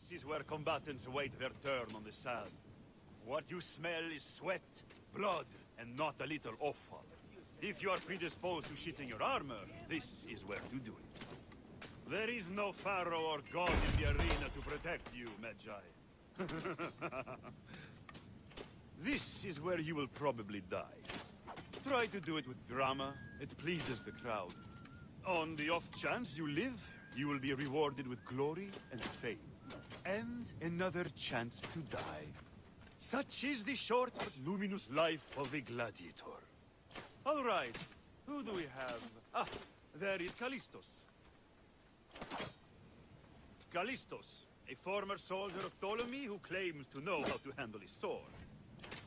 This is where combatants await their turn on the sand. What you smell is sweat, blood, and not a little offal. If you are predisposed to shit in your armor, this is where to do it. There is no pharaoh or god in the arena to protect you, Magi. This is where you will probably die. Try to do it with drama. It pleases the crowd. On the off chance you live, you will be rewarded with glory and fame. And another chance to die. Such is the short but luminous life of a gladiator. All right, who do we have? Ah, there is Callistos. Callistos, a former soldier of Ptolemy who claims to know how to handle his sword.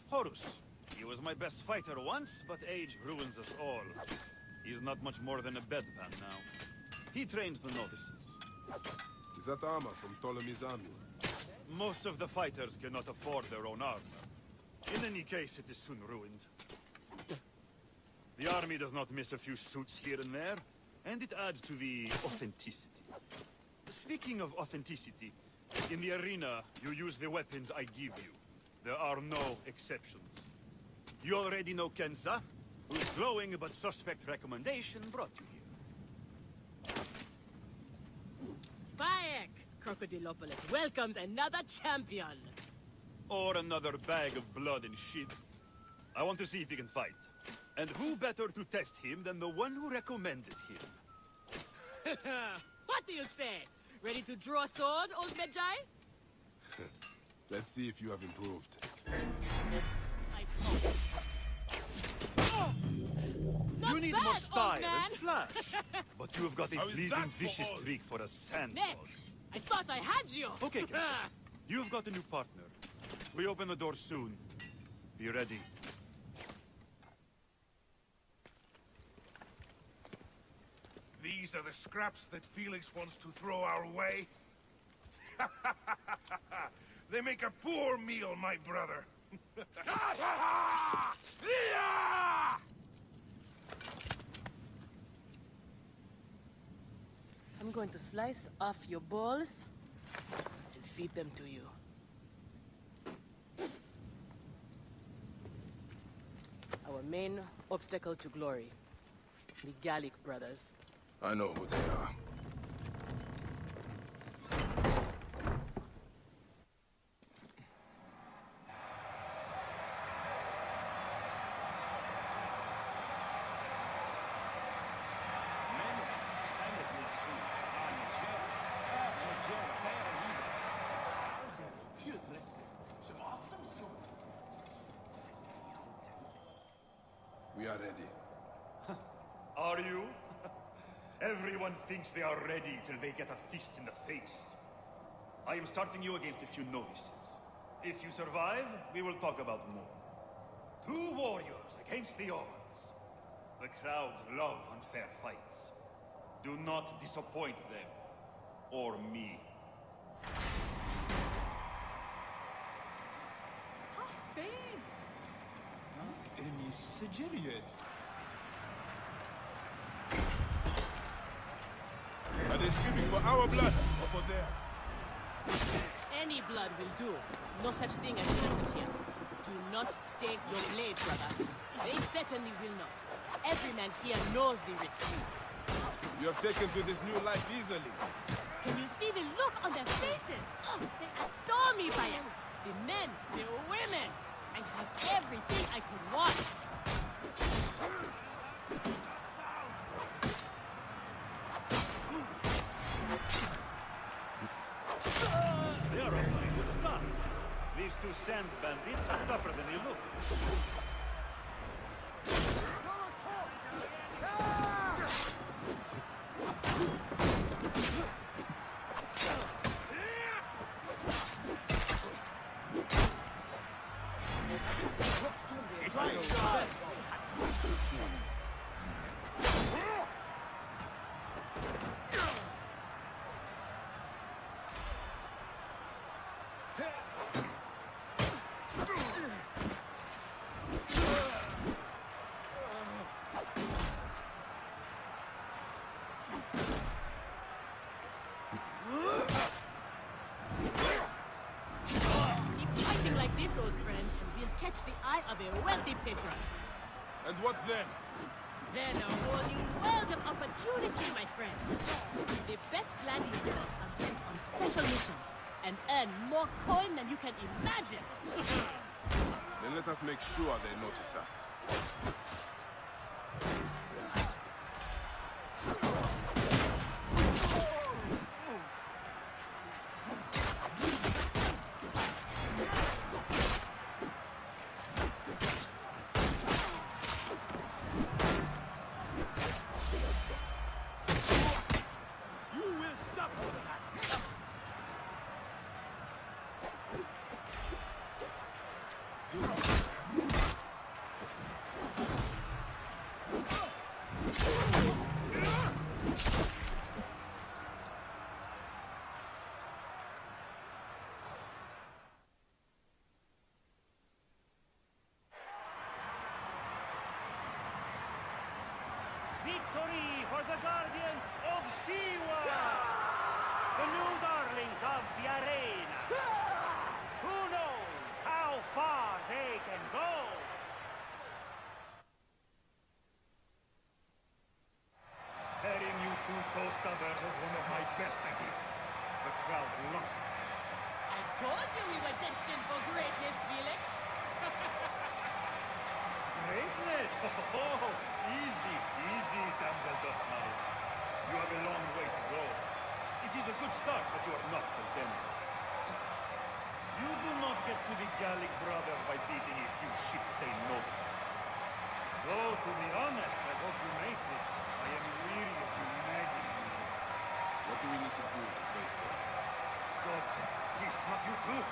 Horus, he was my best fighter once, but age ruins us all. He's not much more than a bedpan now. He trains the novices. Is that armor from Ptolemy's army? Most of the fighters cannot afford their own armor. In any case, it is soon ruined. The army does not miss a few suits here and there, and it adds to the authenticity. Speaking of authenticity, in the arena, you use the weapons I give you. There are no exceptions. You already know Kensa, whose glowing but suspect recommendation brought you here. Bayek! Crocodilopolis welcomes another champion! Or another bag of blood and shit. I want to see if he can fight. And who better to test him than the one who recommended him? What do you say? Ready to draw sword, old Magi? Let's see if you have improved. You need bad, more style old man. and flash. But you have got a How is pleasing, that for vicious all? streak for a sand Nick, dog. I thought I had you! Okay, Kensa. You've got a new partner. We open the door soon. Be ready. These are the scraps that Felix wants to throw our way? They make a poor meal, my brother. I'm going to slice off your balls and feed them to you. Our main obstacle to glory. The Gallic brothers. I know who they are. We are ready. Are you? Everyone thinks they are ready till they get a fist in the face. I am starting you against a few novices. If you survive, we will talk about more. 2 warriors against the odds. The crowd love unfair fights. Do not disappoint them. Or me. Are they screaming for our blood or for theirs? Any blood will do. No such thing as innocent here. Do not stake your blade, brother. They certainly will not. Every man here knows the risks. You have taken to this new life easily. Can you see the look on their faces? Oh, they adore me, Bayek. The men, the women. I have everything I could want. They are off to a good start. These 2 sand bandits are tougher than they look. catch the eye of a wealthy patron. And what then? Then a whole new world of opportunity, my friend. The best gladiators are sent on special missions and earn more coin than you can imagine. Then let us make sure they notice us. Victory for the Guardians of Siwa! The new darlings of the arena! Who knows how far they can go? Pairing you two co-stubbers was one of my best ideas. The crowd loves it. I told you we were destined for greatness, Felix. Greatness! Oh, easy, easy, damsel Dustmouth. You have a long way to go. It is a good start, but you are not condemned. You do not get to the Gallic brothers by beating a few shit-stained novices. Though, to be honest, I hope you make it. I am weary of you nagging me. What do we need to do to face them? Zodson, please, not you too.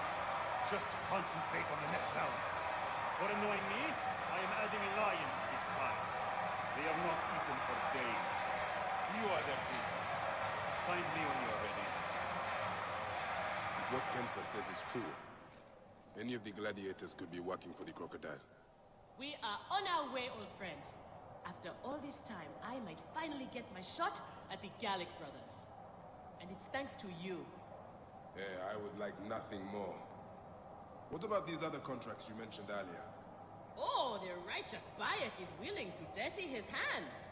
Just concentrate on the next round. For annoying me, I am adding lions this time. They have not eaten for days. You are their people. Find me when you are ready. If what Pensa says is true, any of the gladiators could be working for the crocodile. We are on our way, old friend. After all this time, I might finally get my shot at the Gallic brothers. And it's thanks to you. I would like nothing more. What about these other contracts you mentioned earlier? Oh, the righteous Bayek is willing to dirty his hands.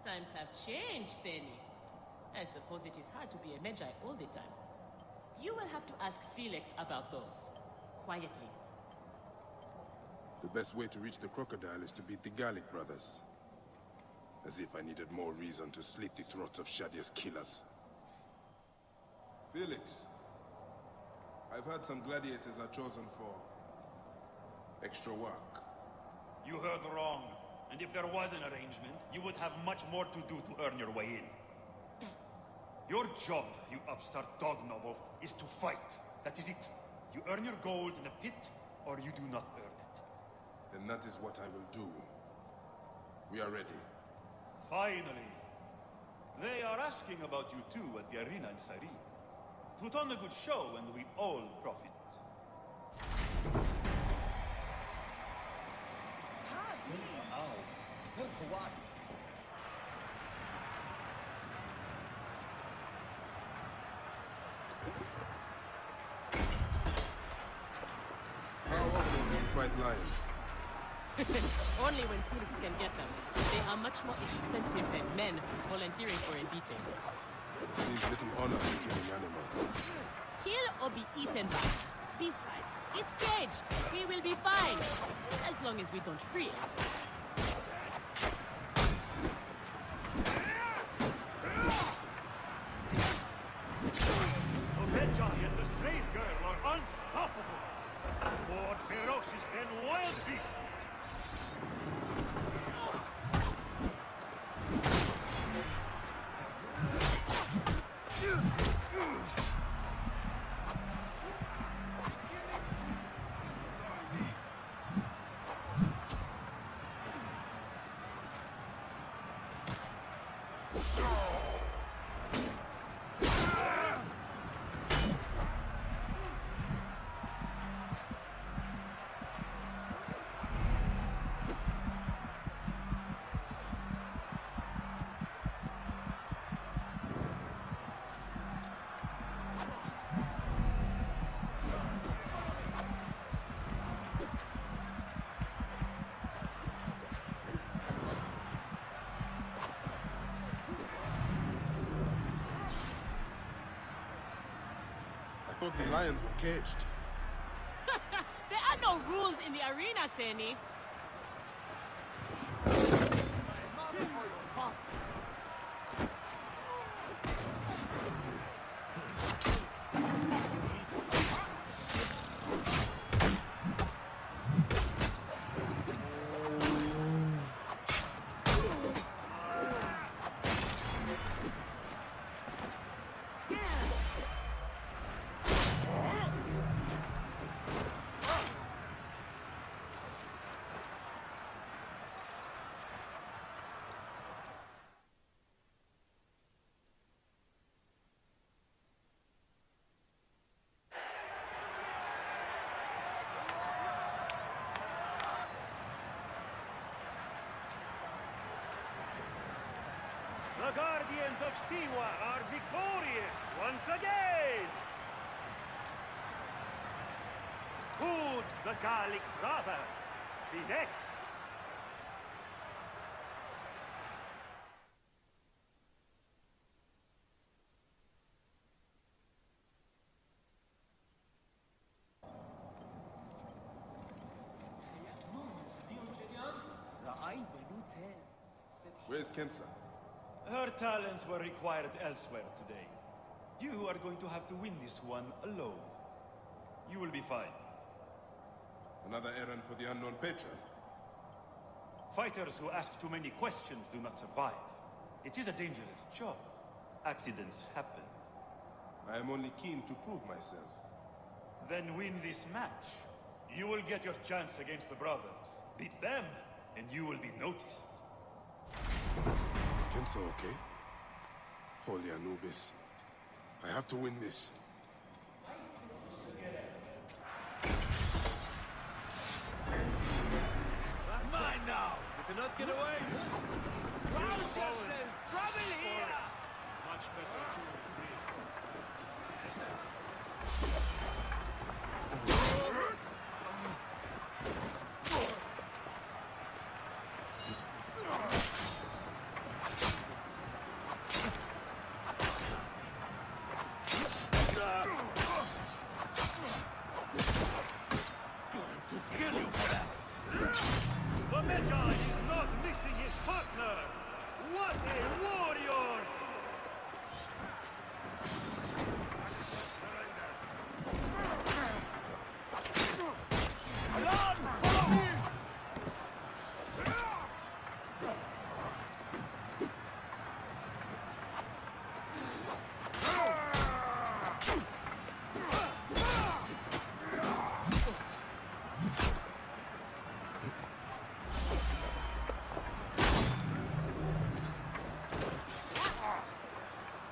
Times have changed, Seni. I suppose it is hard to be a Magi all the time. You will have to ask Felix about those. Quietly. The best way to reach the crocodile is to beat the Gallic brothers. As if I needed more reason to slit the throats of Shadia's killers. Felix, I've heard some gladiators are chosen for extra work. You heard wrong. And if there was an arrangement, you would have much more to do to earn your way in. Your job, you upstart dog noble, is to fight. That is it. You earn your gold in a pit, or you do not earn it. Then that is what I will do. We are ready. Finally. They are asking about you too at the arena in Sari. Put on a good show and we all profit. How often do you fight lions? Only when Kuruk can get them. They are much more expensive than men volunteering for a beating. There seems little honor in killing animals. Kill or be eaten by. Besides, it's caged. We will be fine. As long as we don't free it. Obeja and the slave girl are unstoppable. More ferocious than wild beasts. thought the lions were caged. There are no rules in the arena, Seni. The Guardians of Siwa are victorious once again! Could the Gallic brothers be next? Where's Kensa? Her talents were required elsewhere today. You are going to have to win this one alone. You will be fine. Another errand for the unknown patron? Fighters who ask too many questions do not survive. It is a dangerous job. Accidents happen. I am only keen to prove myself. Then win this match. You will get your chance against the brothers. Beat them, and you will be noticed. Is Kensa okay? Holy Anubis. I have to win this. That's mine now! You cannot get away! Rouse yourself! Trouble here! Much better. The Magi is not missing his partner! What a warrior!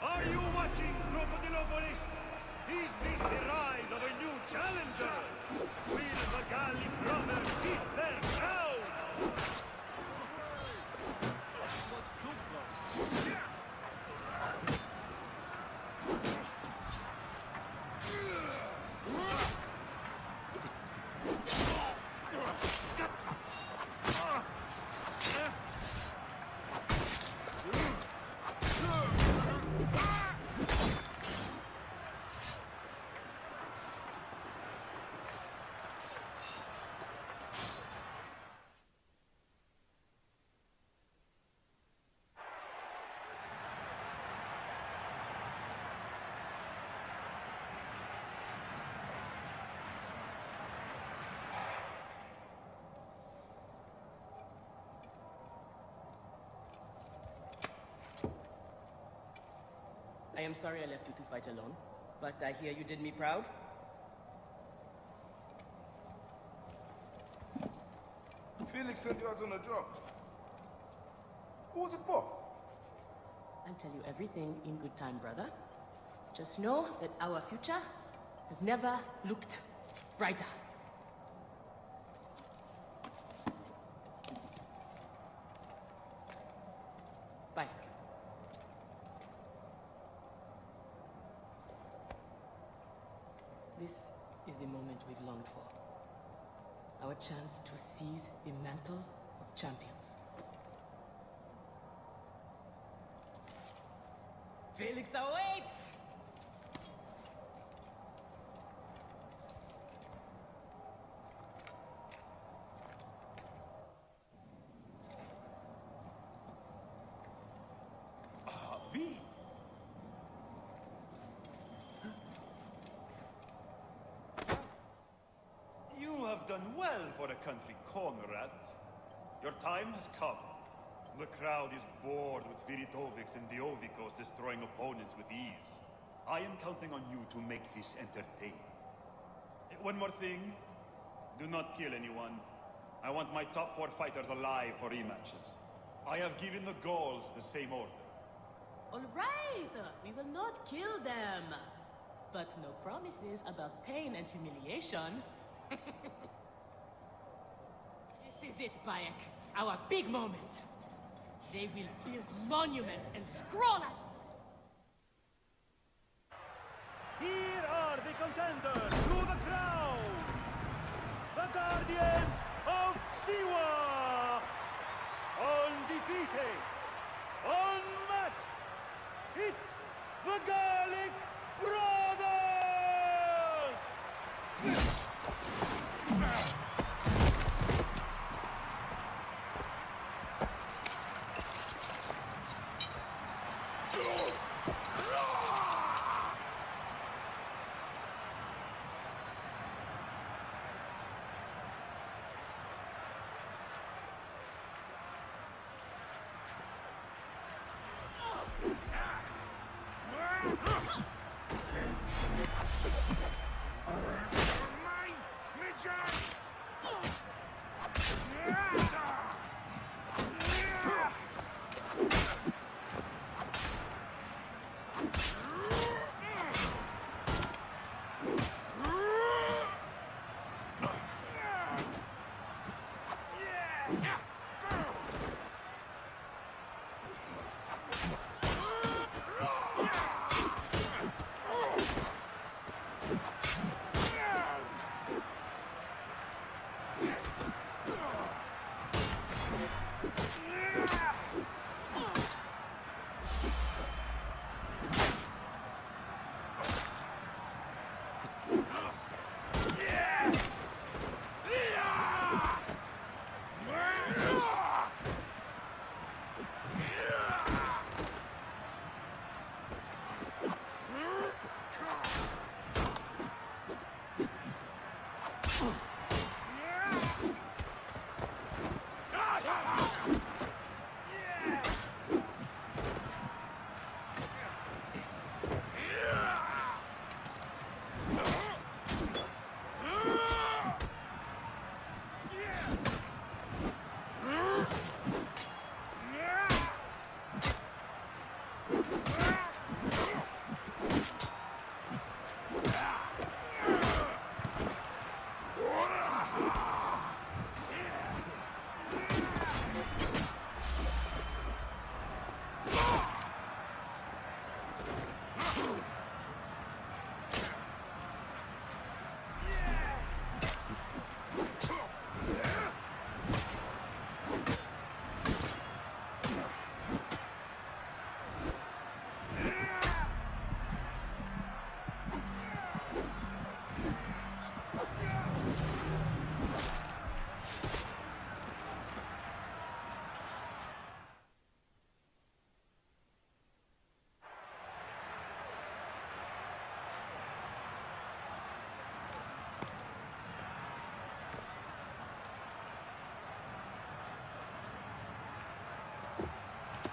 Are you watching, Crocodilopolis? Is this the rise of a new challenger? Will the Gallic brothers keep their crown? I am sorry I left you to fight alone, but I hear you did me proud. Felix sent you out on a job. Who was it for? I'll tell you everything in good time, brother. Just know that our future has never looked brighter. Bye. This is the moment we've longed for. Our chance to seize the mantle of champions. Felix awaits! done well for a country Conrad. Your time has come. The crowd is bored with Viritovix and Diovikos destroying opponents with ease. I am counting on you to make this entertaining. One more thing. Do not kill anyone. I want my top 4 fighters alive for rematches. I have given the Gauls the same order. All right, we will not kill them. But no promises about pain and humiliation. This is it, Bayek. Our big moment. They will build monuments and scroll at... Here are the contenders to the crown! The Guardians of Siwa! Undefeated! Unmatched! It's the Gallic Brothers!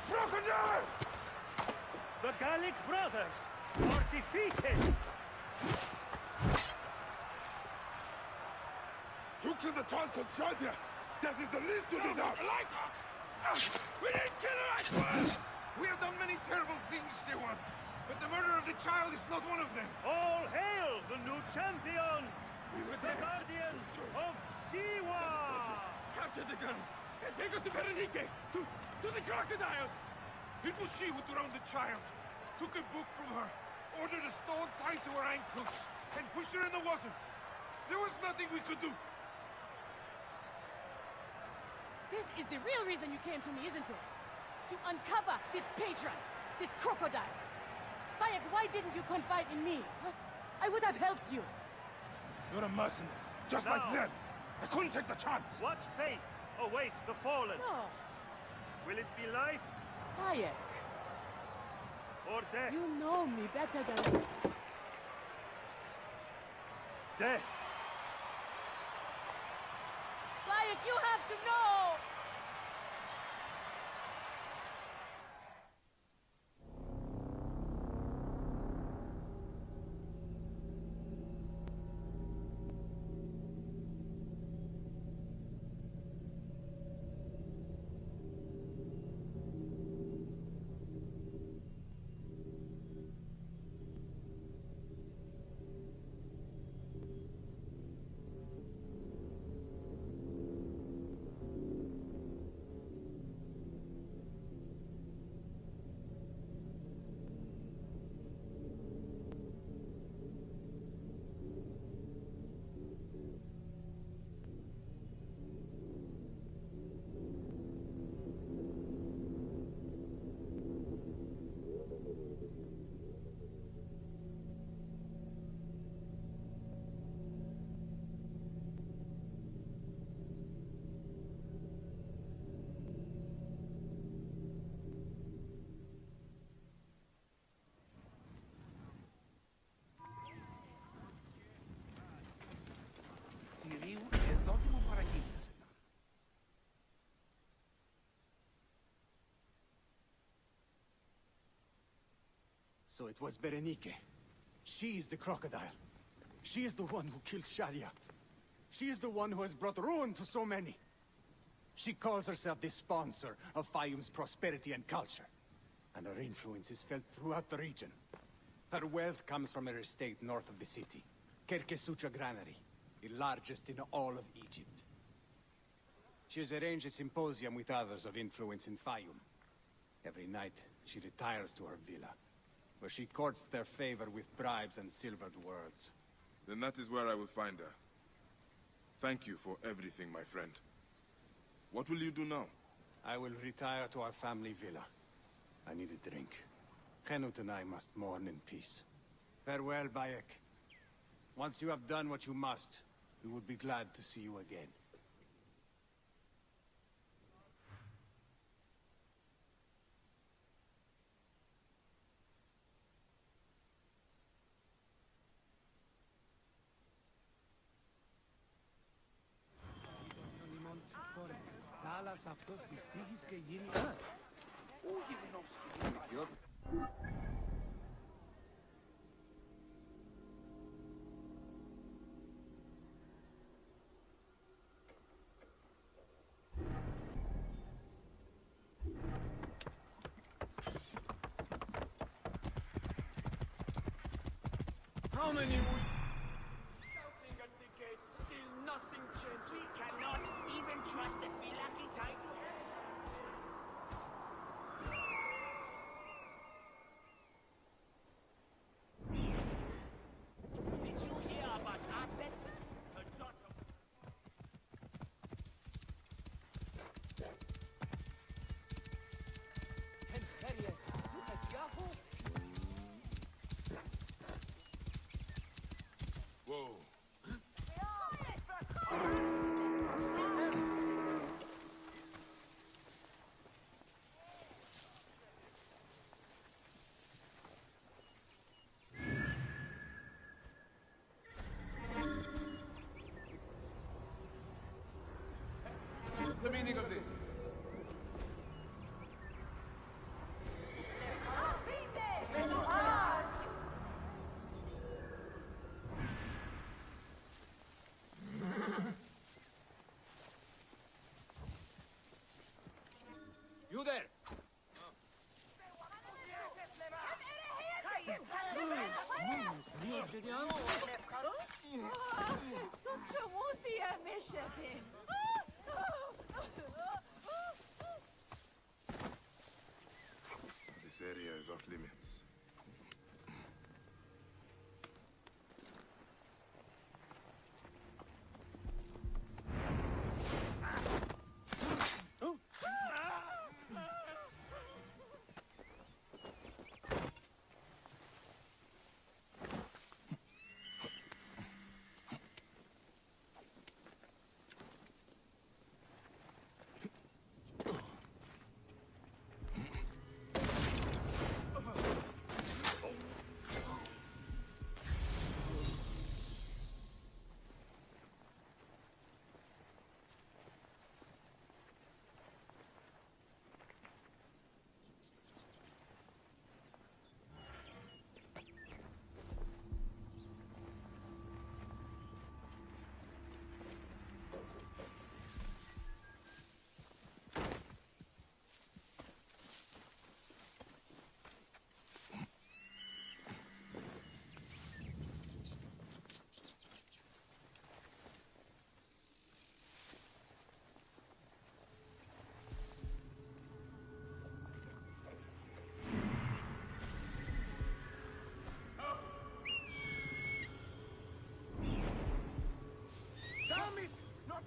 Crocodile! The Gallic Brothers are defeated! You killed the Count Constantia! That is the least you deserve! We didn't kill her, I swear! We have done many terrible things, Siwan, but the murder of the child is not one of them. All hail the new champions! The Guardians of Siwa! Capture the gun and take her to Berenike, to the crocodile! It was she who drowned the child, took a book from her, ordered a stone tied to her ankles, and pushed her in the water. There was nothing we could do. This is the real reason you came to me, isn't it? To uncover this patron, this crocodile. Bayek, why didn't you confide in me? Huh? I would have helped you. You're a mercenary, just like them. I couldn't take the chance. What fate awaits the fallen? No, Will it be life Bayek, or death? you know me better than... Death! Bayek, you have to know! Θηρίου εδόθη μου παραγγείλιασε. So it was Berenike. She is the crocodile. She is the one who killed Shadia. She is the one who has brought ruin to so many. She calls herself the sponsor of Fayum's prosperity and culture. And her influence is felt throughout the region. Her wealth comes from her estate north of the city. Kerkesucha Granary, the largest in all of Egypt. She has arranged a symposium with others of influence in Fayum. Every night, she retires to her villa, where she courts their favor with bribes and silvered words. Then that is where I will find her. Thank you for everything, my friend. What will you do now? I will retire to our family villa. I need a drink. Henut and I must mourn in peace. Farewell, Bayek. Once you have done what you must, we would be glad to see you again. Τάλας αυτός της τύχης και γίνει... Ο γυμνός και How many would... Shouting at the gate, still nothing changed. We cannot even trust the Filaki title. Did you hear about Aset? Her daughter. Whoa. The meaning of this. You there! تو چه موسیقی شبه This area is off limits.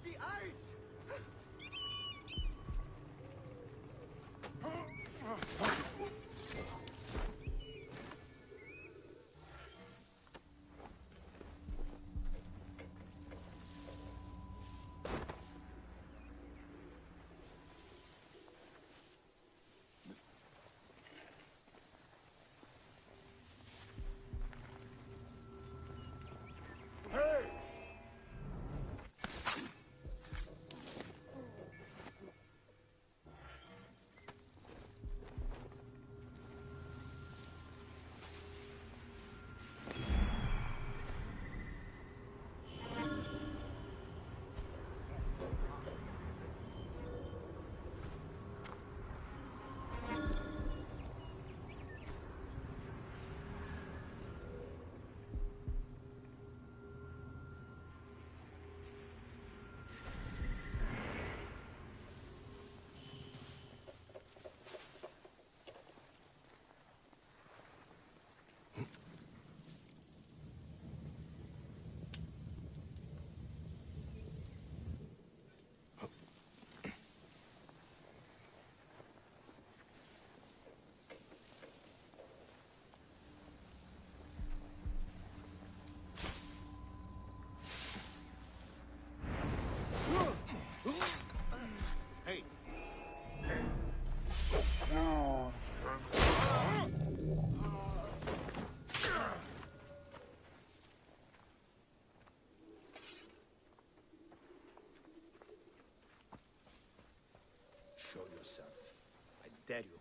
the ice! Hey, show yourself. I dare you.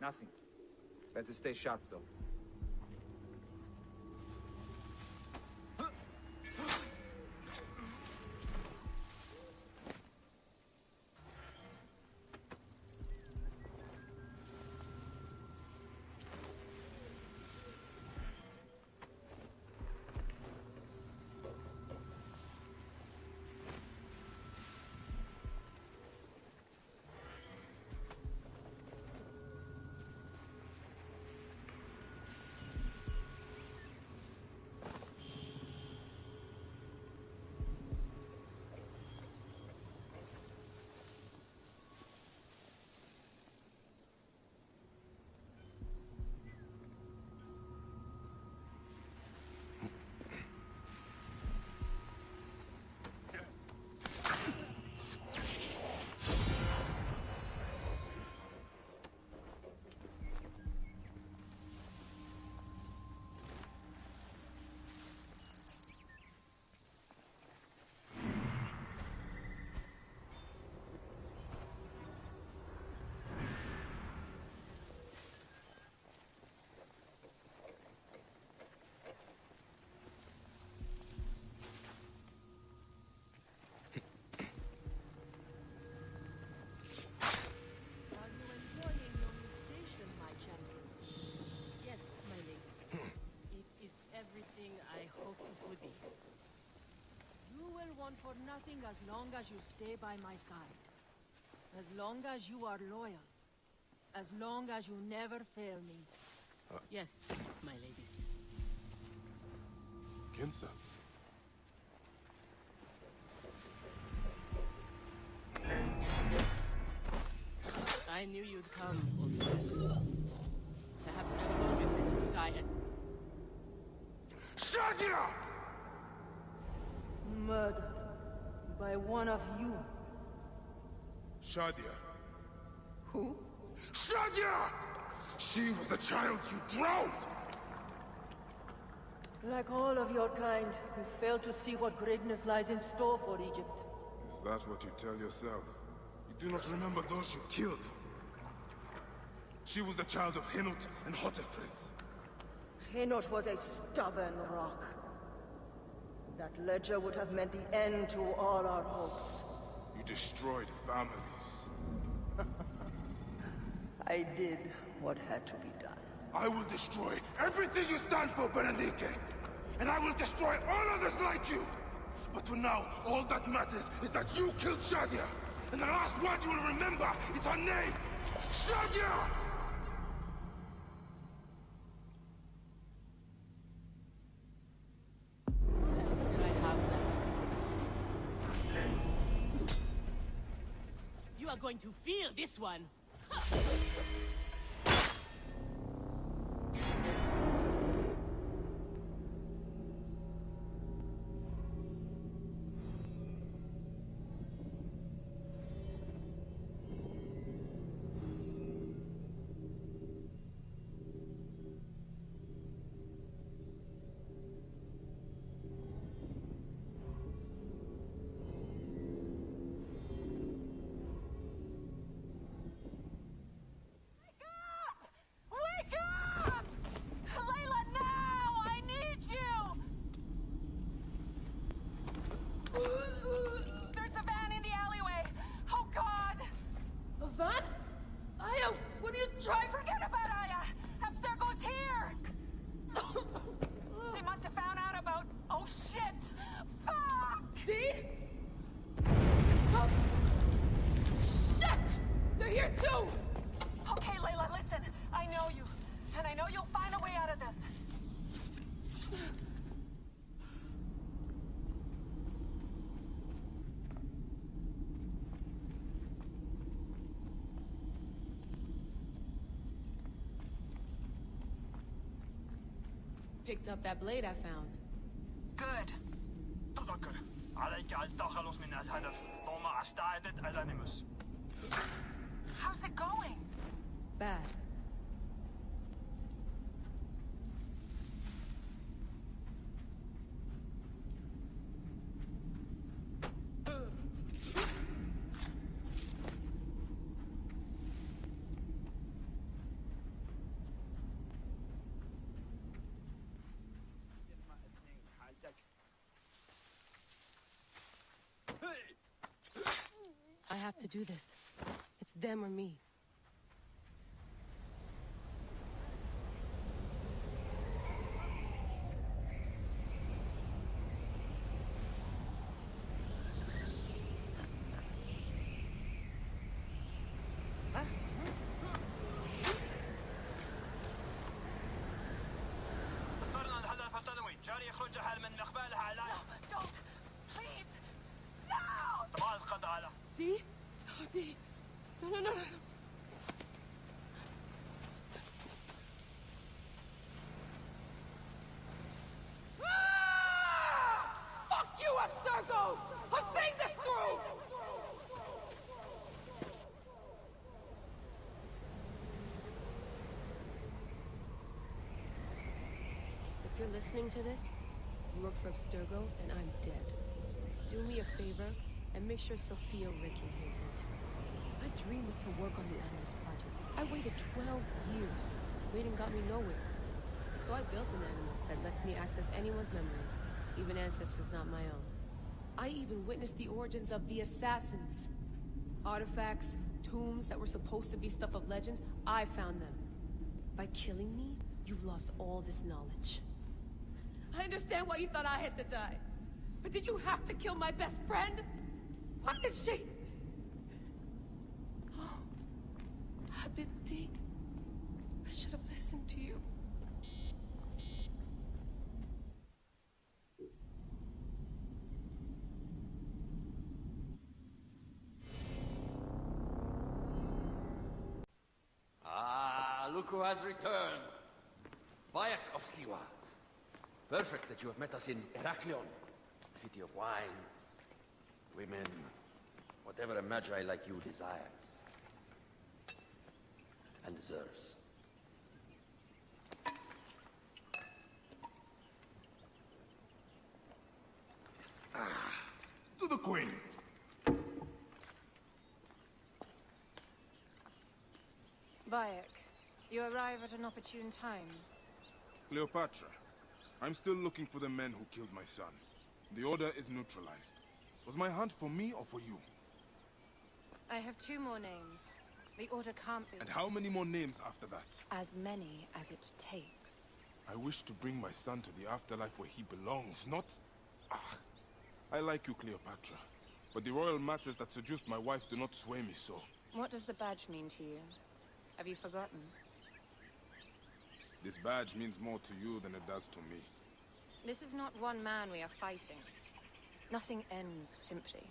Nothing. Better stay sharp, though. Are you enjoying your new station, my champion? Yes, my lady. It is everything I hoped it would be. You will want for nothing as long as you stay by my side. As long as you are loyal. As long as you never fail me. Yes, my lady. Kinsa? I knew you'd come, Odysseus. Perhaps I was always meant to die at... Shadia! Murdered. By one of you. Shadia. Who? Shadia! She was the child you drowned! Like all of your kind, you fail to see what greatness lies in store for Egypt. Is that what you tell yourself? You do not remember those you killed. She was the child of Henut and Hotephres. Henot was a stubborn rock. That ledger would have meant the end to all our hopes. You destroyed families. I did what had to be done. I will destroy everything you stand for, Berenike! And I will destroy all others like you! But for now, all that matters is that you killed Shadia! And the last word you will remember is her name! Shadia! What else did I have are going to feel this one. Wake up! Layla, now! I need you! There's a van in the alleyway! Oh, God! A van? Aya, what are you trying? Forget about Aya! Abstergo's here! They must have found out about... Oh, shit! Fuck! Dee? Oh. Shit! They're here too! Okay, Layla, listen. I know you. And I know you'll find a way out of this. Picked up that blade I found. Good. تذكر عليك التخلص من الهدف وما استعدت الانيموس. How's it going? Bad. I have to do this. It's them or me. وصلنا الهدف التنوي جاري يخرج حال من مقبالها على No, don't! Please! No! طبعا القضاء على Dee? Oh, Dee. No. Fuck you, Abstergo! I'm saying this through! If you're listening to this, you work for Abstergo, and I'm dead. Do me a favor, and make sure Sophia Ricken hears it. My dream was to work on the Animus Project. I waited 12 years. Waiting got me nowhere. So I built an Animus that lets me access anyone's memories, even ancestors not my own. I even witnessed the origins of the Assassins. Artifacts, tombs that were supposed to be stuff of legends, I found them. By killing me, you've lost all this knowledge. I understand why you thought I had to die. But did you have to kill my best friend? Why did she? Oh, Habibti. I should have listened to you. Ah, look who has returned. Bayek of Siwa. Perfect that you have met us in Heraklion, city of wine, women, whatever a magi like you desires and deserves. To the Queen. Bayek, you arrive at an opportune time. Cleopatra, I'm still looking for the men who killed my son. The order is neutralized. Was my hunt for me or for you? I have 2 more names. The order can't be... And how many more names after that? As many as it takes. I wish to bring my son to the afterlife where he belongs, not... Ah, I like you, Cleopatra. But the royal matters that seduced my wife do not sway me so. What does the badge mean to you? Have you forgotten? This badge means more to you than it does to me. This is not one man we are fighting. Nothing ends simply.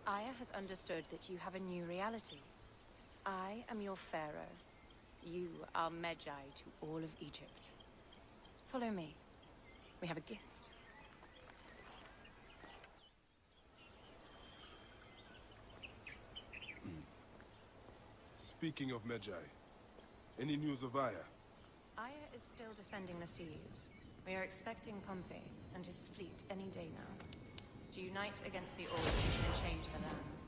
Aya has understood that you have a new reality. I am your pharaoh. You are Medjay to all of Egypt. Follow me. We have a gift. Speaking of Medjay, any news of Aya? Aya is still defending the seas. We are expecting Pompey and his fleet any day now, to unite against the Order and change the land.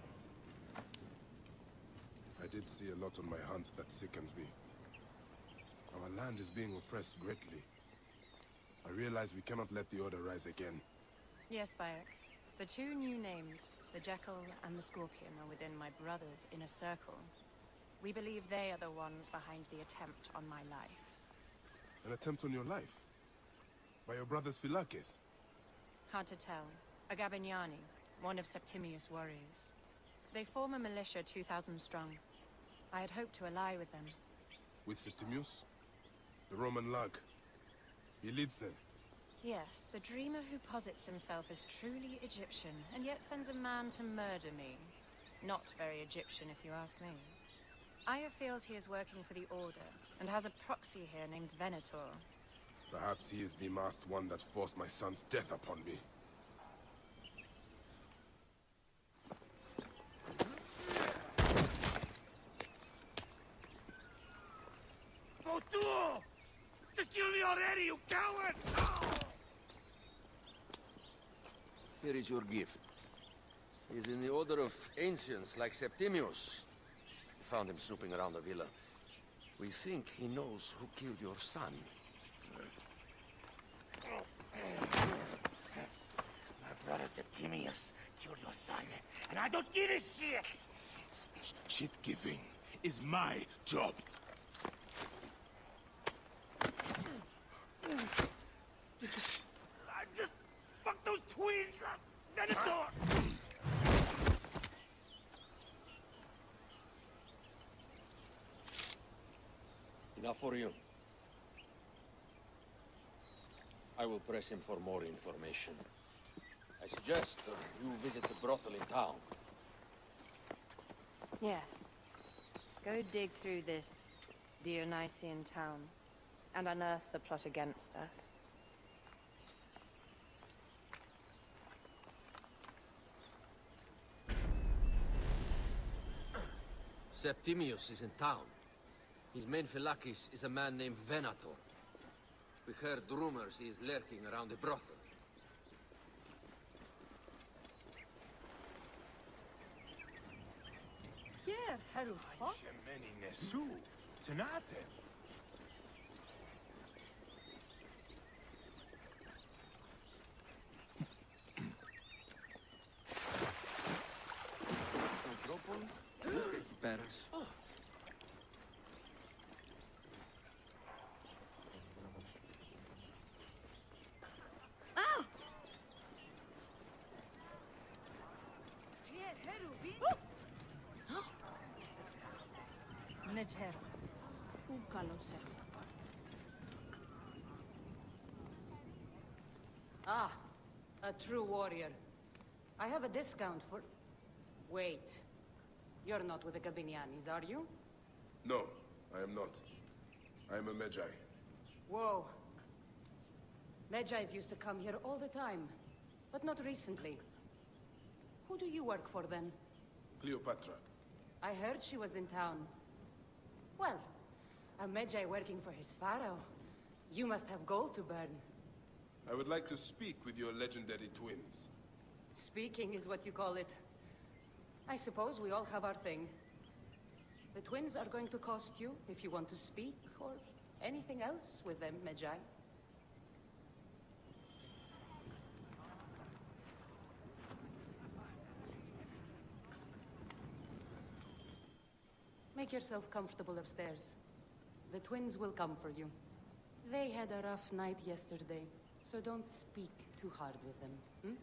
I did see a lot on my hunts that sickened me. Our land is being oppressed greatly. I realize we cannot let the Order rise again. Yes, Bayek. The two new names, the Jekyll and the Scorpion, are within my brother's inner circle. We believe they are the ones behind the attempt on my life. An attempt on your life? By your brothers Philakes? Hard to tell. A Gabiniani, one of Septimius' warriors. They form a militia 2,000 strong. I had hoped to ally with them. With Septimius? The Roman lug? He leads them? Yes, the dreamer who posits himself as truly Egyptian, and yet sends a man to murder me. Not very Egyptian, if you ask me. Aya feels he is working for the Order, and has a proxy here named Venator. Perhaps he is the masked one that forced my son's death upon me. Votuo! Just kill me already, you coward! Here is your gift. He is in the order of ancients like Septimius. We found him snooping around the villa. We think he knows who killed your son. My brother Septimius killed your son, and I don't give a shit! Shit-giving is my job. I just fucked those twins up! Venator! Enough for you. I will press him for more information. I suggest you visit the brothel in town. Yes. Go dig through this Dionysian town, and unearth the plot against us. Septimius is in town. His main Philakes is a man named Venator. We heard rumors he is lurking around the brothel. Here, Haru Hot. Shemeni Nesu, Tanate. Paris. Nedjer. Ukalose. Ah, a true warrior. I have a discount for... Wait. You're not with the Gabinianis, are you? No, I am not. I am a Medjay. Whoa. Medjais used to come here all the time, but not recently. Who do you work for, then? Cleopatra. I heard she was in town. Well, a Medjay working for his pharaoh. You must have gold to burn. I would like to speak with your legendary twins. Speaking is what you call it. I suppose we all have our thing. The twins are going to cost you if you want to speak, or anything else with them, Medjay. Make yourself comfortable upstairs. The twins will come for you. They had a rough night yesterday, so don't speak too hard with them, hmm?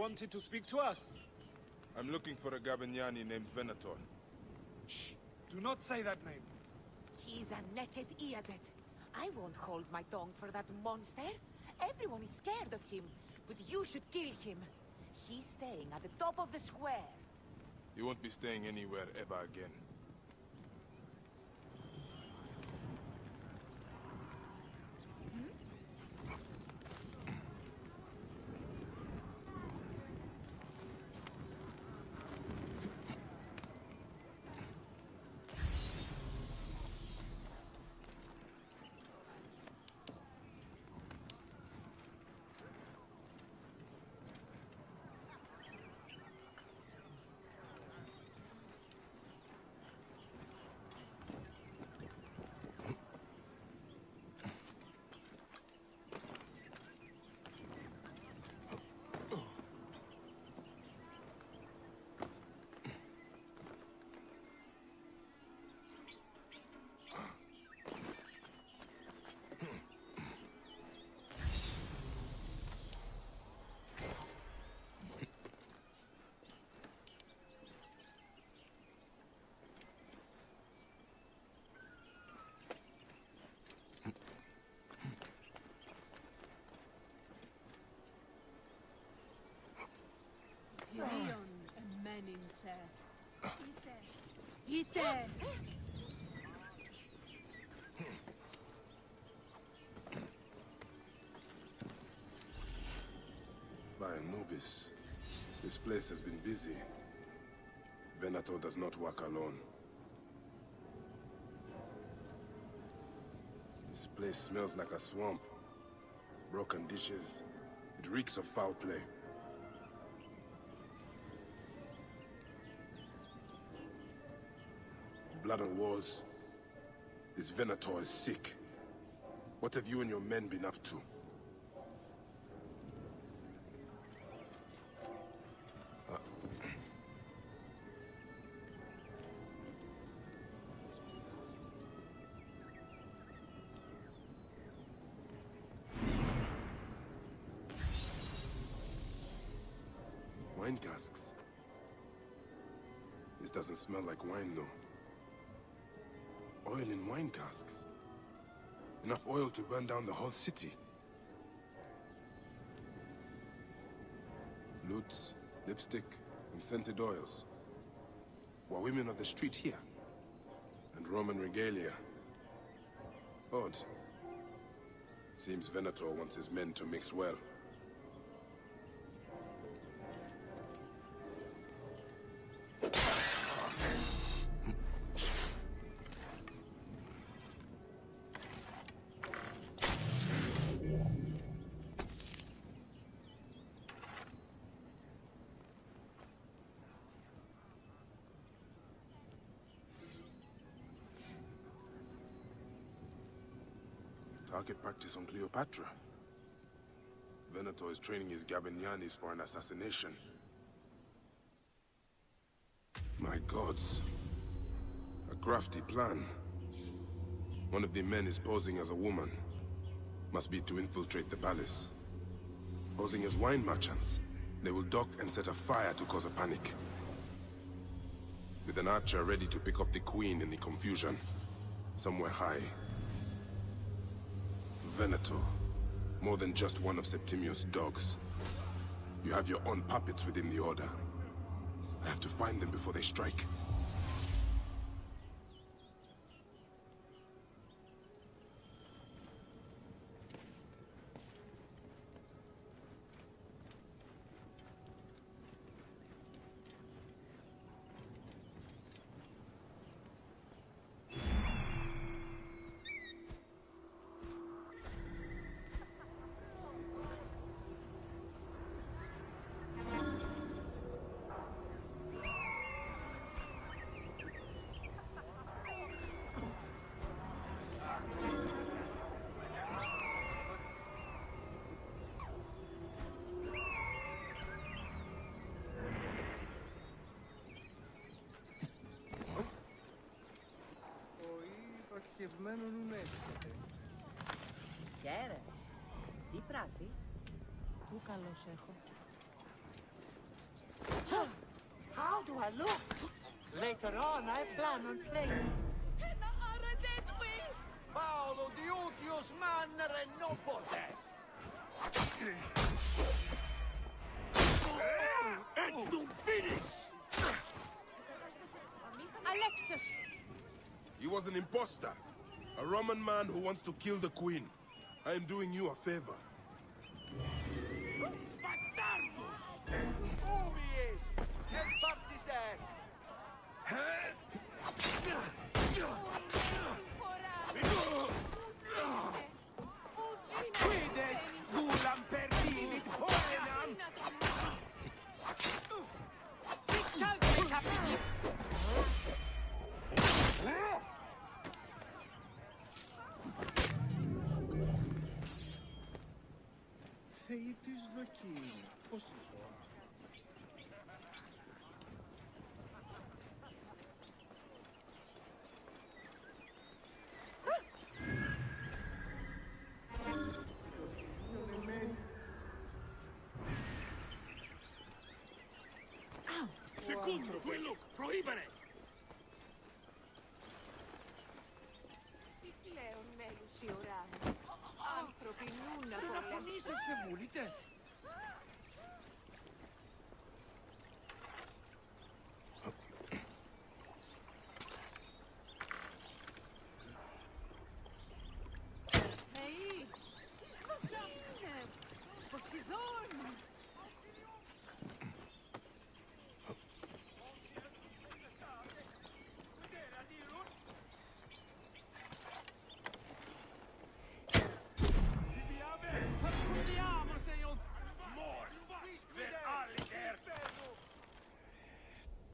wanted to speak to us? I'm looking for a Gabiniani named Venator. Shh! Do not say that name. He's a naked Iadet. I won't hold my tongue for that monster. Everyone is scared of him, but you should kill him. He's staying at the top of the square. You won't be staying anywhere ever again. Hirion and Menin Ite! By Anubis, this place has been busy. Venator does not work alone. This place smells like a swamp. Broken dishes. It reeks of foul play. Blood on walls. This Venator is sick. What have you and your men been up to? Wine casks. This doesn't smell like wine, though. Oil in wine casks. Enough oil to burn down the whole city. Lutes, lipstick, and scented oils. Were women of the street here? And Roman regalia. Odd. Seems Venator wants his men to mix well. Target practice on Cleopatra. Venator is training his Gabinianis for an assassination. My gods. A crafty plan. One of the men is posing as a woman. Must be to infiltrate the palace. Posing as wine merchants, they will dock and set a fire to cause a panic. With an archer ready to pick off the queen in the confusion. Somewhere high. Venator. More than just one of Septimius' dogs. You have your own puppets within the Order. I have to find them before they strike. Χαίρε. Τι πράττει. Πού καλώς έχω. How do I look? Later on, I plan on playing. Paolo Diutius Mannere non potes. It's not finished! Alexis! He was an imposter. A Roman man who wants to kill the queen. I am doing you a favor. Bastardos! Ubies! Et partis est! Quides gulam perdidit poenam! Sit calde, capitis! Θεοί της δοκίμη. Πώς λοιπόν. Secondo quello, proibere! Τι πλέον μέλους οι ουράνοι. Άνθρωποι νου να Δεν πολέμουν. αφωνήσεστε, βούλητε! Θεοί! Τι σπαθιά είναι! Ποσειδώνει!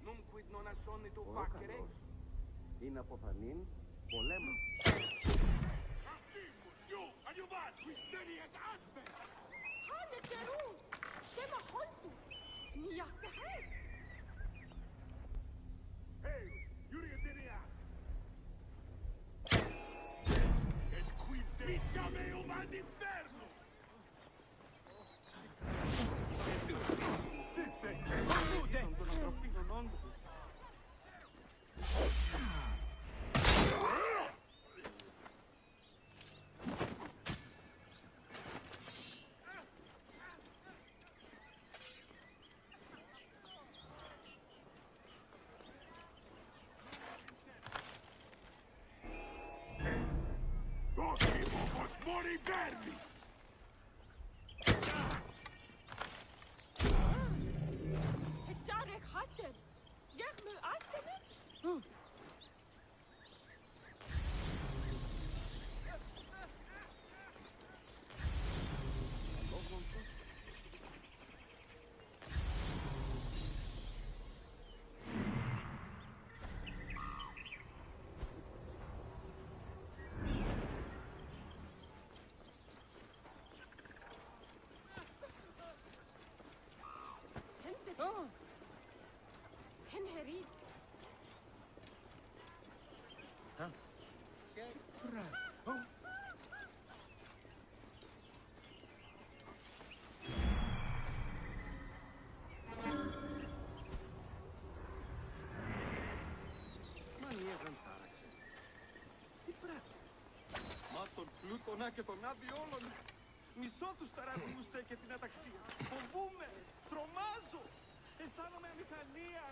Nunquid non assonni tu facere? Είναι αποφανήν πολέμου. Χάνε καιρού! Σέμα χόνσου! Μια σεχέ! Et quid vita meum ad inferno! Docimo vos mori verbis! Jarek hatten! Germu assene? Henry! Μανία δεν τάραξε. Τι πράγμα. Μα τον πλούτονα και τον άδει όλων. Μισό τους ταράζει μου στέκει την αταξία. Φοβούμαι, τρομάζω. Αισθάνομαι αμηχανία.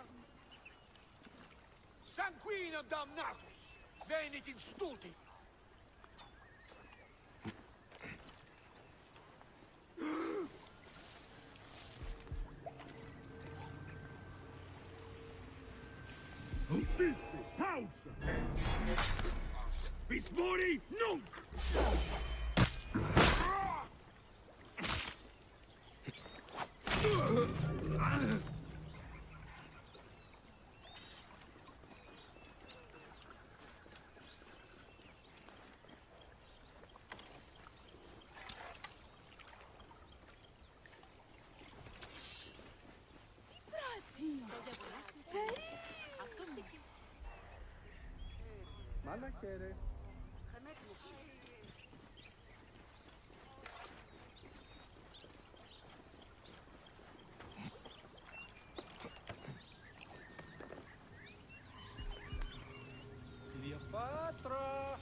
Sanguino damnatus! Venit in studi! Pausa! Vis mori nunc! Μαλακέρε. Cleopatra!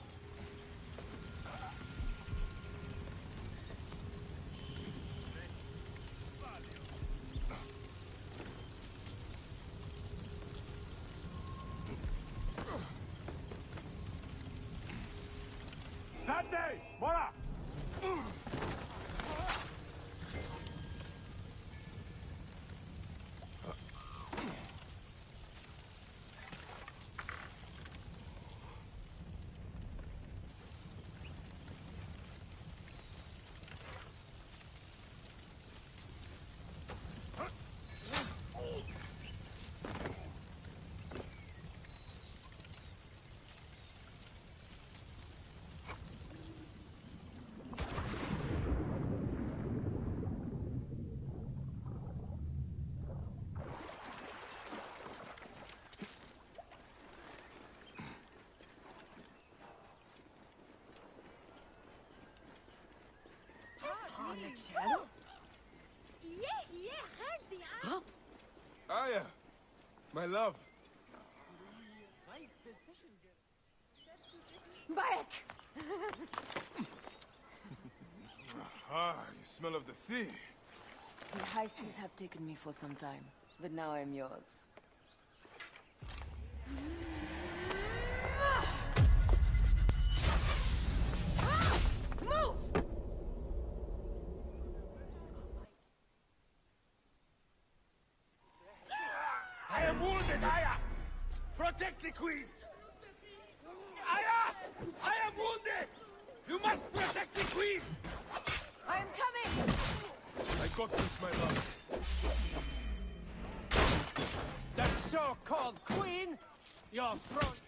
Stande! Voilà! Aya! My love! Bayek! Ah, you smell of the sea. The high seas have taken me for some time, but now I'm yours. Move! I am wounded, Aya! Protect the queen! Aya! I am wounded! You must protect the queen! I am coming! I got this, my love. That so-called queen? Your throat...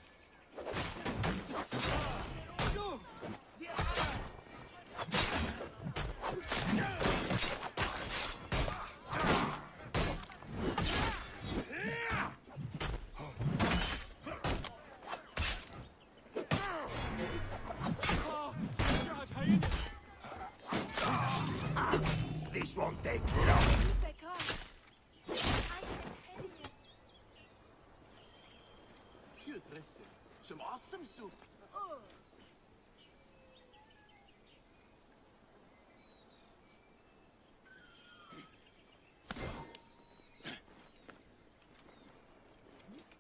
This won't take long. Some awesome soup.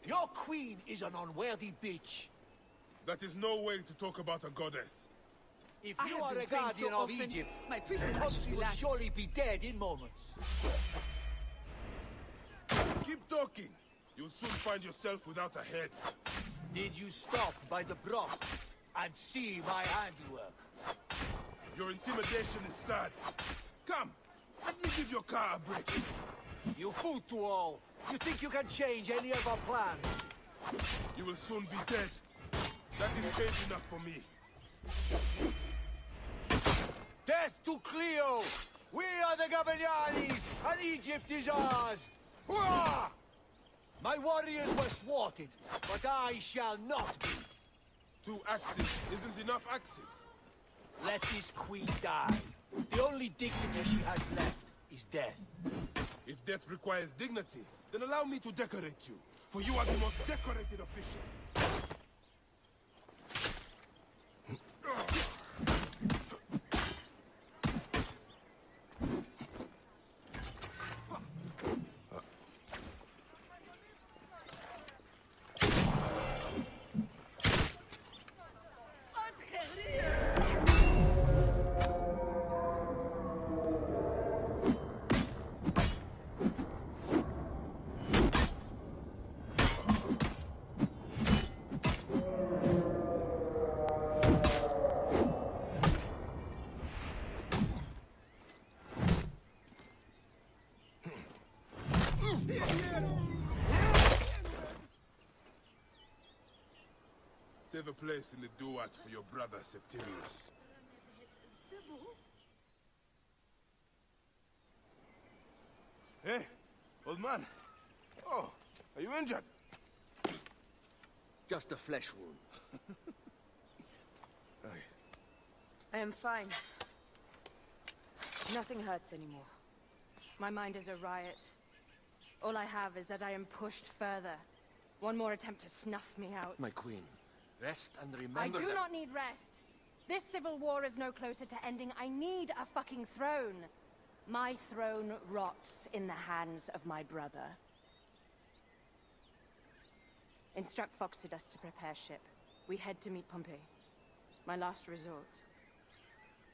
Your queen is an unworthy bitch. That is no way to talk about a goddess. If I you have are been a praying guardian so of often, Egypt, my priest the and I should country will relax. surely be dead in moments. Keep talking. You'll soon find yourself without a head. Did you stop by the broth and see my handiwork? Your intimidation is sad. Come, let me give your car a break. You fool to all. You think you can change any of our plans? You will soon be dead. That is change enough for me. Death to Cleo! We are the Gabanianis, and Egypt is ours! Hurrah! My warriors were thwarted, but I shall not be. 2 axes isn't enough axes. Let this queen die. The only dignity she has left is death. If death requires dignity, then allow me to decorate you, for you are the most decorated official. Save a place in the duat for your brother Septimius. Hey, old man. Oh, are you injured? Just a flesh wound. I am fine. Nothing hurts anymore. My mind is a riot. All I have is that I am pushed further. One more attempt to snuff me out. My queen, Rest and I remember do that- not need rest. This civil war is no closer to ending. I need a fucking throne. My throne rots in the hands of my brother. Instruct Phoxidas to prepare ship. We head to meet Pompey. My last resort.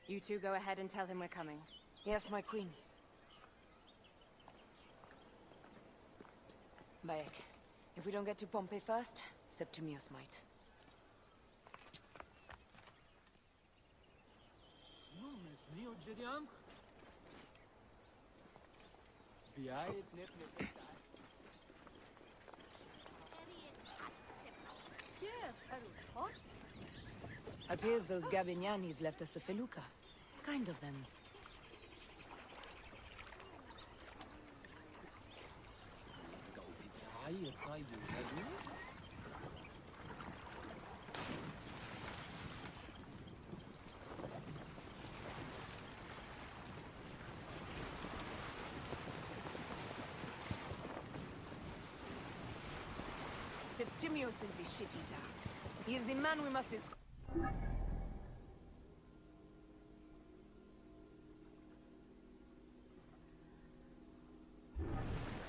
You two go ahead and tell him we're coming. Yes, my queen. Bayek, if we don't get to Pompey first, Septimius might. Appears those Gabinianis left us a felucca. Kind of them. Septimius is the shit-eater. He is the man we must escort.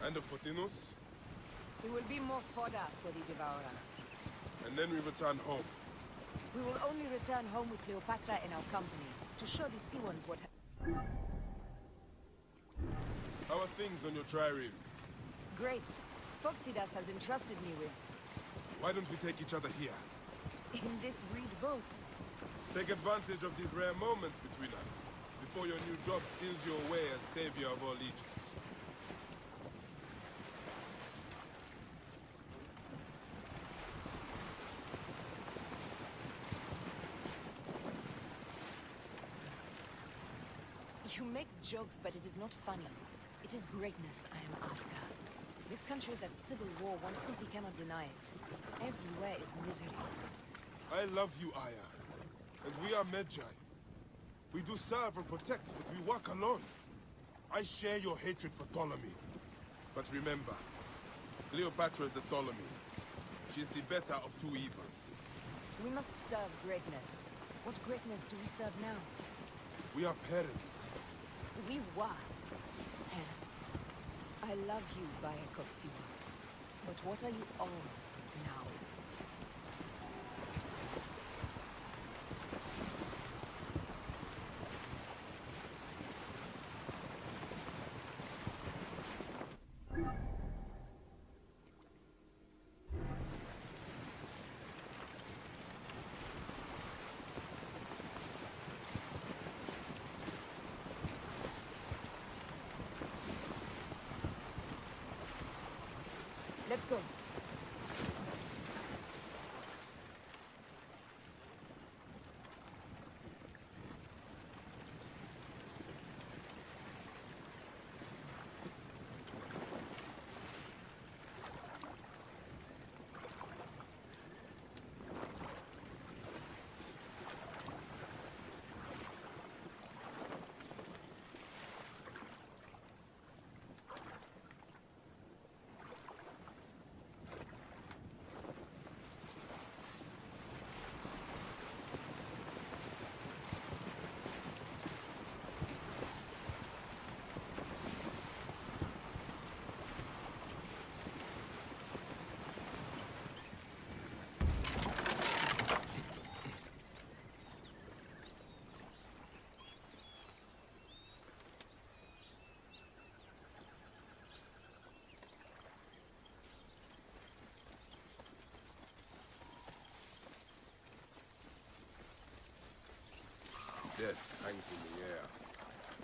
And of Pothinus? He will be more fodder for the Devourer. And then we return home. We will only return home with Cleopatra in our company, to show the Sea Ones what... How are things on your trireme? Great. Phoxidas has entrusted me with... Why don't we take each other here? in this reed boat. Take advantage of these rare moments between us, before your new job steals you away as savior of all Egypt. You make jokes, but it is not funny. It is greatness I am after. This country is at civil war, one simply cannot deny it. Everywhere is misery. I love you, Aya. And we are Medjay. We do serve and protect, but we work alone. I share your hatred for Ptolemy. But remember, Cleopatra is a Ptolemy. She is the better of two evils. We must serve greatness. What greatness do we serve now? We are parents. We were parents. I love you, Bayek of Siwa. But what are you of now? Let's go. Death hangs in the air.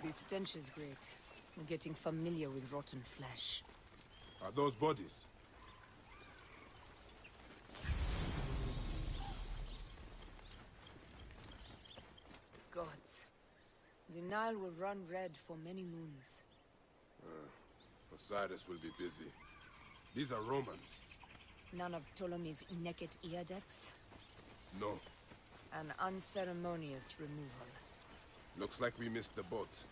The stench is great. I'm getting familiar with rotten flesh. Are those bodies? Gods. The Nile will run red for many moons. Osiris will be busy. These are Romans. None of Ptolemy's naked Iadets? No. An unceremonious removal. Looks like we missed the boat.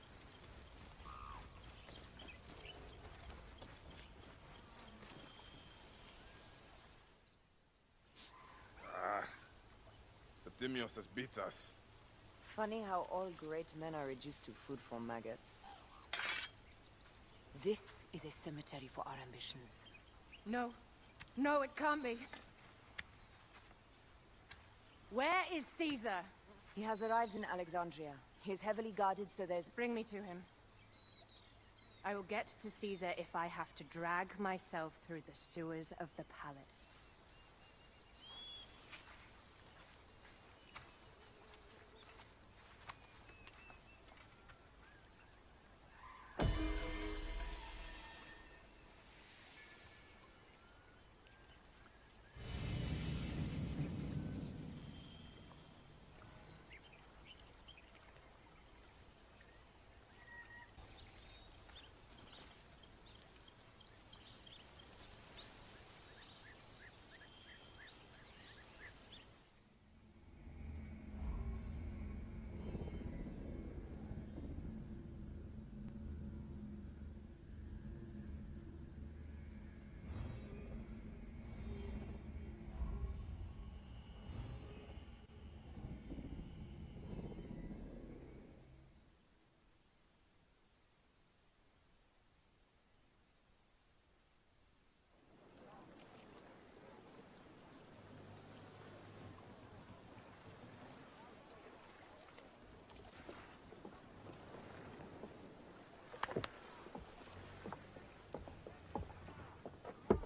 Endymios has beat us. Funny how all great men are reduced to food for maggots. This is a cemetery for our ambitions. No. No, it can't be. Where is Caesar? He has arrived in Alexandria. He is heavily guarded, so there's... Bring me to him. I will get to Caesar if I have to drag myself through the sewers of the palace.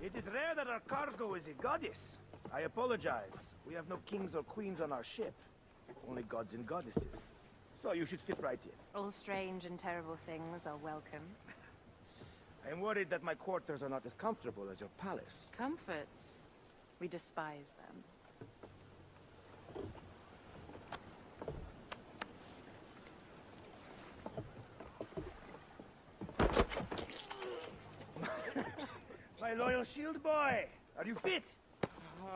It is rare that our cargo is a goddess. I apologize. We have no kings or queens on our ship. Only gods and goddesses. So you should fit right in. All strange and terrible things are welcome. I am worried that my quarters are not as comfortable as your palace. Comforts. We despise them. My loyal shield boy! Are you fit?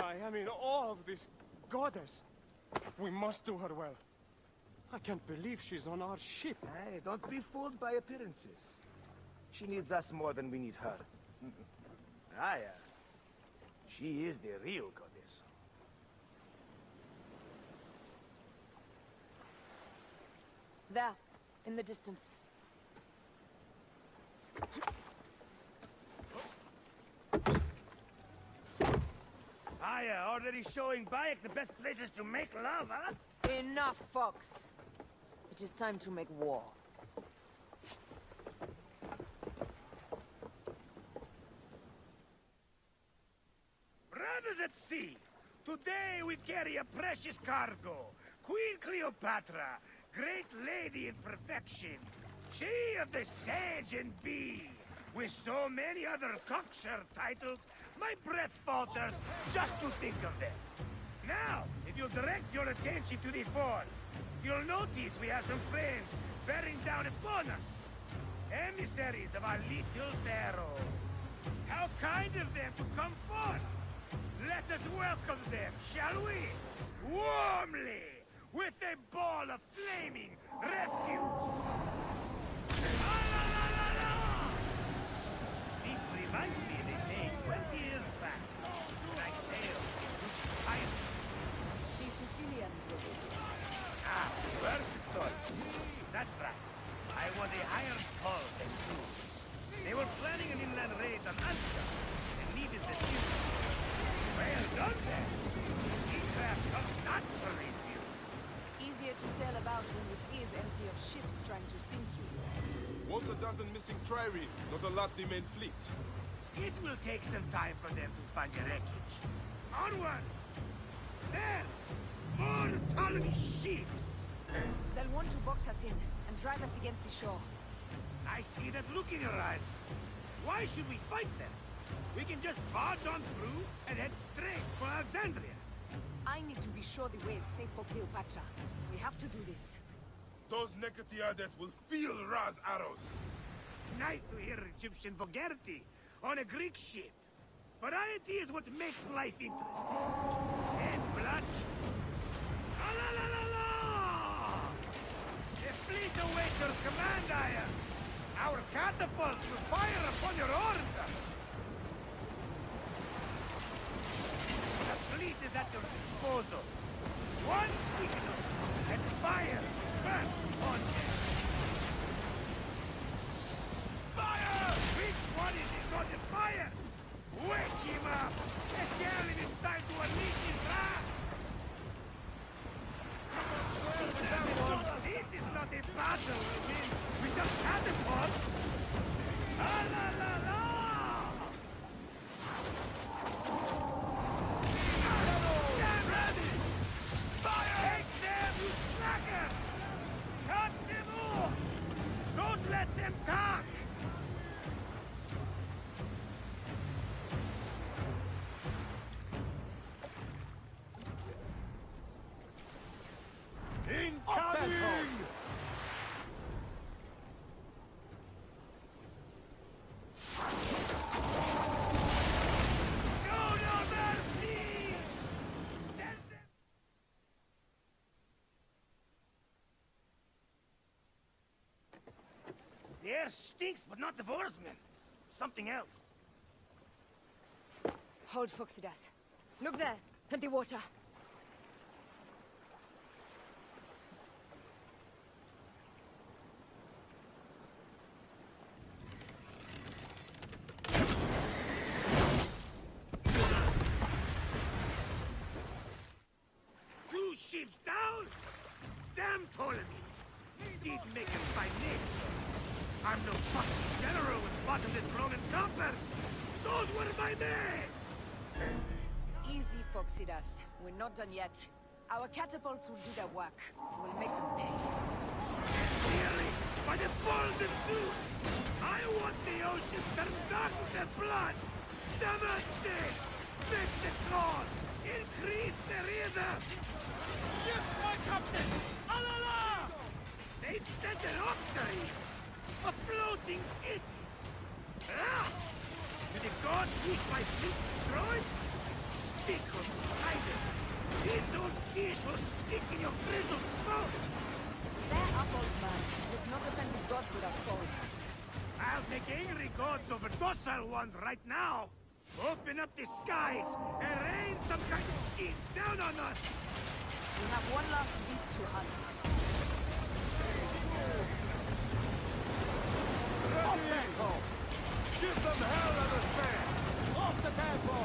I am in awe of this goddess. We must do her well. I can't believe she's on our ship. Hey, don't be fooled by appearances. She needs us more than we need her. Aya. She is the real goddess. There, in the distance. Aya, already showing Bayek the best places to make love, huh? Enough, Fox. It is time to make war. Brothers at sea, today we carry a precious cargo. Queen Cleopatra, great lady in perfection. She of the Sage and Bee. With so many other cocksure titles, my breath falters just to think of them. Now, if you'll direct your attention to the fort, you'll notice we have some friends bearing down upon us. Emissaries of our little pharaoh. How kind of them to come forth. Let us welcome them, shall we? Warmly, with a ball of flaming refuse. This reminds me of a day 20 years back, when I sailed into pirates. The Sicilians were it. Ah, you heard the stories. That's right. I was a hired hull than crew. They were planning an inland raid on Antioch and needed the ship. Well done then. Seacraft comes naturally to you. Easier to sail about when the sea is empty of ships trying to sink you. Want a dozen missing triremes, not a lot the main fleet. It will take some time for them to find the wreckage. Onward! There! More Ptolemy ships! They'll want to box us in and drive us against the shore. I see that look in your eyes. Why should we fight them? We can just barge on through and head straight for Alexandria. I need to be sure the way is safe for Cleopatra. We have to do this. Those Nekatiadet will feel Ra's arrows. Nice to hear Egyptian vulgarity on a Greek ship. Variety is what makes life interesting. And bloodshed. La la la la la! The fleet awaits your command, Aya. Our catapults will fire upon your order. The fleet is at your disposal. One The air stinks, but not the Vorsman. It's something else. Hold, Phoxidas. Look there, at the water. Two ships down? Damn Ptolemy! Did make him by nature. I'm no fucking general with bottomless Roman coffers! Those were my men! Easy, Phoxidas. We're not done yet. Our catapults will do their work. We'll make them pay. Really? By the balls of Zeus! I want the ocean turned dark with their blood! Namaste! Make the call! Increase the rhythm! Yes, my captain! Alala! They've sent an octary! A floating city! Lost! Do the gods wish my fleet destroyed? Think of Poseidon! These old fish will stick in your grizzled throat! They're up, old man. Let's not offend the gods with our foes. I'll take angry gods over docile ones right now! Open up the skies and rain some kind of shit down on us! We have one last beast to hunt. Off tempo! Give them hell on the fan! Off the tempo!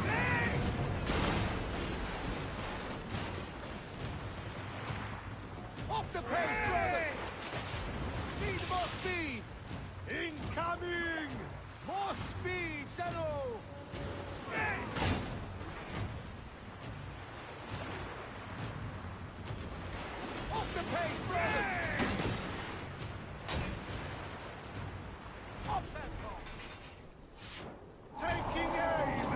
Hey! Up the pace, brothers! Need more speed! Incoming! More speed, Zeno! Hey! Off the pace, brothers! Up tempo! Taking aim!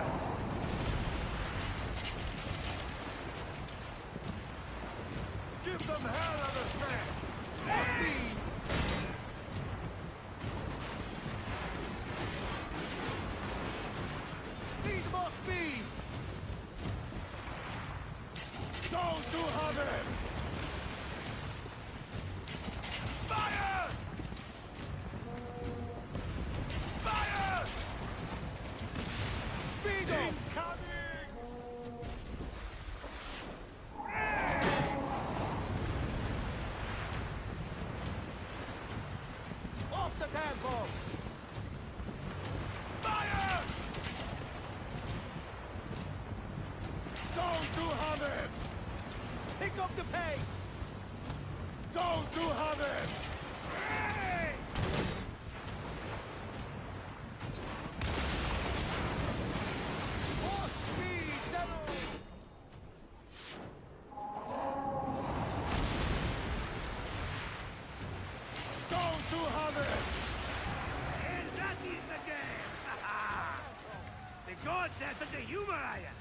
Give them hell on the fan! More speed! Need more speed! Go to Haven! Fire! Fire! Speed incoming! Off the tempo! Fire! Go to Haven! Pick up the pace! Go to Haven! Hey! More speed, Zeno! Go to Haven! And that is the game! The gods have such a humor, Aya!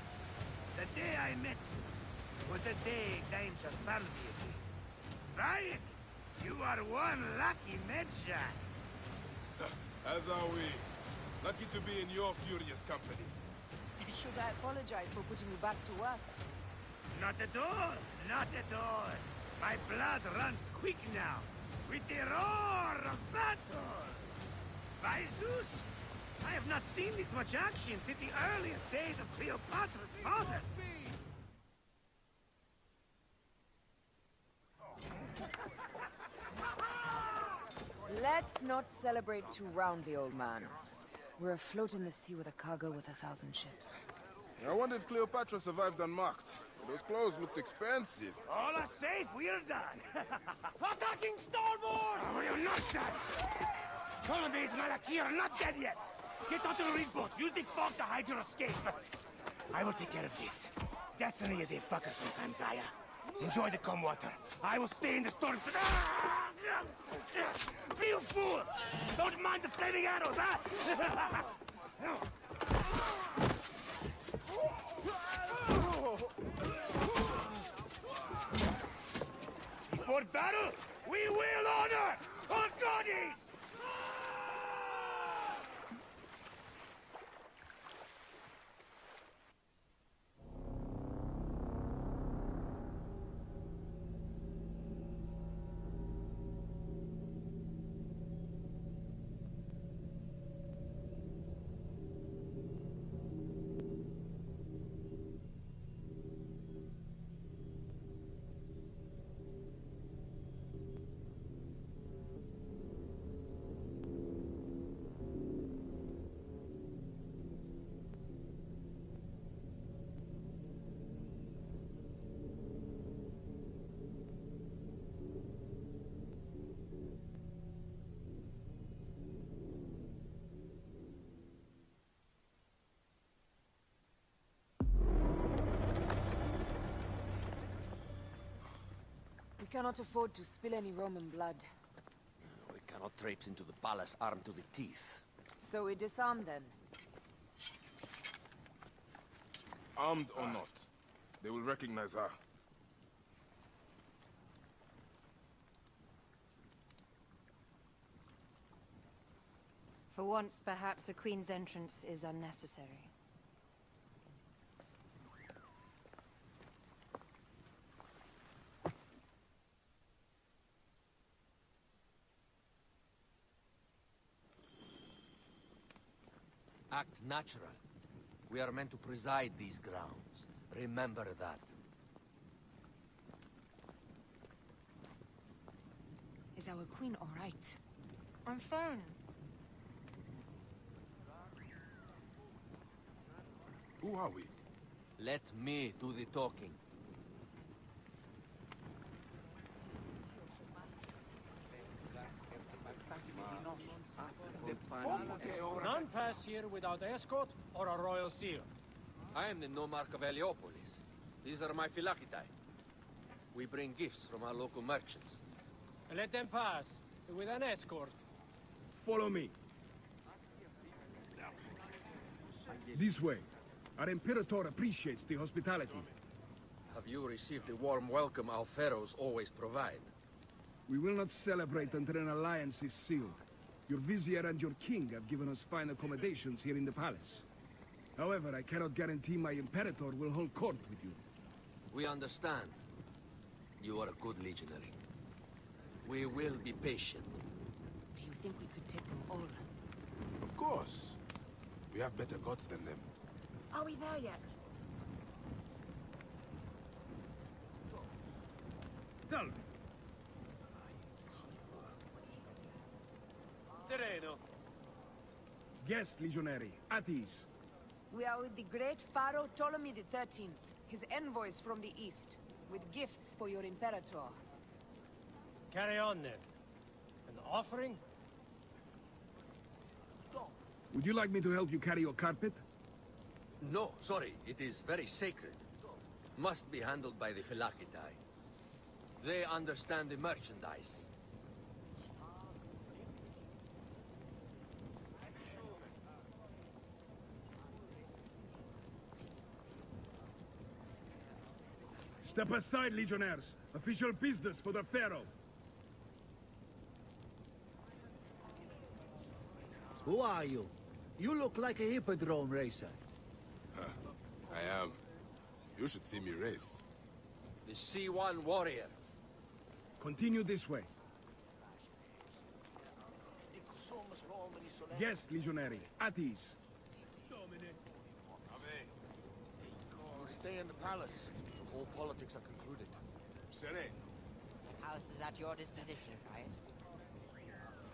The day I met you was the day times have found me again. Right? You are one lucky Medjay. As are we. Lucky to be in your furious company. Should I apologize for putting you back to work? Not at all. Not at all. My blood runs quick now. With the roar of battle. By Zeus, I have not seen this much action since the earliest days of Cleopatra's father. Let's not celebrate too roundly, old man. We're afloat in the sea with a cargo with 1,000 ships. I wonder if Cleopatra survived unmarked. Those clothes looked expensive. All are safe, we're done. Attacking starboard! Oh, you're not dead! Ptolemy's Malaki are not dead yet! Get onto the reed boats, use the fog to hide your escape. I will take care of this. Destiny is a fucker sometimes, Aya. Enjoy the calm water. I will stay in the storm. You fools! Don't mind the flaming arrows, huh? Before battle, we will honor our goddess! cannot afford to spill any Roman blood. We cannot traipse into the palace armed to the teeth. So we disarm then. Armed or not, they will recognize her. For once, perhaps a queen's entrance is unnecessary. Act natural. We are meant to preside these grounds. Remember that. Is our queen all right? I'm fine. Who are we? Let me do the talking. None pass here without escort or a royal seal. I am the Nomarch of Heliopolis. These are my Phylakitai. We bring gifts from our local merchants. Let them pass, with an escort. Follow me. This way. Our Imperator appreciates the hospitality. Have you received the warm welcome our pharaohs always provide? We will not celebrate until an alliance is sealed. Your vizier and your king have given us fine accommodations here in the palace. However, I cannot guarantee my Imperator will hold court with you. We understand. You are a good legionary. We will be patient. Do you think we could take them all? Of course. We have better gods than them. Are we there yet? Tell me. Sereno. Guest legionary, at ease. We are with the great Pharaoh Ptolemy XIII, his envoys from the east, with gifts for your Imperator. Carry on then. An offering? Would you like me to help you carry your carpet? No, sorry. It is very sacred. Must be handled by the Phylakitai. They understand the merchandise. Step aside, legionnaires. Official business for the Pharaoh. Who are you? You look like a hippodrome racer. I am. You should see me race. The C1 warrior. Continue this way. Yes, legionary. At ease. We'll stay in the palace. All politics are concluded. The palace is at your disposition, Caius.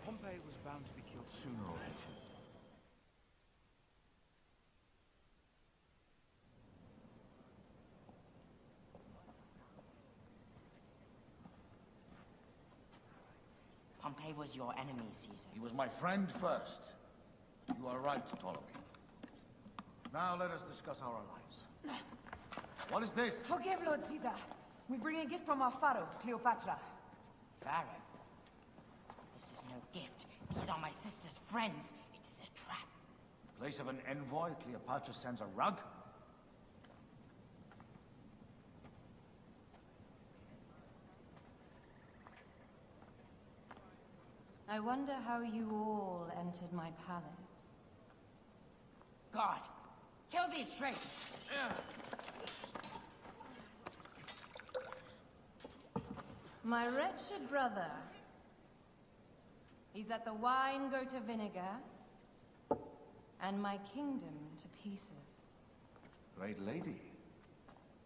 Pompey was bound to be killed sooner or later. Pompey was your enemy, Caesar. He was my friend first. You are right, Ptolemy. Now let us discuss our alliance. What is this? Forgive, Lord Caesar. We bring a gift from our Pharaoh, Cleopatra. Pharaoh? This is no gift. These are my sister's friends. It is a trap. In place of an envoy, Cleopatra sends a rug? I wonder how you all entered my palace. God, kill these traitors! My wretched brother. He's let the wine go to vinegar, and my kingdom to pieces. Great lady.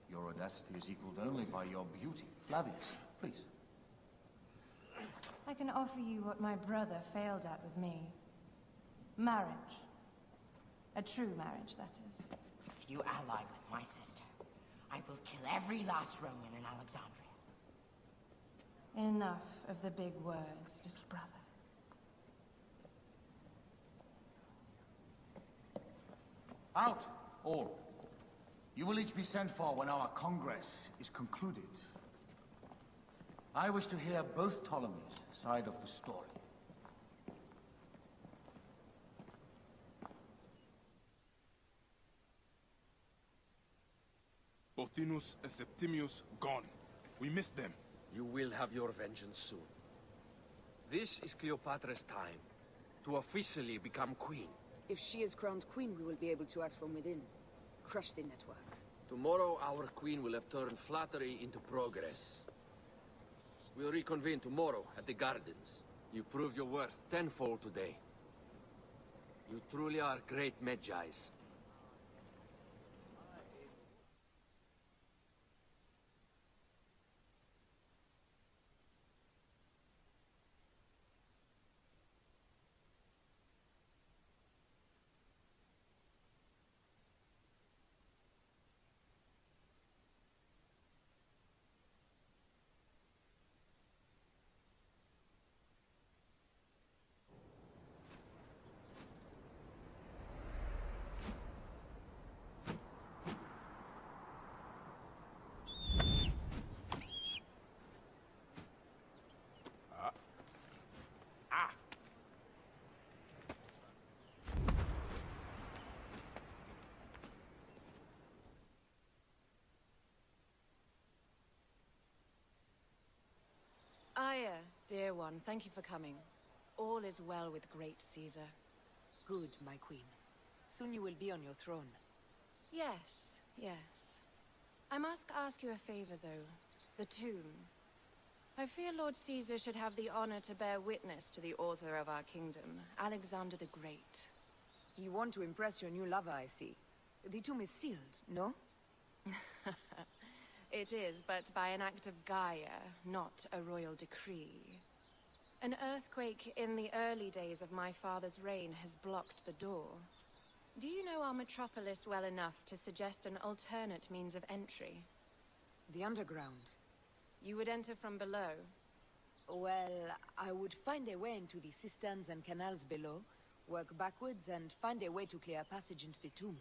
Your audacity is equaled only by your beauty. Flavius, please. I can offer you what my brother failed at with me. Marriage. A true marriage, that is. If you ally with my sister, I will kill every last Roman in Alexandria. Enough of the big words, little brother. Out, all. You will each be sent for when our congress is concluded. I wish to hear both Ptolemies' side of the story. Pothinus and Septimius gone. We missed them. You will have your vengeance soon. This is Cleopatra's time to officially become queen. If she is crowned queen, we will be able to act from within. Crush the network. Tomorrow, our queen will have turned flattery into progress. We'll reconvene tomorrow at the gardens. You proved your worth tenfold today. You truly are great Medjais. Aya, dear one, thank you for coming. All is well with great Caesar. Good, my queen. Soon you will be on your throne. Yes, yes. I must ask you a favor, though. The tomb. I fear Lord Caesar should have the honor to bear witness to the author of our kingdom, Alexander the Great. You want to impress your new lover, I see. The tomb is sealed, no? It is, but by an act of Gaia, not a royal decree. An earthquake in the early days of my father's reign has blocked the door. Do you know our metropolis well enough to suggest an alternate means of entry? The underground. You would enter from below? Well, I would find a way into the cisterns and canals below, work backwards, and find a way to clear a passage into the tomb.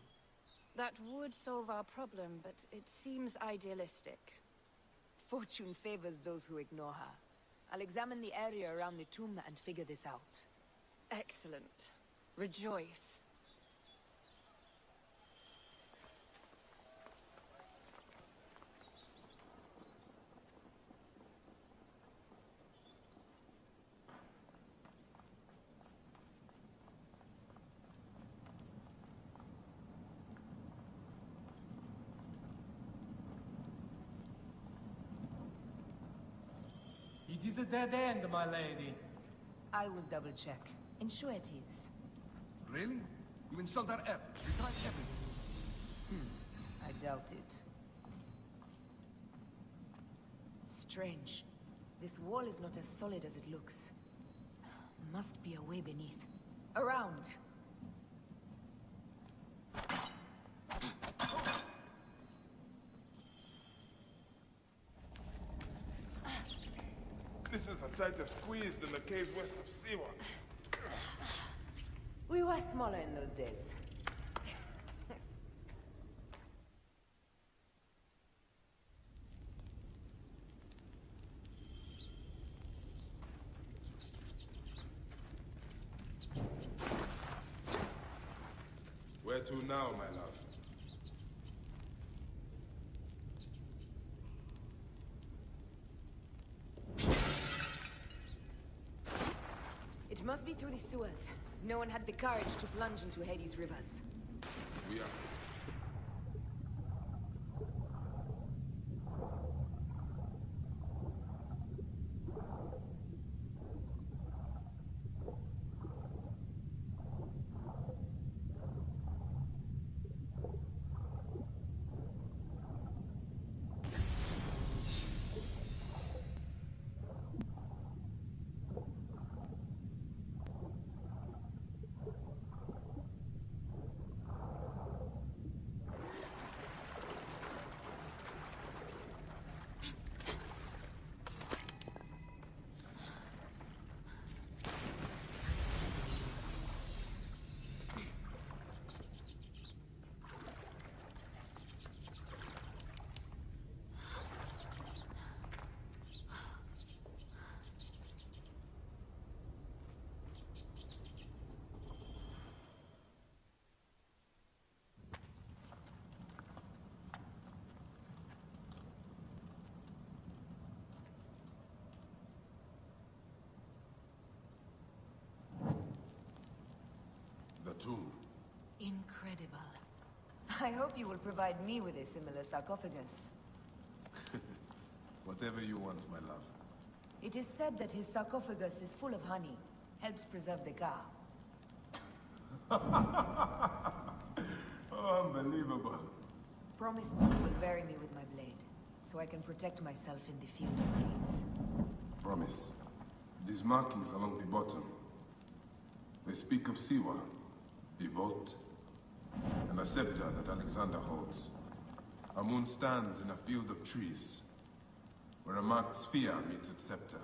That would solve our problem, but it seems idealistic. Fortune favors those who ignore her. I'll examine the area around the tomb and figure this out. Excellent. Rejoice. It is a dead end, my lady. I will double check. Ensure it is. Really? You insult our efforts. We tried everything. I doubt it. Strange. This wall is not as solid as it looks. Must be a way beneath. Around! This is a tighter squeeze than the caves west of Siwa. We were smaller in those days. Where to now, my love? It must be through the sewers. No one had the courage to plunge into Hades' rivers. We are... tomb. Incredible. I hope you will provide me with a similar sarcophagus. Whatever you want, my love. It is said that his sarcophagus is full of honey. Helps preserve the Ka. Oh, unbelievable. Promise me you will bury me with my blade, so I can protect myself in the field of reeds. Promise. These markings along the bottom, they speak of Siwa, the vault, and a scepter that Alexander holds. A moon stands in a field of trees, where a marked sphere meets its scepter.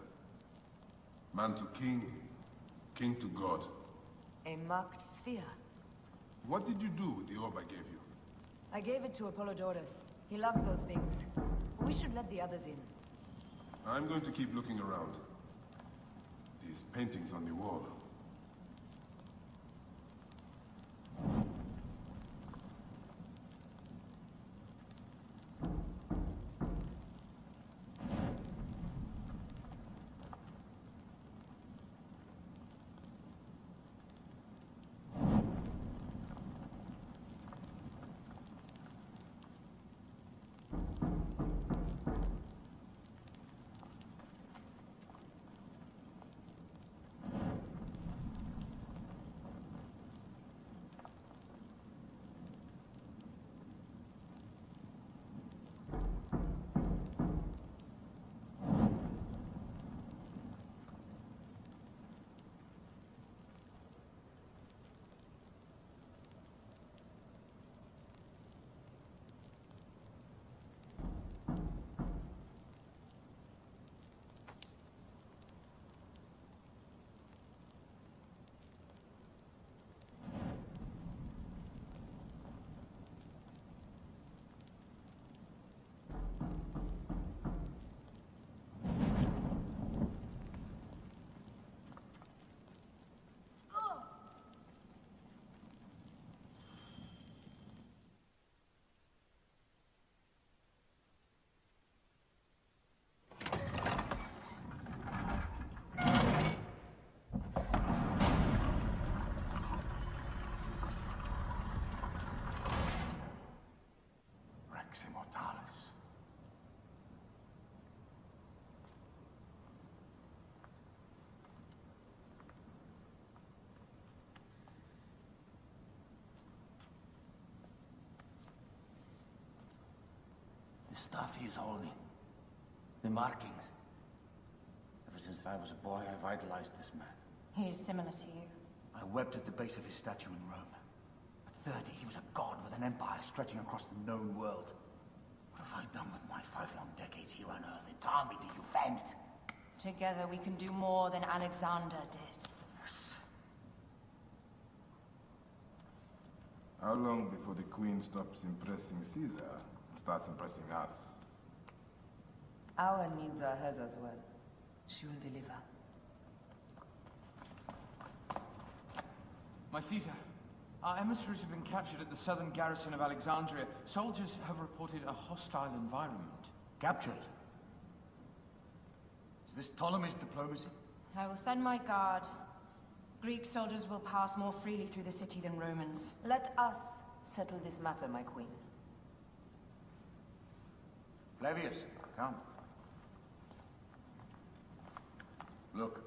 Man to king, king to god. A marked sphere? What did you do with the orb I gave you? I gave it to Apollodorus. He loves those things. We should let the others in. I'm going to keep looking around. These paintings on the wall. Rex Immortalis. The stuff he is holding. The markings. Ever since I was a boy, I've idolized this man. He is similar to you. I wept at the base of his statue in Rome. At 30, he was a god with an empire stretching across the known world. What have I done with my 5 long decades here on Earth, entirely to defend? Together we can do more than Alexander did. How long before the Queen stops impressing Caesar and starts impressing us? Our needs are hers as well. She will deliver. My Caesar, our emissaries have been captured at the southern garrison of Alexandria. Soldiers have reported a hostile environment. Captured? Is this Ptolemy's diplomacy? I will send my guard. Greek soldiers will pass more freely through the city than Romans. Let us settle this matter, my queen. Flavius, come. Look.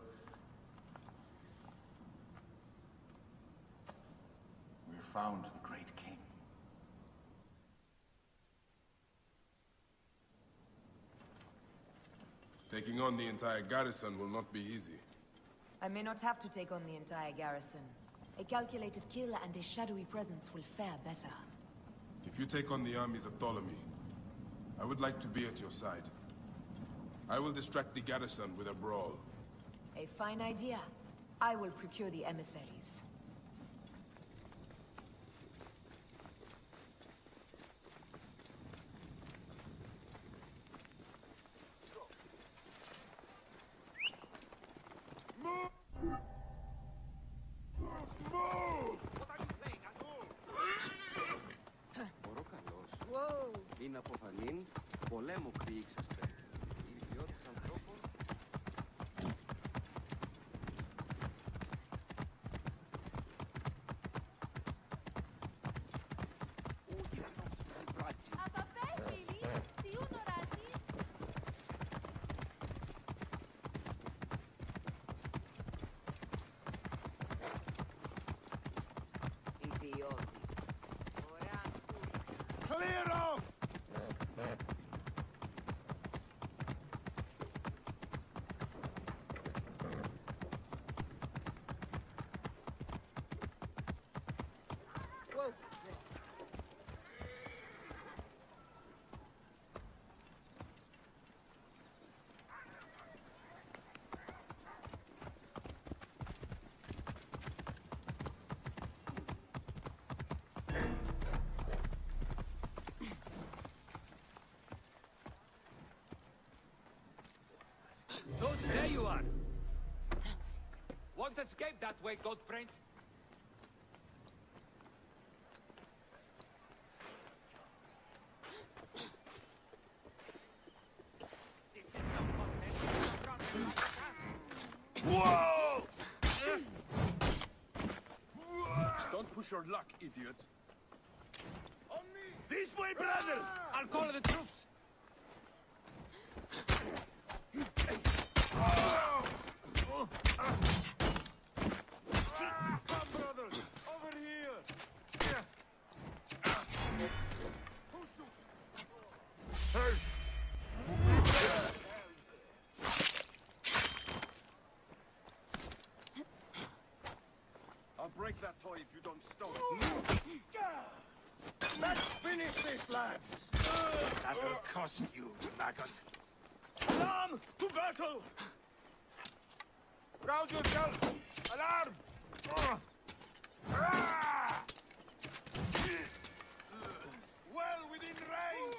We have found the great king. Taking on the entire garrison will not be easy. I may not have to take on the entire garrison. A calculated kill and a shadowy presence will fare better. If you take on the armies of Ptolemy, I would like to be at your side. I will distract the garrison with a brawl. A fine idea. I will procure the emissaries. Είναι αποφανήν, πολέμου κρύξαστε. Οι ιδιώτες ανθρώπων... Don't stay, you are! Won't escape that way, Gold Prince! Whoa! Don't push your luck, idiot. On me! This way, brothers! I'll call the troops! Come, brothers! Over here! Hey! I'll break that toy if you don't stop. Let's finish this, lads! That'll cost you, maggot. Alarm! To battle! Rouse yourself! Alarm! Well within range!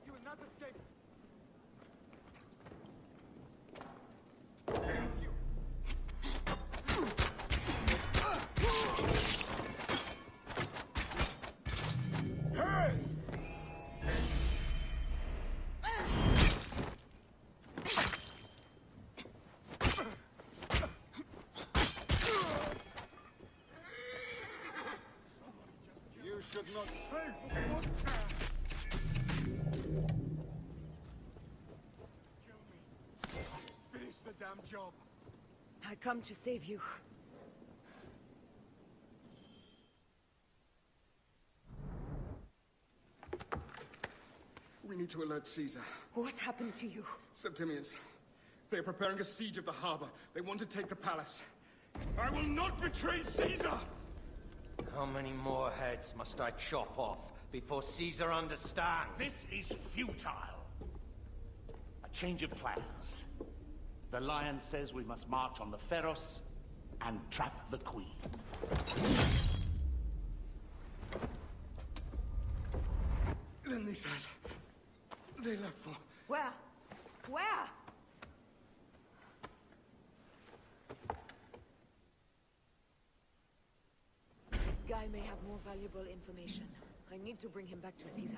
You will not escape! You should not... Finish the damn job! I come to save you. We need to alert Caesar. What happened to you? Septimius. They are preparing a siege of the harbor. They want to take the palace. I will not betray Caesar! How many more heads must I chop off before Caesar understands? This is futile. A change of plans. The Lion says we must march on the Pharos and trap the Queen. Then they said... They left for... Where? Where? This guy may have more valuable information. I need to bring him back to Caesar.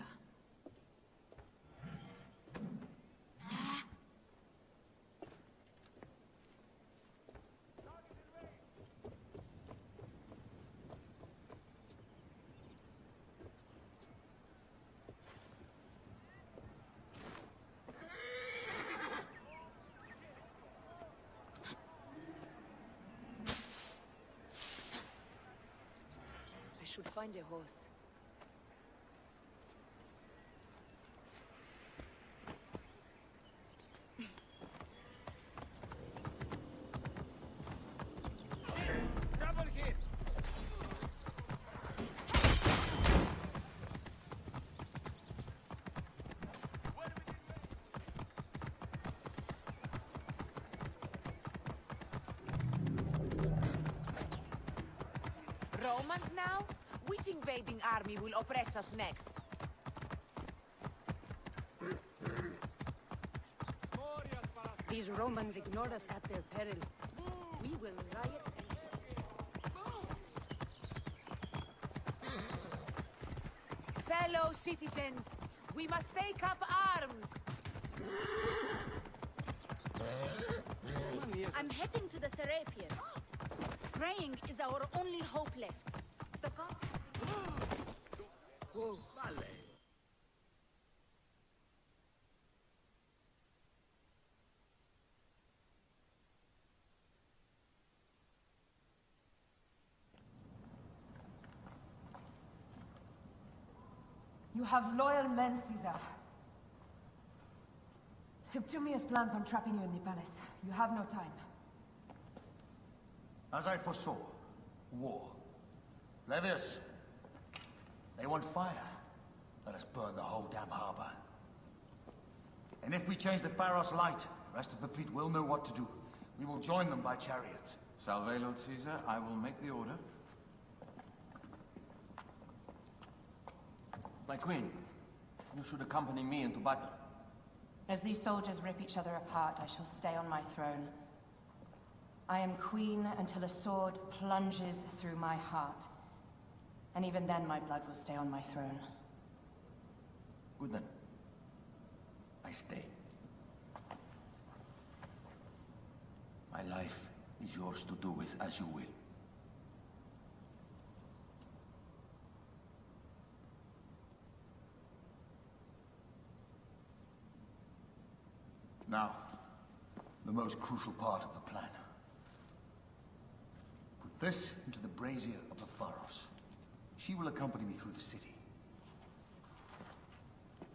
I should find a horse. Trouble here! Romans now? Which invading army will oppress us next? These Romans ignore us at their peril. We will riot Fellow citizens, we must take up arms! I'm heading to the Serapeum. Praying is our only hope left. The Whoa, vale. You have loyal men, Caesar. Septimius plans on trapping you in the palace. You have no time. As I foresaw, war. Levius, they want fire. Let us burn the whole damn harbor. And if we change the Pharos light, the rest of the fleet will know what to do. We will join them by chariot. Salve, Lord Caesar. I will make the order. My queen, you should accompany me into battle. As these soldiers rip each other apart, I shall stay on my throne. I am queen until a sword plunges through my heart. And even then, my blood will stay on my throne. Good then. I stay. My life is yours to do with as you will. Now, the most crucial part of the plan. Put this into the brazier of the Pharos. She will accompany me through the city.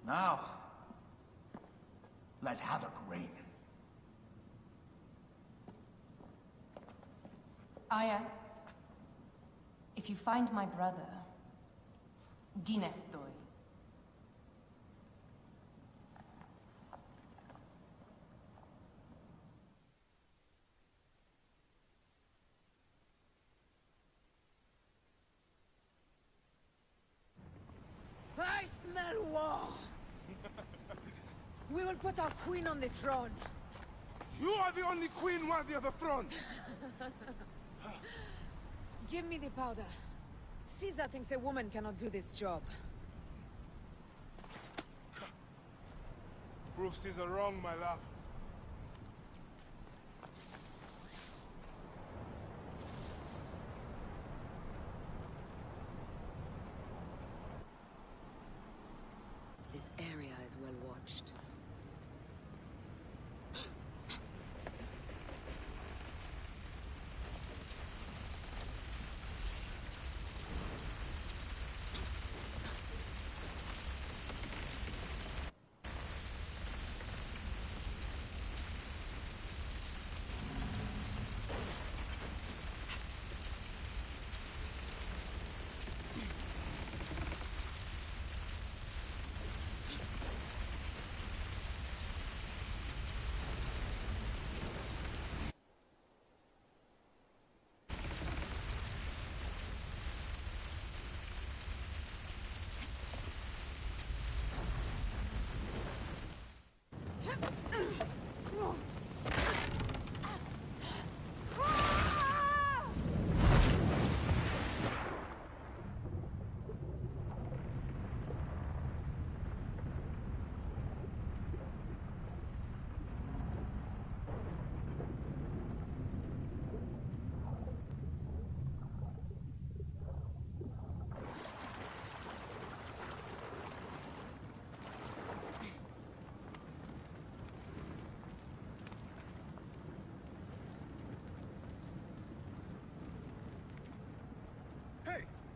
Now, let havoc reign. Aya, if you find my brother, Ginestoy. I smell war! We will put our queen on the throne. You are the only queen worthy of the throne! Give me the powder. Caesar thinks a woman cannot do this job. Prove Caesar wrong, my love. This area is well watched.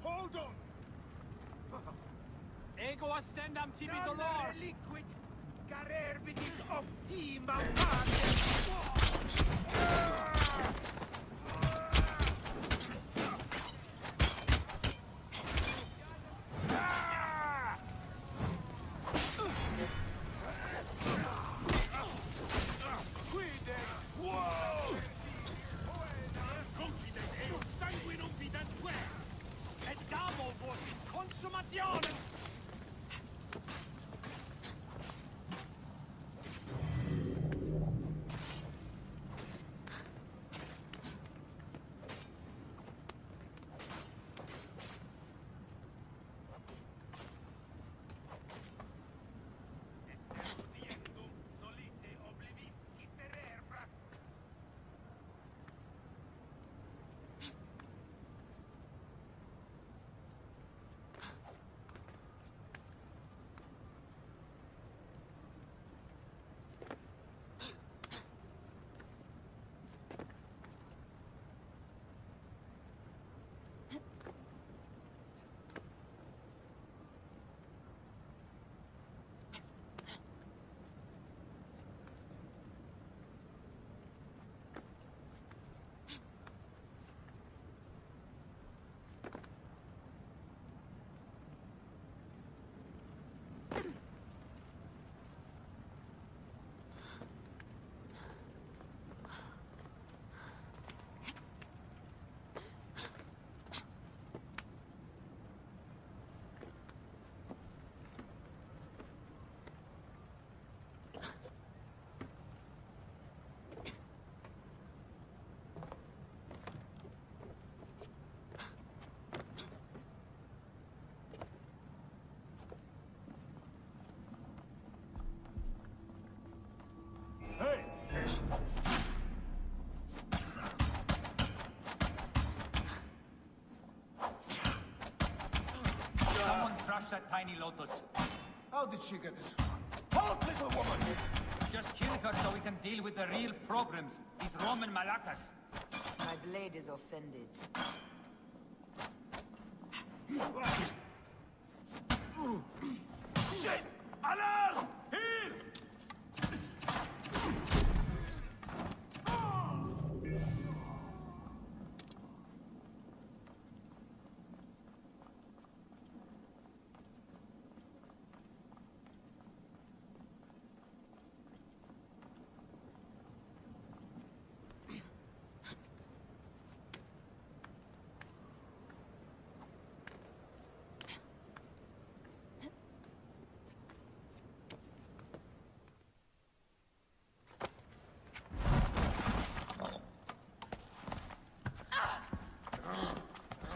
Hold on! Ego astendam tibi dolor! Liquid carerbitis optima parte! that tiny lotus. How did she get this far? Halt, little woman! Just kill her so we can deal with the real problems. These Roman malacas. My blade is offended. Shit! Alarm! Here!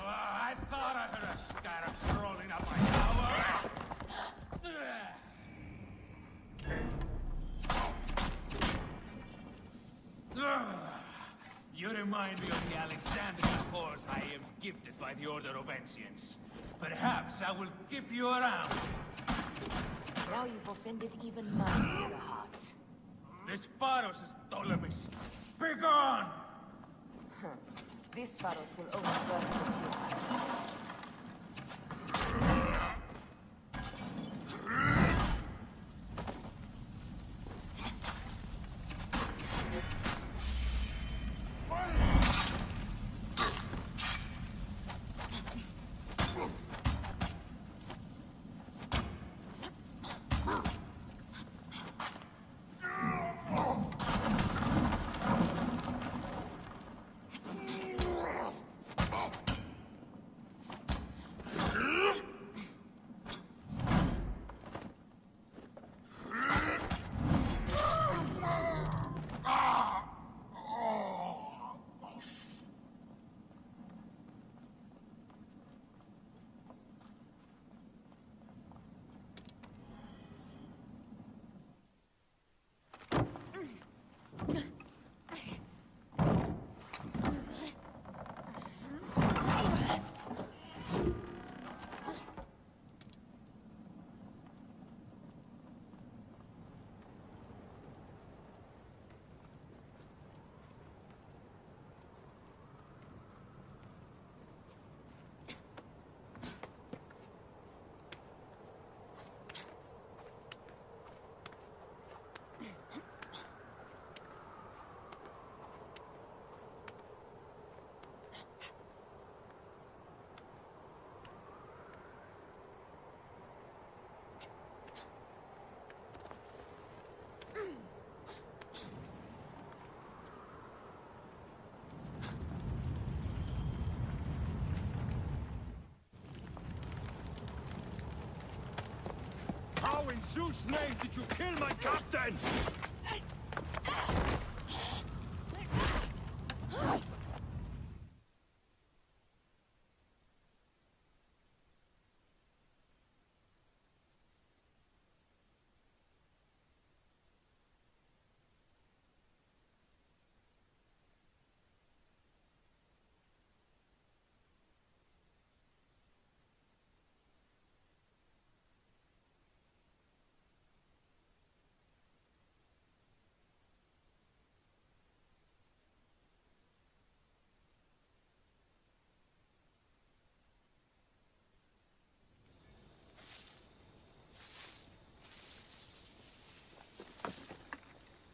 I thought I heard a scarab crawling up my tower. You remind me of the Alexandrian horse I am gifted by the Order of Ancients. Perhaps I will keep you around. Now you've offended even my eager heart. This Pharos is Ptolemy's. Begone! This Pharos will only burn for you. How in Zeus' name did you kill my captain?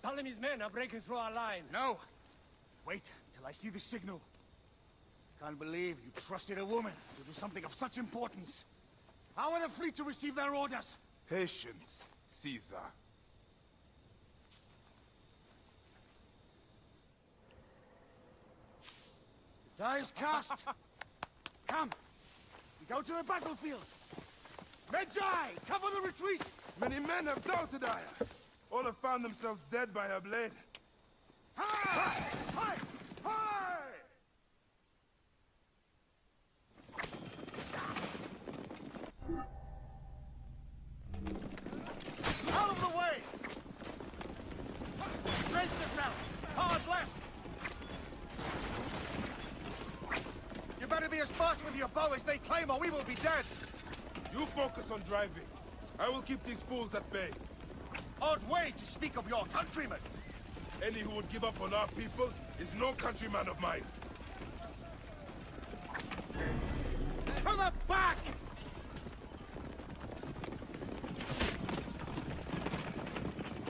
Ptolemy's men are breaking through our line. No! Wait till I see the signal. Can't believe you trusted a woman to do something of such importance. How are the fleet to receive their orders? Patience, Caesar. The die is cast. Come, we go to the battlefield. Medjay, cover the retreat! Many men have doubted Aya. All have found themselves dead by her blade. Hi! Hi! Hi! Out of the way! Brace yourself! Hard left! You better be as fast with your bow as they claim or we will be dead! You You focus on driving. I will keep these fools at bay. Odd way to speak of your countrymen. Any who would give up on our people is no countryman of mine. To the back!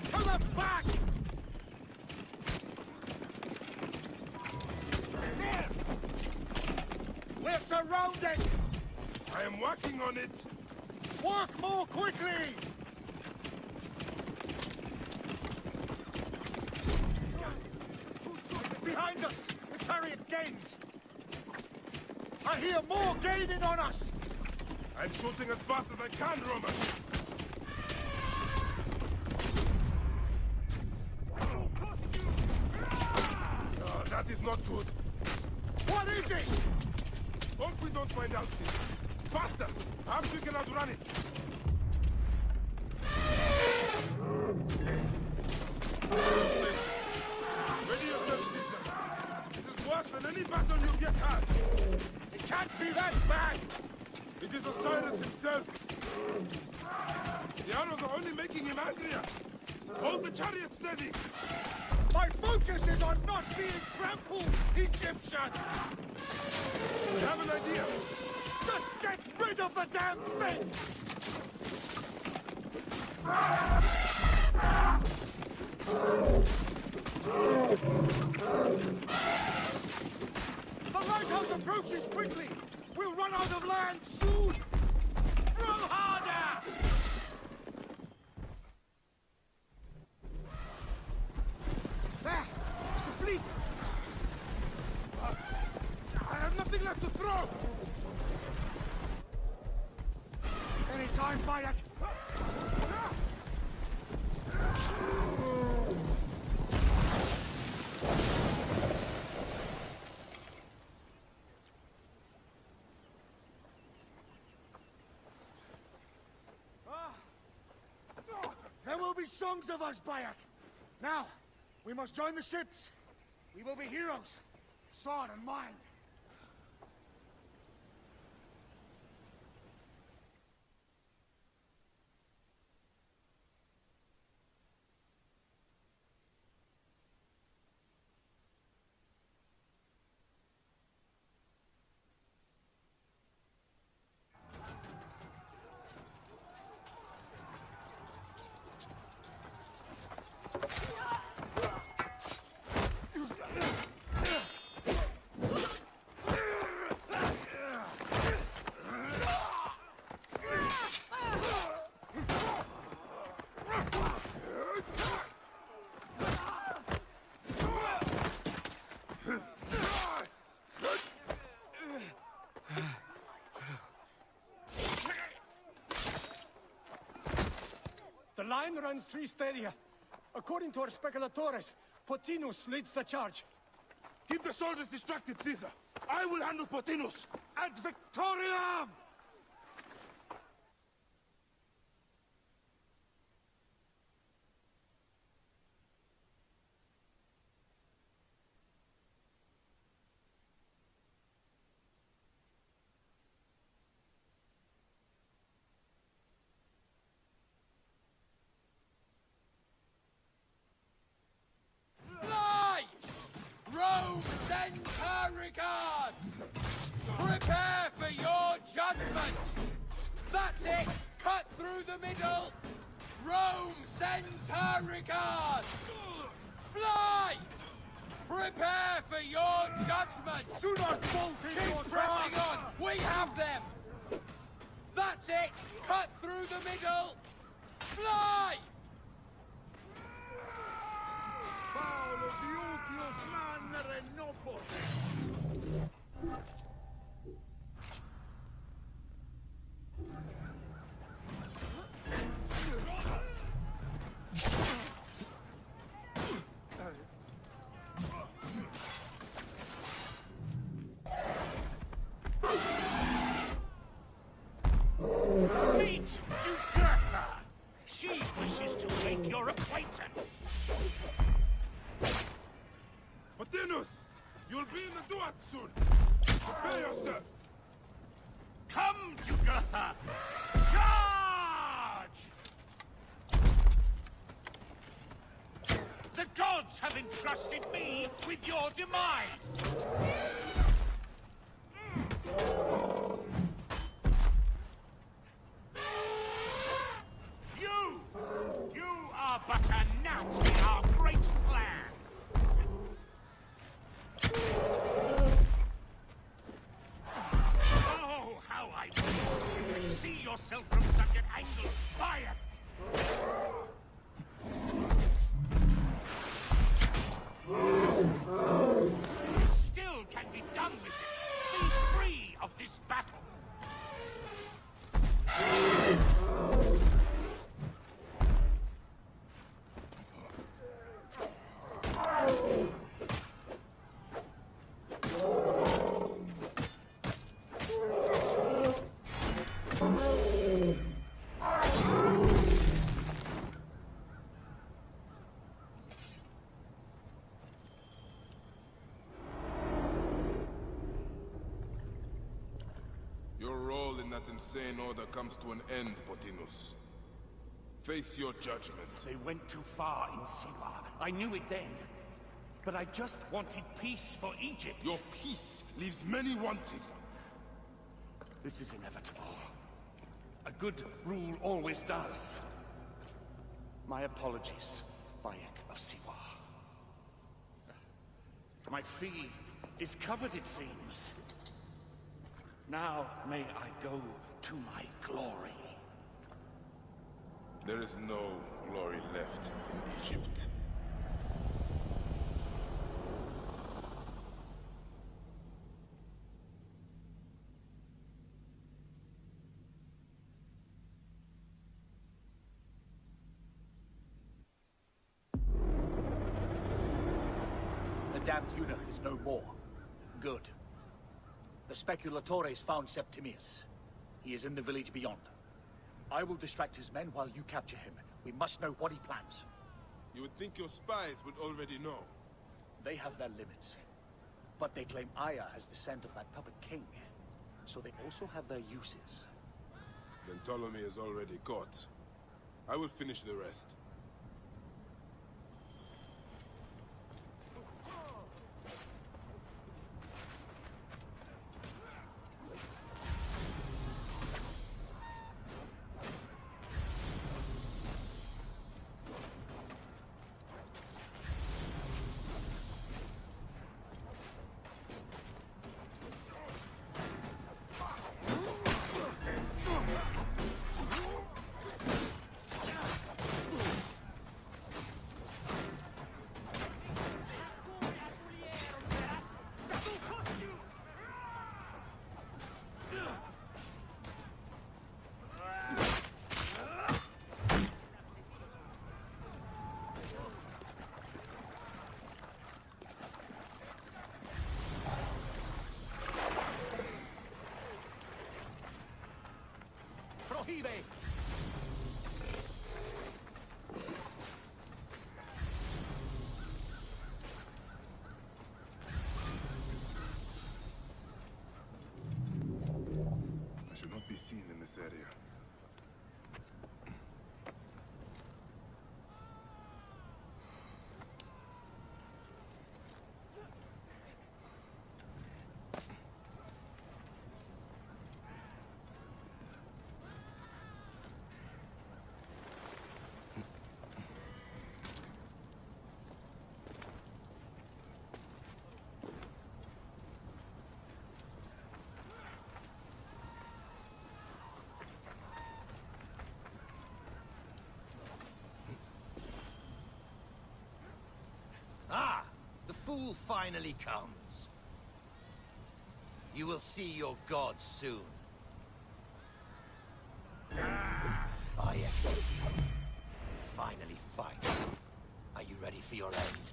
To the back! There! We're surrounded! I am working on it! Work more quickly! Behind us! The chariot gains! I hear more gaining on us! I'm shooting as fast as I can, Roman! Oh, that is not good. What is it? Hope we don't find out soon. Faster! Perhaps we can outrun it! Ready yourself, Caesar. This is worse than any battle you've yet had. It can't be that bad! It is Osiris himself. The arrows are only making him angrier. Hold the chariot steady. My focus is on not being trampled, Egyptian! I have an idea. Just get rid of the damn thing! The lighthouse approaches quickly! We'll run out of land soon! Throw harder! There! It's the fleet! I have nothing left to throw! Any time, Bayek! There will be songs of us, Bayek! Now, we must join the ships! We will be heroes! Sword and mind! The line runs 3 stadia. According to our speculatores, Pothinus leads the charge. Keep the soldiers distracted, Caesar. I will handle Pothinus. Ad Victoriam! Fly! Rome sends her regards! Prepare for your judgment! That's it! Cut through the middle! Rome sends her regards! Fly! Prepare for your judgment! Do not bolt in your Keep pressing on! We have them! That's it! Cut through the middle! Fly! Paolo Diutius Manere Nopos! Meet Jugurtha! She wishes to make your acquaintance. Pothinus! You'll be in the Duat soon! Prepare yourself! Come, Jugurtha! gods have entrusted me with your demise! You are but a gnat in our great plan! Oh, how I wish you could see yourself from such an angle! Fire! It still can be done with this. Be free of this battle. Your role in that insane order comes to an end, Potinus. Face your judgment. They went too far in Siwa. I knew it then. But I just wanted peace for Egypt. Your peace leaves many wanting. This is inevitable. A good rule always does. My apologies, Bayek of Siwa. My fee is covered, it seems. Now may I go to my glory. There is no glory left in Egypt. The damned eunuch is no more. Good. The Speculatores found Septimius. He is in the village beyond. I will distract his men while you capture him. We must know what he plans. You would think your spies would already know. They have their limits. But they claim Aya has the scent of that puppet king. So they also have their uses. Then Ptolemy is already caught. I will finish the rest. Prohíbe! I should not be seen in this area. Ah! The fool finally comes. You will see your gods soon. Bayek. Finally fight. Are you ready for your end?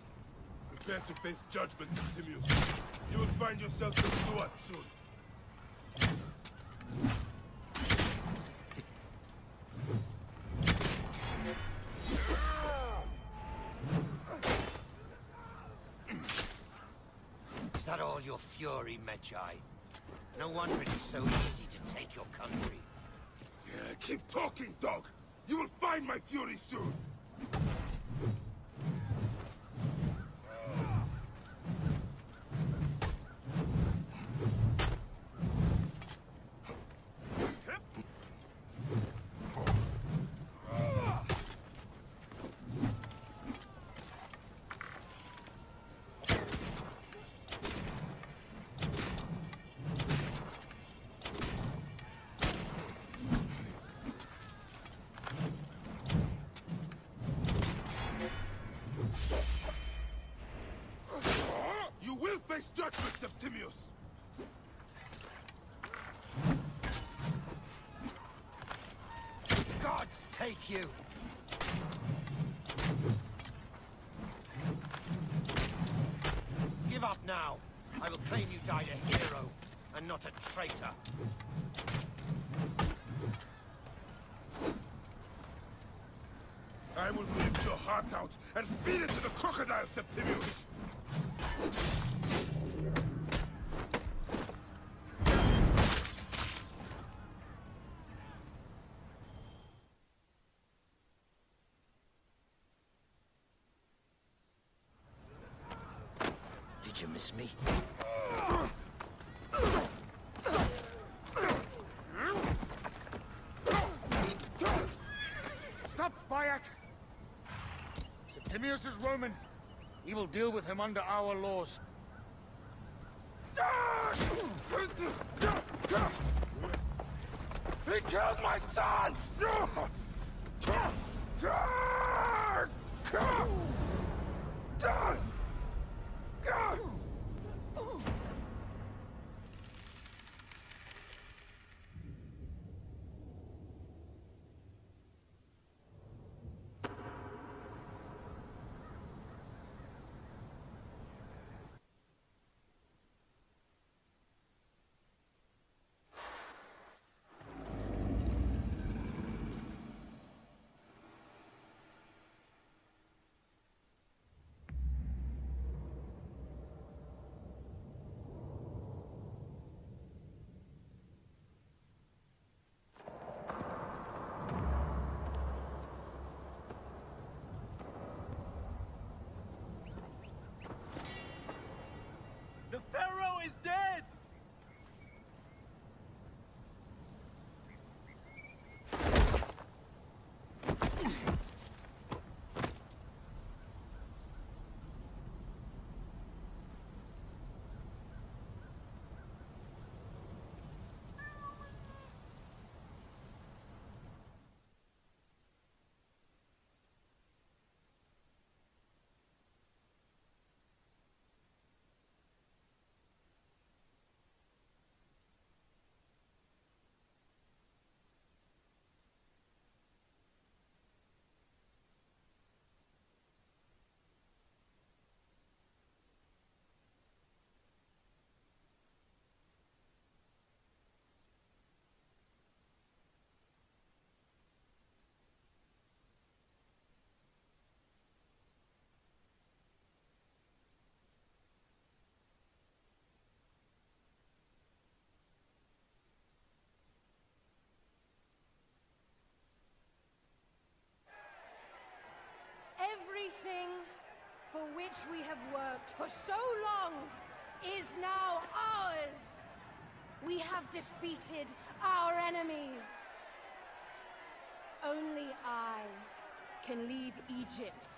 Prepare to face judgment, Septimius. You will find yourself in Suat soon. Is that all your fury, Medjay? No wonder it is so easy to take your country. Yeah, keep talking, dog! You will find my fury soon! Septimius! Gods take you! Give up now. I will claim you died a hero, and not a traitor. I will rip your heart out and feed it to the crocodile, Septimius! Did you miss me? Stop, Bayek! Septimius is Roman. We will deal with him under our laws. He killed my son! The Pharaoh is dead! Everything for which we have worked for so long is now ours. We have defeated our enemies. Only I can lead Egypt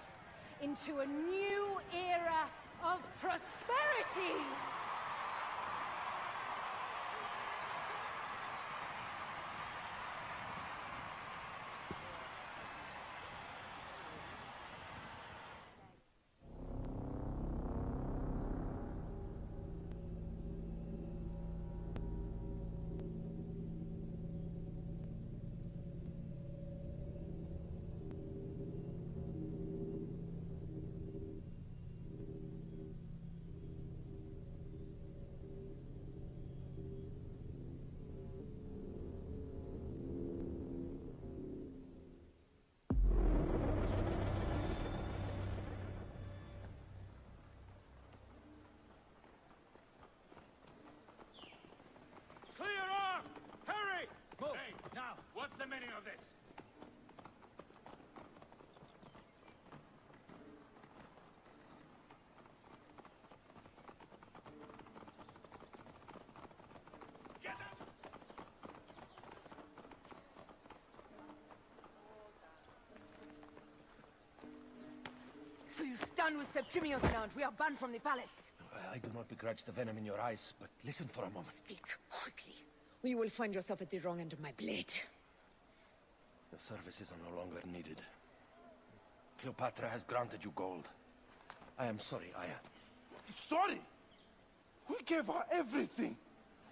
into a new era of prosperity. What's the meaning of this? Get up! So you stand with Septimius now, and we are banned from the palace. I do not begrudge the venom in your eyes, but listen for a moment. Speak quickly, or you will find yourself at the wrong end of my blade. Your services are no longer needed. Cleopatra has granted you gold. I am sorry, Aya. Sorry? We gave her everything.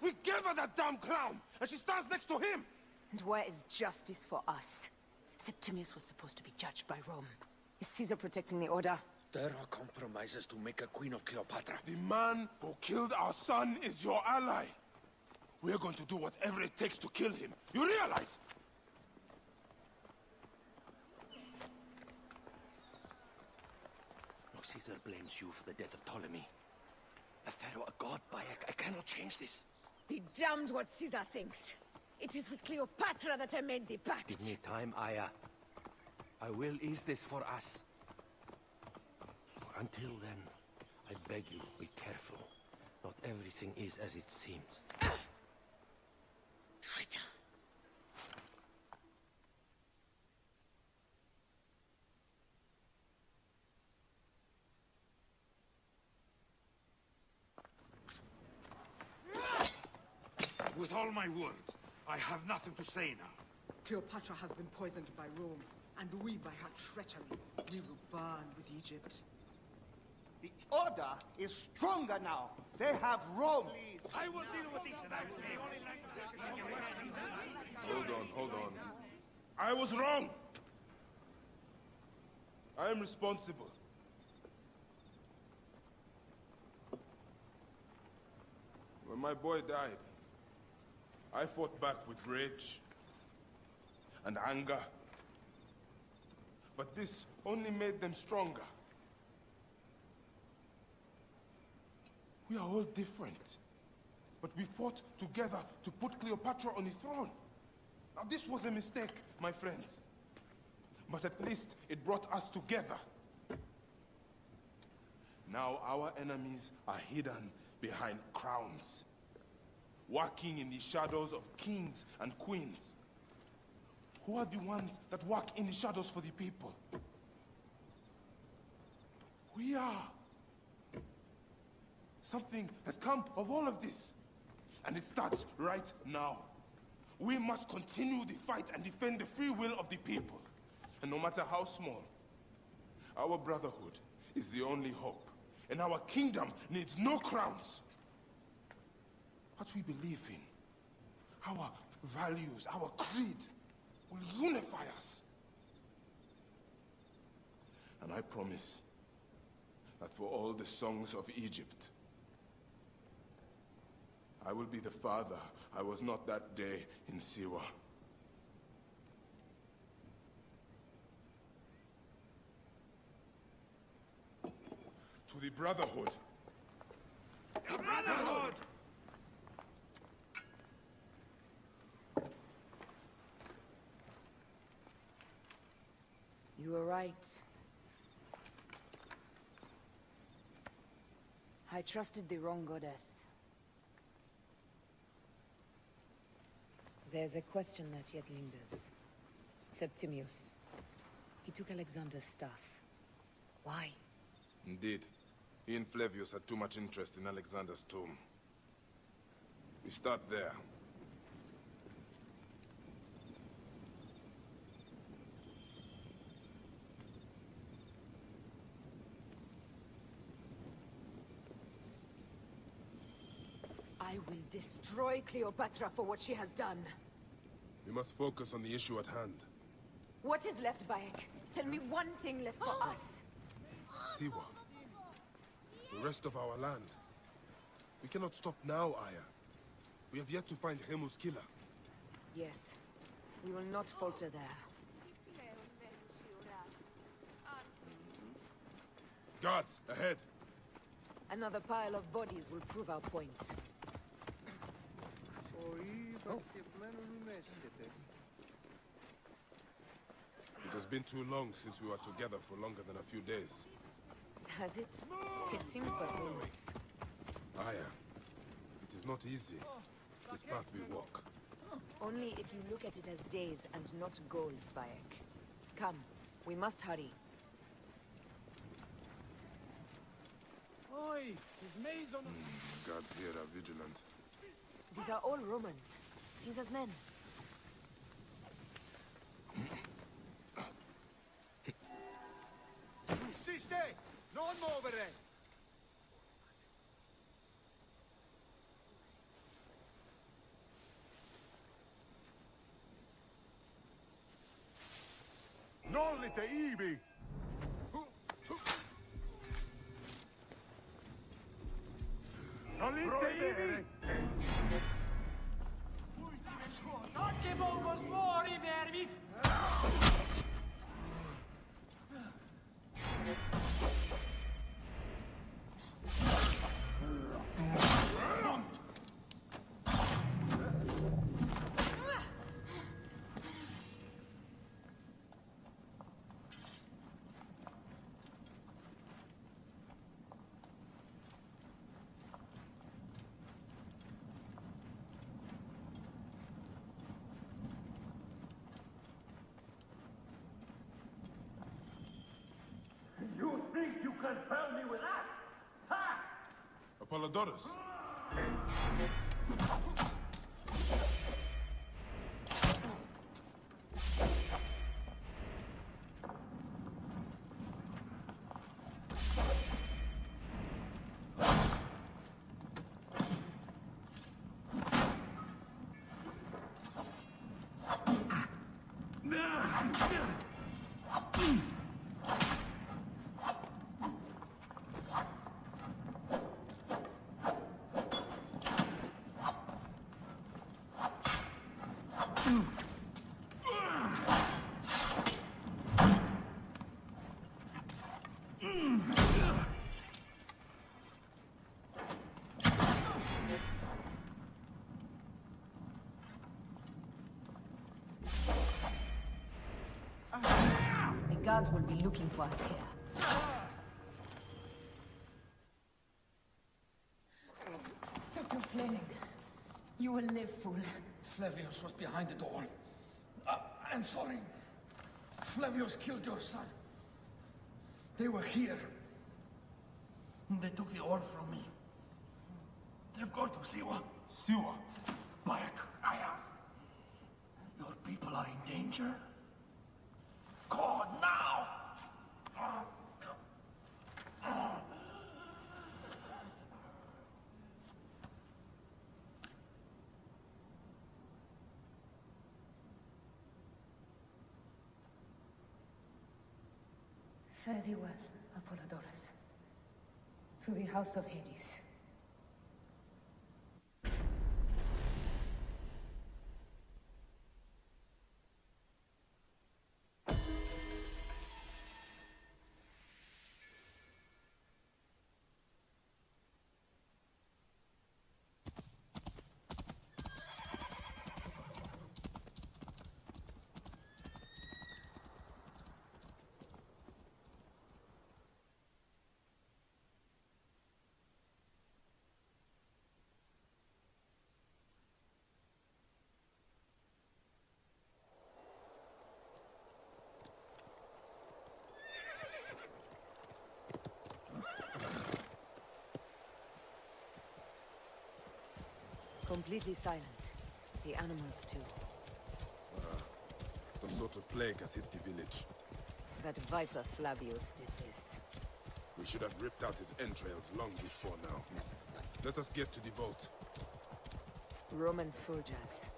We gave her that damn crown, and she stands next to him. And where is justice for us? Septimius was supposed to be judged by Rome. Is Caesar protecting the Order? There are compromises to make a queen of Cleopatra. The man who killed our son is your ally. We're going to do whatever it takes to kill him. You realize? No, Caesar blames you for the death of Ptolemy. A pharaoh, a god, Bayek. I cannot change this. Be damned what Caesar thinks. It is with Cleopatra that I made the pact. Give me time, Aya. I will ease this for us. Until then, I beg you, be careful. Not everything is as it seems. Traitor. With all my words, I have nothing to say now. Cleopatra has been poisoned by Rome, and we by her treachery. We will burn with Egypt. The Order is stronger now. They have Rome. I will deal with this. Hold on. I was wrong. I am responsible. When my boy died, I fought back with rage and anger. But this only made them stronger. We are all different. But we fought together to put Cleopatra on the throne. Now this was a mistake, my friends. But at least it brought us together. Now our enemies are hidden behind crowns, working in the shadows of kings and queens. Who are the ones that work in the shadows for the people? We are. Something has come of all of this, and it starts right now. We must continue the fight and defend the free will of the people. And no matter how small, our brotherhood is the only hope, and our kingdom needs no crowns. What we believe in, our values, our creed, will unify us. And I promise that for all the songs of Egypt, I will be the father I was not that day in Siwa. To the Brotherhood. The Brotherhood! You were right. I trusted the wrong goddess. There's a question that yet lingers. Septimius. He took Alexander's staff. Why? Indeed. He and Flavius had too much interest in Alexander's tomb. We start there. I will destroy Cleopatra for what she has done. We must focus on the issue at hand. What is left, Bayek? Tell me one thing left for us. Siwa. The rest of our land. We cannot stop now, Aya. We have yet to find Hemu's killer. Yes. We will not falter there. Guards, ahead! Another pile of bodies will prove our point. It has been too long since we were together for longer than a few days. Has it? It seems but moments. Aya, it is not easy, this path we walk. Only if you look at it as days and not goals, Bayek. Come, we must hurry. Oi! His maze on the... Guards here are vigilant. These are all Romans. Caesar's men. Insiste! Non movere! Salite ibi! Salite ibi! Che bombos muori, nervis! You think you can pound me with that? Ha! Apollodorus. The guards will be looking for us here. Stop your flailing. You will live, fool. Flavius was behind the door. I'm sorry. Flavius killed your son. They were here. They took the orb from me. They've gone to Siwa. Siwa? Bayek, Aya. Your people are in danger. Go now! Fare thee well, Apollodorus. To the House of Hades. Completely silent. The animals too. Some sort of plague has hit the village. That viper Flavius did this. We should have ripped out his entrails long before now. Let us get to the vault. Roman soldiers.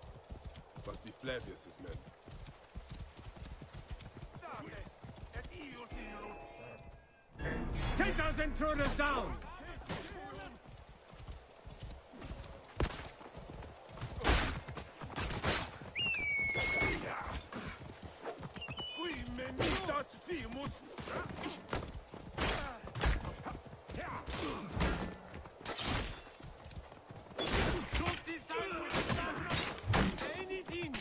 Must be Flavius's men. Take those intruders down! Qui menitas fimus! Anything!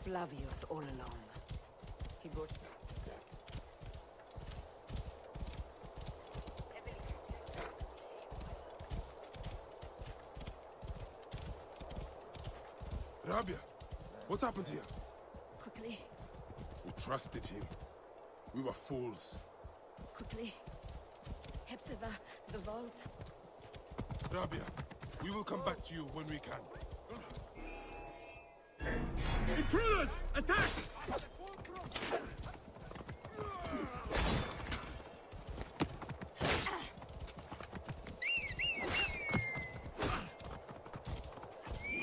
Flavius all along. He brought... Rabia, what happened here? Quickly, We trusted him. We were fools. quickly. Hepzibah, the vault. Rabia, we will come back to you when we can. Intruders! Attack!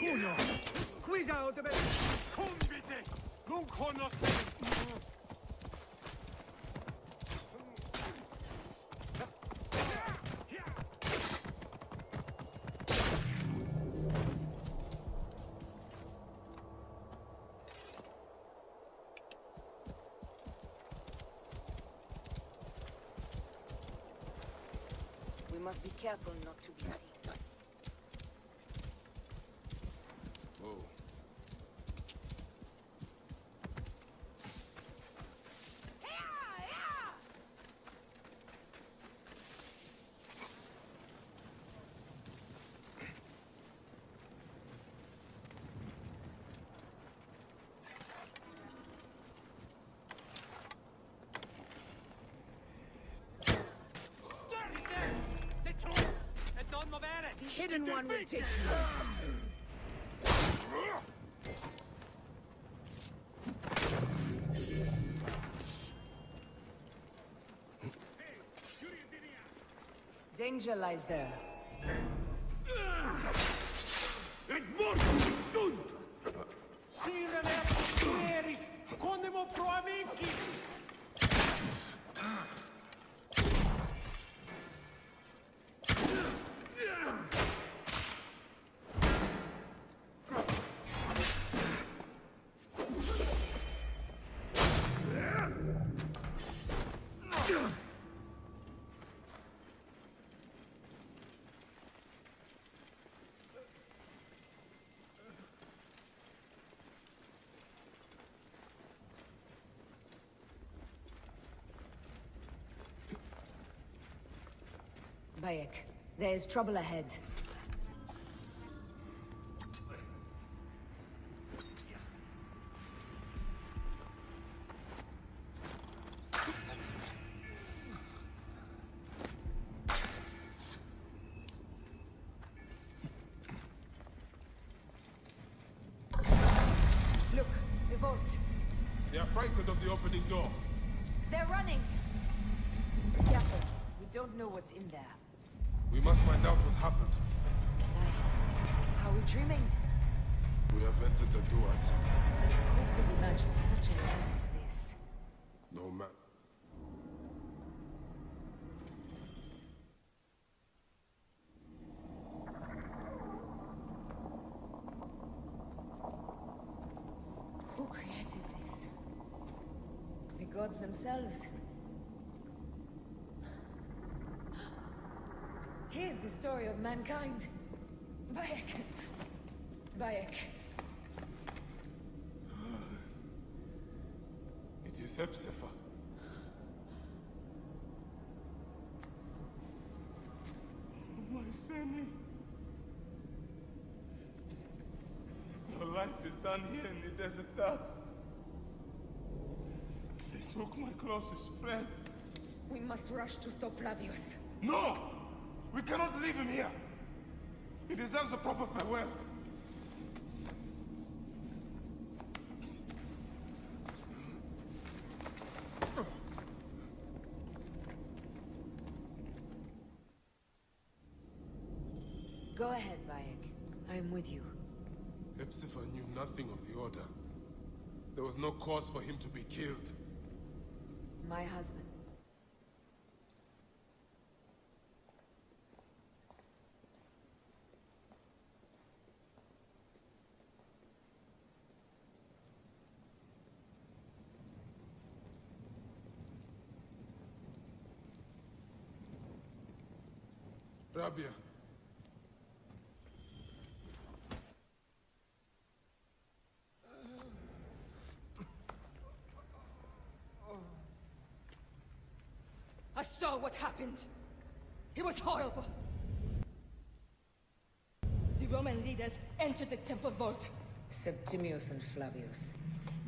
Uno! Cuidado de ver! Convite! Non conosco! We must be careful not to be seen. Whoa. The hidden one will take you. Danger lies there. Et mortum sunt! Sire Neris, condemo pro amici! Bayek, there is trouble ahead. Look, the vault. They are frightened of the opening door. They're running! Careful, we don't know what's in there. We must find out what happened. Are we dreaming? We have entered the Duat. Who could imagine such a land as this? No man. Who created this? The gods themselves. Here's the story of mankind. Bayek. Bayek. It is Hepzibah. My Sammy. Your life is done here in the desert dust. They took my closest friend. We must rush to stop Flavius. No! We cannot leave him here! He deserves a proper farewell. Go ahead, Bayek. I am with you. Hepzibah knew nothing of the Order. There was no cause for him to be killed. My husband. Rabia. happened. It was horrible. The Roman leaders entered the temple vault. Septimius and Flavius.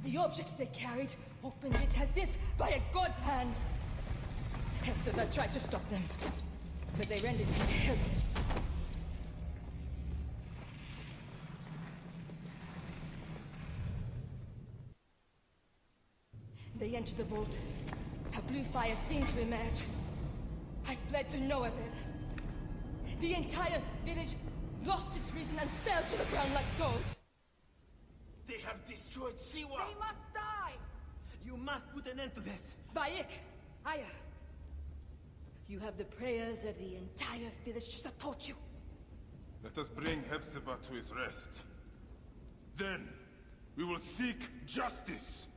The objects they carried opened it as if by a god's hand. Hepzibah tried to stop them, but they rendered him helpless. They entered the vault. A blue fire seemed to emerge. I fled to no avail. The entire village lost its reason and fell to the ground like dogs. They have destroyed Siwa! They must die! You must put an end to this! Bayek! Aya! You have the prayers of the entire village to support you. Let us bring Hepzibah to his rest. Then, we will seek justice!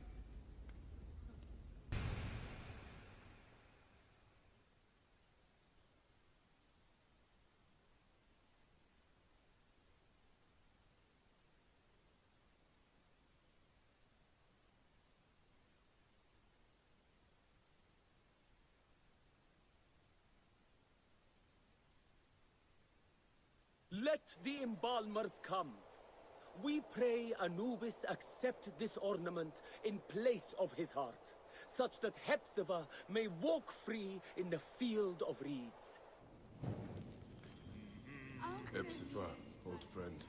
Let the embalmers come. We pray Anubis accept this ornament in place of his heart, such that Hepzibah may walk free in the field of reeds. Hepzibah, old friend.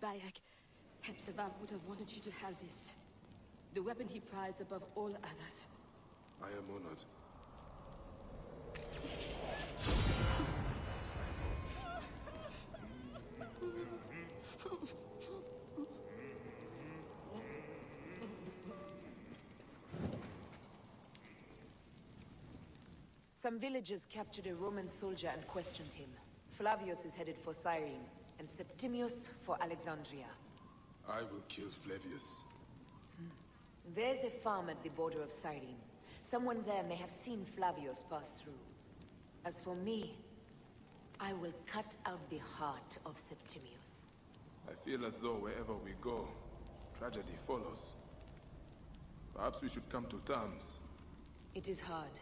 Bayek, Hepzibah would have wanted you to have this. The weapon he prized above all others. I am honored. Some villagers captured a Roman soldier and questioned him. Flavius is headed for Cyrene, and Septimius for Alexandria. I will kill Flavius. There's a farm at the border of Cyrene. Someone there may have seen Flavius pass through. As for me, I will cut out the heart of Septimius. I feel as though wherever we go, tragedy follows. Perhaps we should come to terms. It is hard.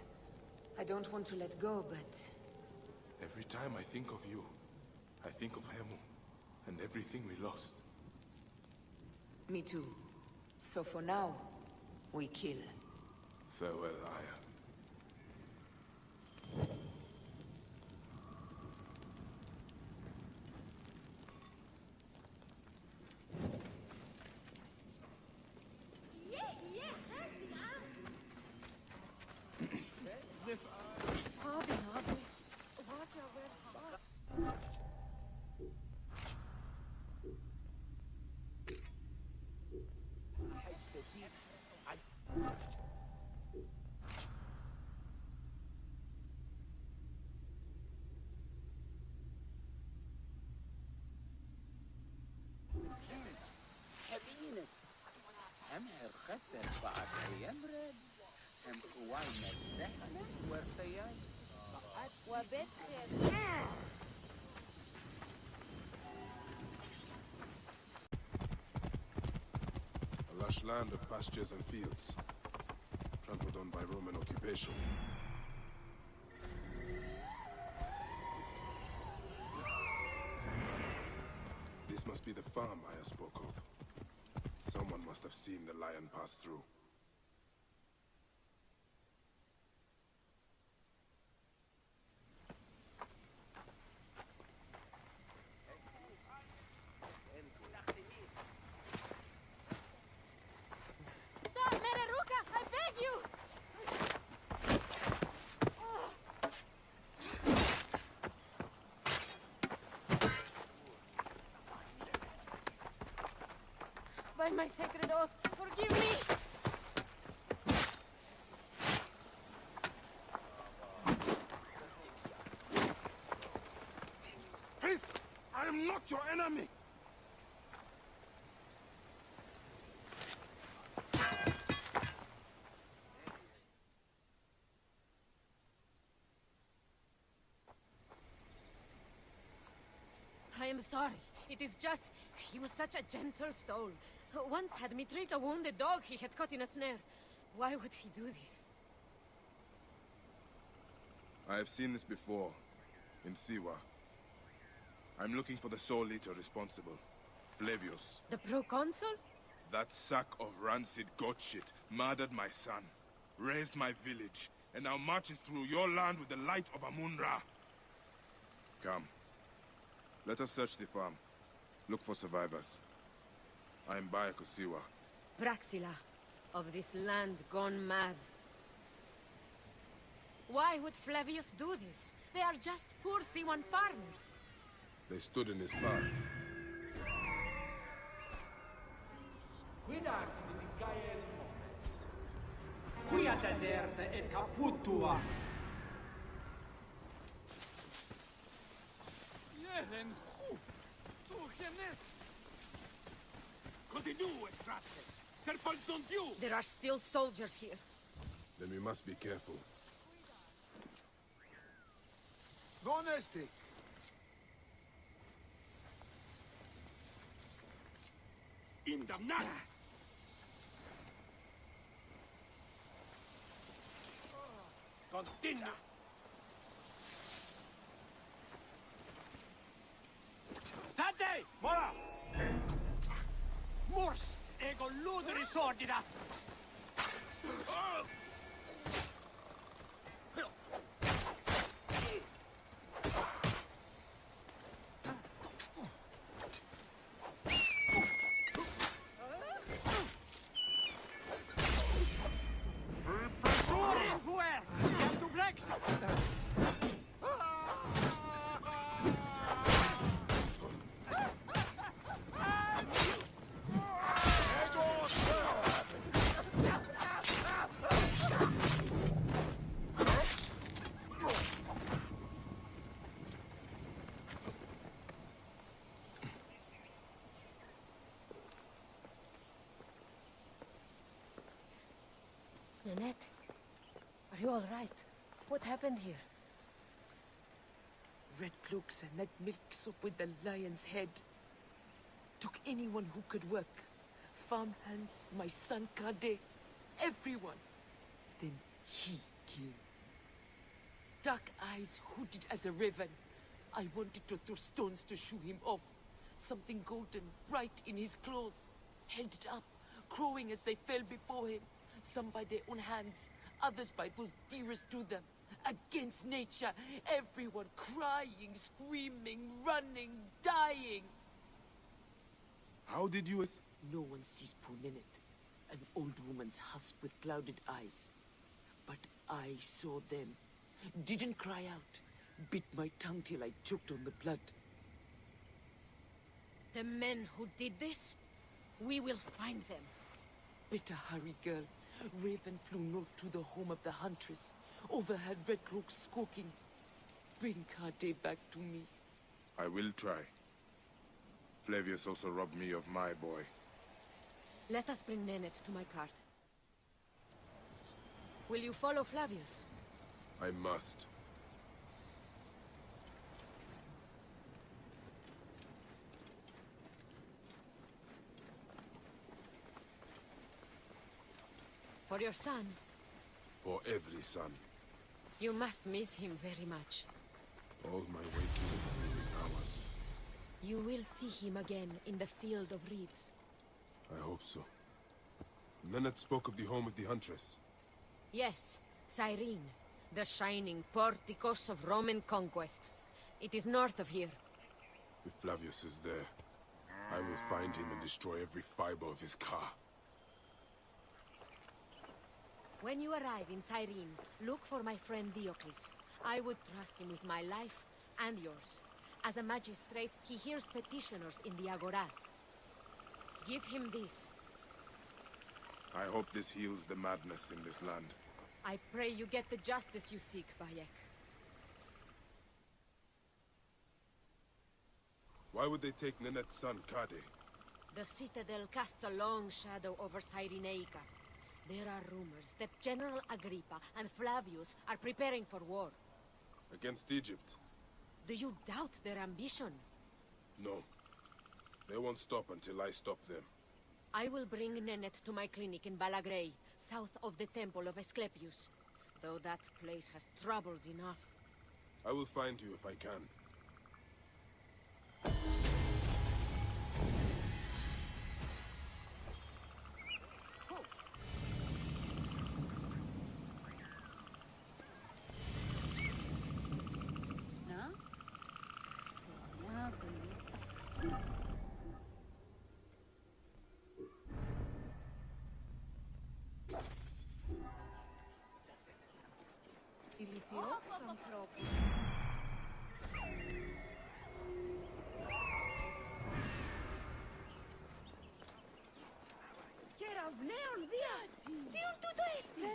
I don't want to let go, but... Every time I think of you, I think of Hemu, and everything we lost. Me too. So for now, we kill. Farewell, Aya. A lush land of pastures and fields, trampled on by Roman occupation. This must be the farm Aya spoke of. Someone must have seen the lion pass through. Stop, Mereruka! I beg you! By my sacred oath, forgive me! Peace! I am not your enemy! I am sorry. It is just... he was such a gentle soul. Once had me treat a wounded dog he had caught in a snare. Why would he do this? I have seen this before, in Siwa. I'm looking for the Soul Eater responsible, Flavius. The proconsul? That sack of rancid goat shit murdered my son, raised my village, and now marches through your land with the light of Amun-Ra. Come. Let us search the farm. Look for survivors. I am Bayek of Siwa. Praxila, of this land gone mad. Why would Flavius do this? They are just poor Siwan farmers. They stood in his path. Guidati di Gaia il nome. Qui a deserta e caputua. Jeden hu! Tu genet! Continue, Stratus! Serpents don't you! There are still soldiers here. Then we must be careful. Gonesti. Indamnat! Continua! State! Mora! Mors ego ludere sordida! Nanette, are you all right? What happened here? Red cloaks and that milk soup with the lion's head. Took anyone who could work. Farmhands, my son Kade, everyone. Then he killed. Dark eyes hooded as a raven. I wanted to throw stones to shoo him off. Something golden, bright in his claws. Held it up, crowing as they fell before him. Some by their own hands, others by those dearest to them. Against nature, everyone crying, screaming, running, dying. How did you No one sees poor Ninette, an old woman's husk with clouded eyes. But I saw them. Didn't cry out. Bit my tongue till I choked on the blood. The men who did this? We will find them. Better hurry, girl. Raven flew north to the home of the Huntress. Overheard Red Cloaks squawking. Bring Kade back to me. I will try. Flavius also robbed me of my boy. Let us bring Nennet to my cart. Will you follow Flavius? I must. For your son? For every son. You must miss him very much. All my waking and sleeping hours. You will see him again in the Field of Reeds. I hope so. Nennet spoke of the home of the Huntress. Yes, Cyrene. The shining porticos of Roman conquest. It is north of here. If Flavius is there, I will find him and destroy every fiber of his car. When you arrive in Cyrene, look for my friend Diocles. I would trust him with my life and yours. As a magistrate, he hears petitioners in the Agora. Give him this. I hope this heals the madness in this land. I pray you get the justice you seek, Bayek. Why would they take Nenet's son, Kade? The Citadel casts a long shadow over Cyrenaica. There are rumors that General Agrippa and Flavius are preparing for war. Against Egypt? Do you doubt their ambition? No. They won't stop until I stop them. I will bring Nenet to my clinic in Balagrey, south of the Temple of Asclepius. Though that place has troubles enough. I will find you if I can. Νέον δια! Τίον τούτο έστι!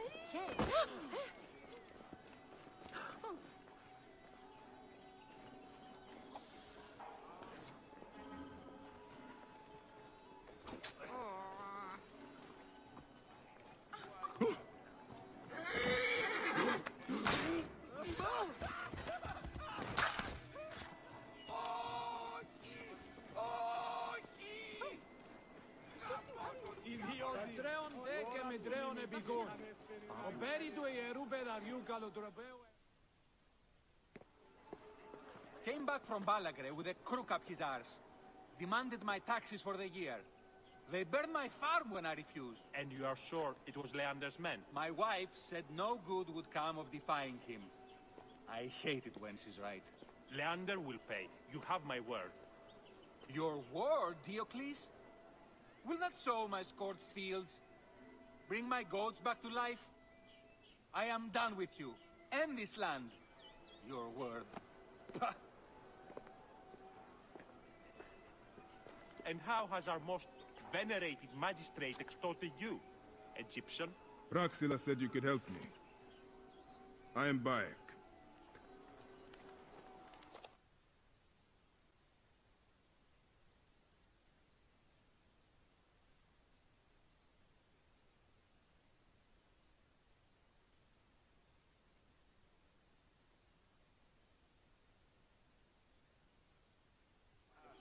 Came back from Balagre with a crook up his arse. Demanded my taxes for the year. They burned my farm when I refused. And you are sure it was Leander's men? My wife said no good would come of defying him. I hate it when she's right. Leander will pay. You have my word. Your word, Diocles? Will that sow my scorched fields? Bring my goats back to life? I am done with you. And this land. Your word. Pah! And how has our most venerated magistrate extorted you, Egyptian? Praxila said you could help me. I am Bayek.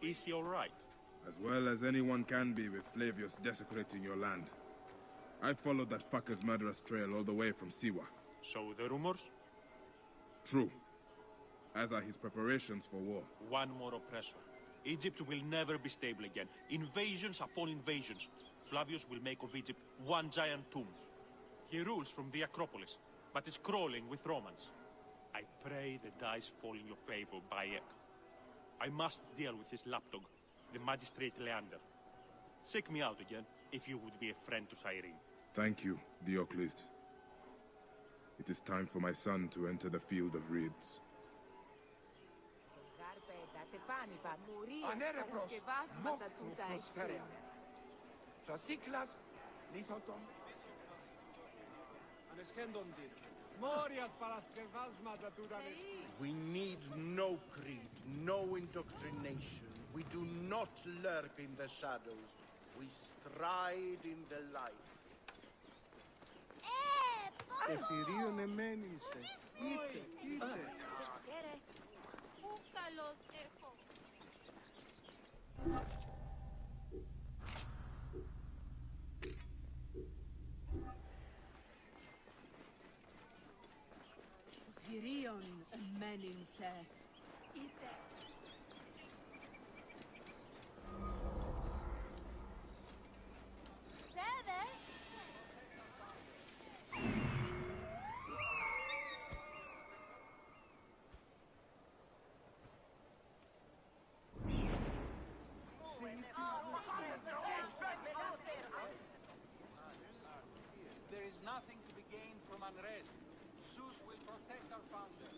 Is he all right? As well as anyone can be with Flavius desecrating your land. I followed that fucker's murderous trail all the way from Siwa. So the rumors? True. As are his preparations for war. One more oppressor. Egypt will never be stable again. Invasions upon invasions. Flavius will make of Egypt one giant tomb. He rules from the Acropolis, but is crawling with Romans. I pray the dice fall in your favor, Bayek. I must deal with his lapdog, the magistrate Leander. Seek me out again, if you would be a friend to Cyrene. Thank you, Diocles. It is time for my son to enter the field of reeds. We need no creed, no indoctrination. We do not lurk in the shadows. We stride in the light. Εφηρίων εμένησε. Είτε. Πού καλώς έχω. Θηρίων εμένησε. Είτε. There is nothing to be gained from unrest. Zeus will protect our founder.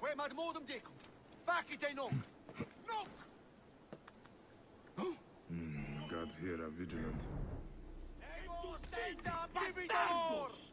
Where mad modem dekum? Back it ain't knock! Knock! Gods here are vigilant. Stand up, give me the horse!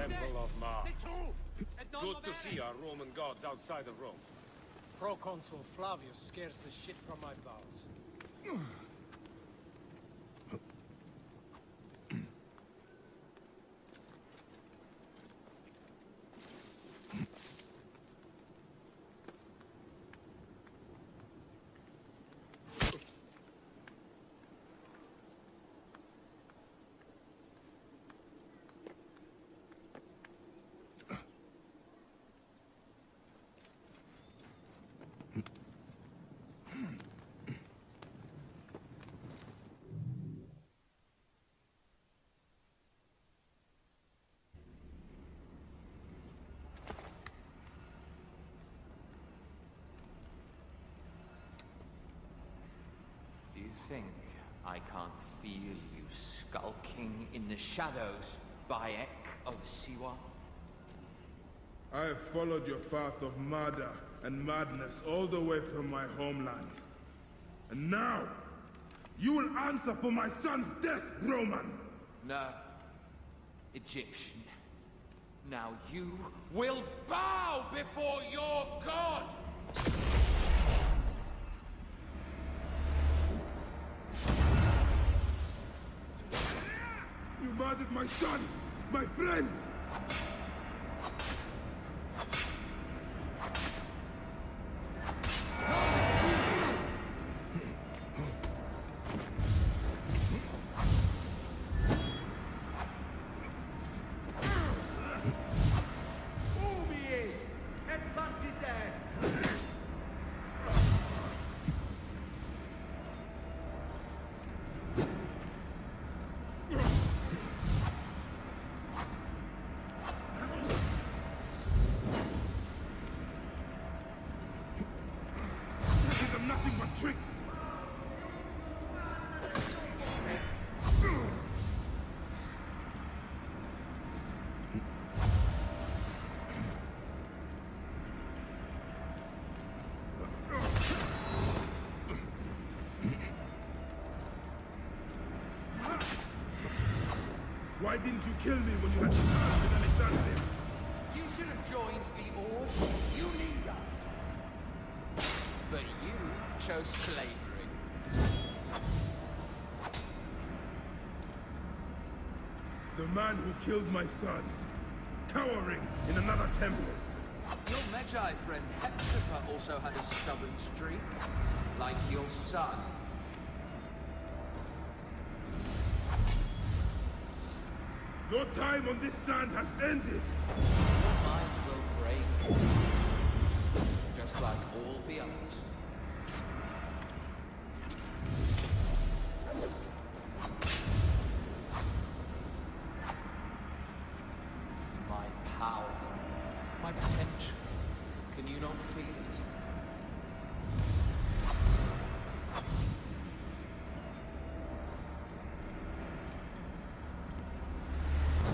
Temple of Mars. The truth! Good to see our Roman gods outside of Rome. Proconsul Flavius scares the shit from my bowels. Do you think I can't feel you skulking in the shadows, Bayek of Siwa? I have followed your path of murder and madness all the way from my homeland. And now, you will answer for my son's death, Roman! No. Egyptian. Now you will bow before your god! You murdered my son! My friends! Nothing but tricks! Why didn't you kill me when you had the chance with Alexandria? You should have joined the Order. You need us. But you chose slavery. The man who killed my son, cowering in another temple. Your Magi friend Hepzibah also had a stubborn streak, like your son. Your time on this sand has ended. Your mind will break, just like all the others. My power, my potential. Can you not feel it?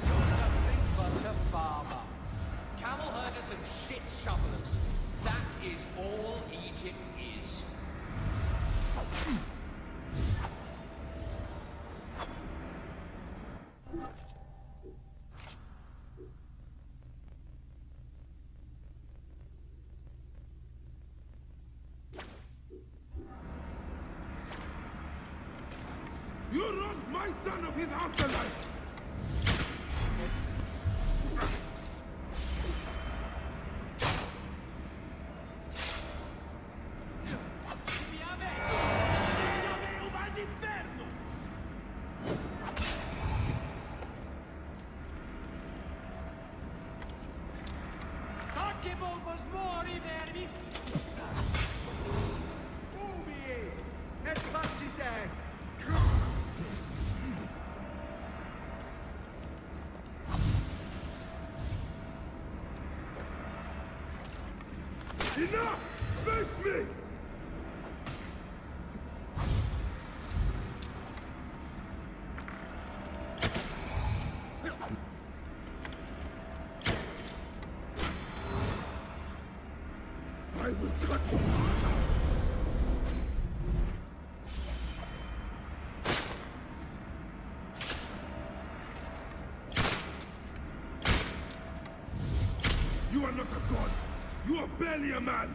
You're nothing but a farmer. Camel herders and shit shovelers. That is all Egypt is. You robbed my son of his afterlife! Enough! Face me! I will cut you! You are barely a man!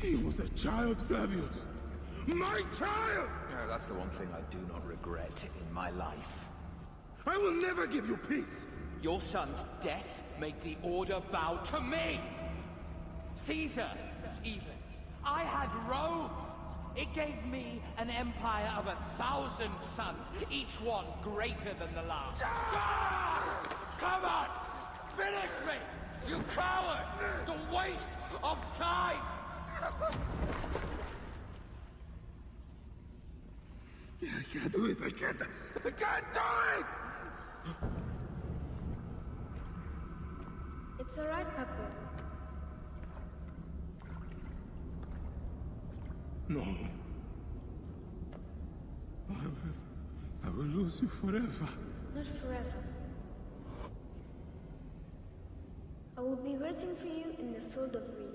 He was a child, Flavius! My child! That's the one thing I do not regret in my life. I will never give you peace! Your son's death made the Order bow to me! Caesar, even. I had Rome! It gave me an empire of 1,000 sons, each one greater than the last. Come on! Finish me! You coward! The waste of time! I can't do it, I can't do it! It's alright, Papa. No. I will lose you forever. Not forever. I will be waiting for you in the field of reeds.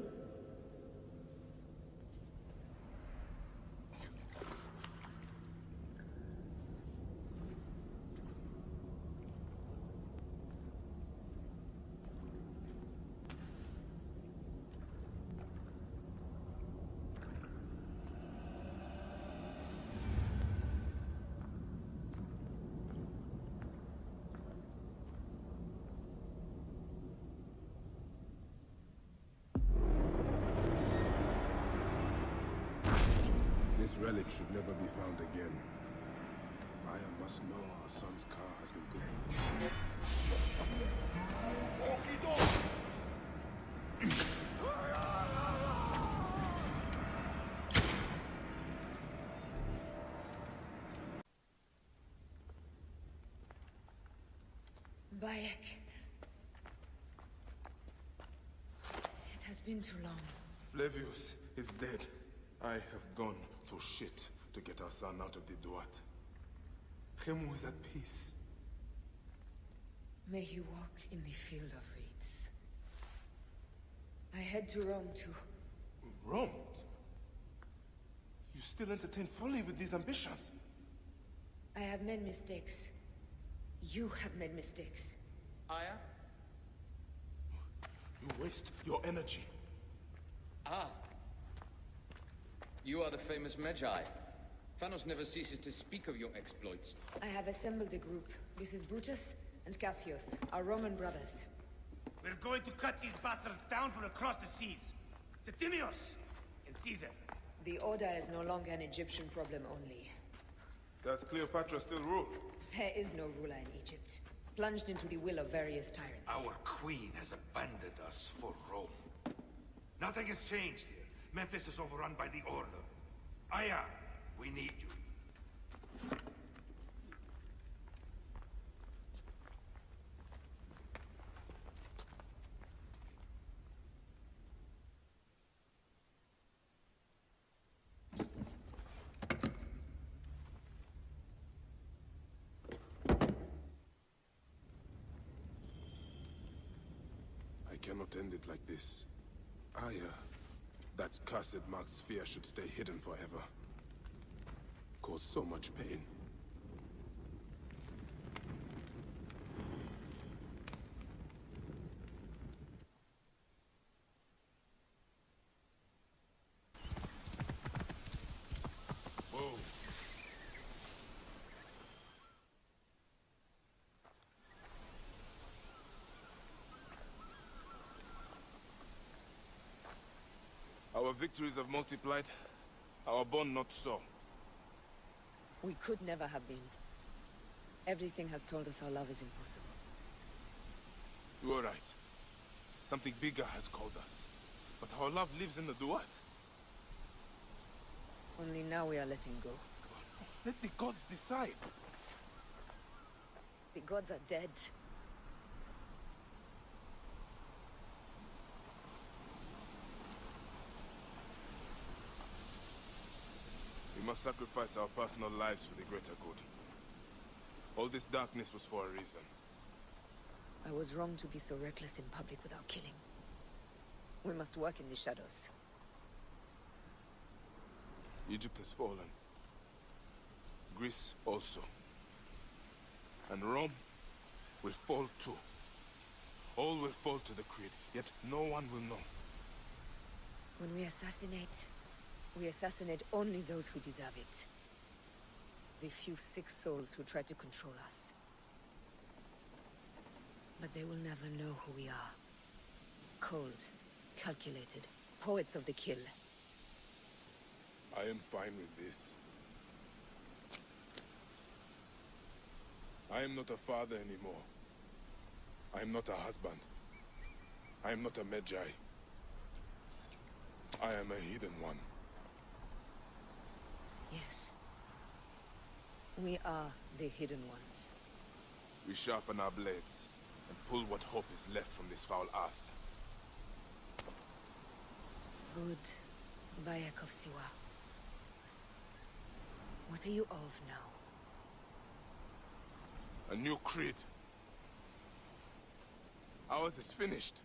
This relic should never be found again. Aya must know our son's car has been good. Bayek. It has been too long. Flavius is dead. I have gone through shit to get our son out of the Duat. Khemu is at peace. May he walk in the field of reeds. I head to Rome too. Rome? You still entertain folly with these ambitions? I have made mistakes. You have made mistakes. Aya? You waste your energy. Ah. You are the famous Magi. Thanos never ceases to speak of your exploits. I have assembled a group. This is Brutus and Cassius, our Roman brothers. We're going to cut these bastards down from across the seas. Septimius and Caesar. The Order is no longer an Egyptian problem only. Does Cleopatra still rule? There is no ruler in Egypt. Plunged into the will of various tyrants. Our queen has abandoned us for Rome. Nothing has changed here. Memphis is overrun by the Order. Aya, we need you. I cannot end it like this. Aya, that cursed marked sphere should stay hidden forever. Cause so much pain. Our victories have multiplied, our bond not so. We could never have been. Everything has told us our love is impossible. You are right. Something bigger has called us. But our love lives in the Duat. Only now we are letting go. Let the gods decide. The gods are dead. must sacrifice our personal lives for the greater good. All this darkness was for a reason. I was wrong to be so reckless in public without killing. We must work in the shadows. Egypt has fallen. Greece also. And Rome will fall too. All will fall to the Creed, yet no one will know. When we assassinate only those who deserve it. The few sick souls who try to control us. But they will never know who we are. Cold, calculated, poets of the kill. I am fine with this. I am not a father anymore. I am not a husband. I am not a Medjay. I am a hidden one. Yes. We are the hidden ones. We sharpen our blades and pull what hope is left from this foul earth. Good. Bayek of Siwa. What are you of now? A new creed. Ours is finished.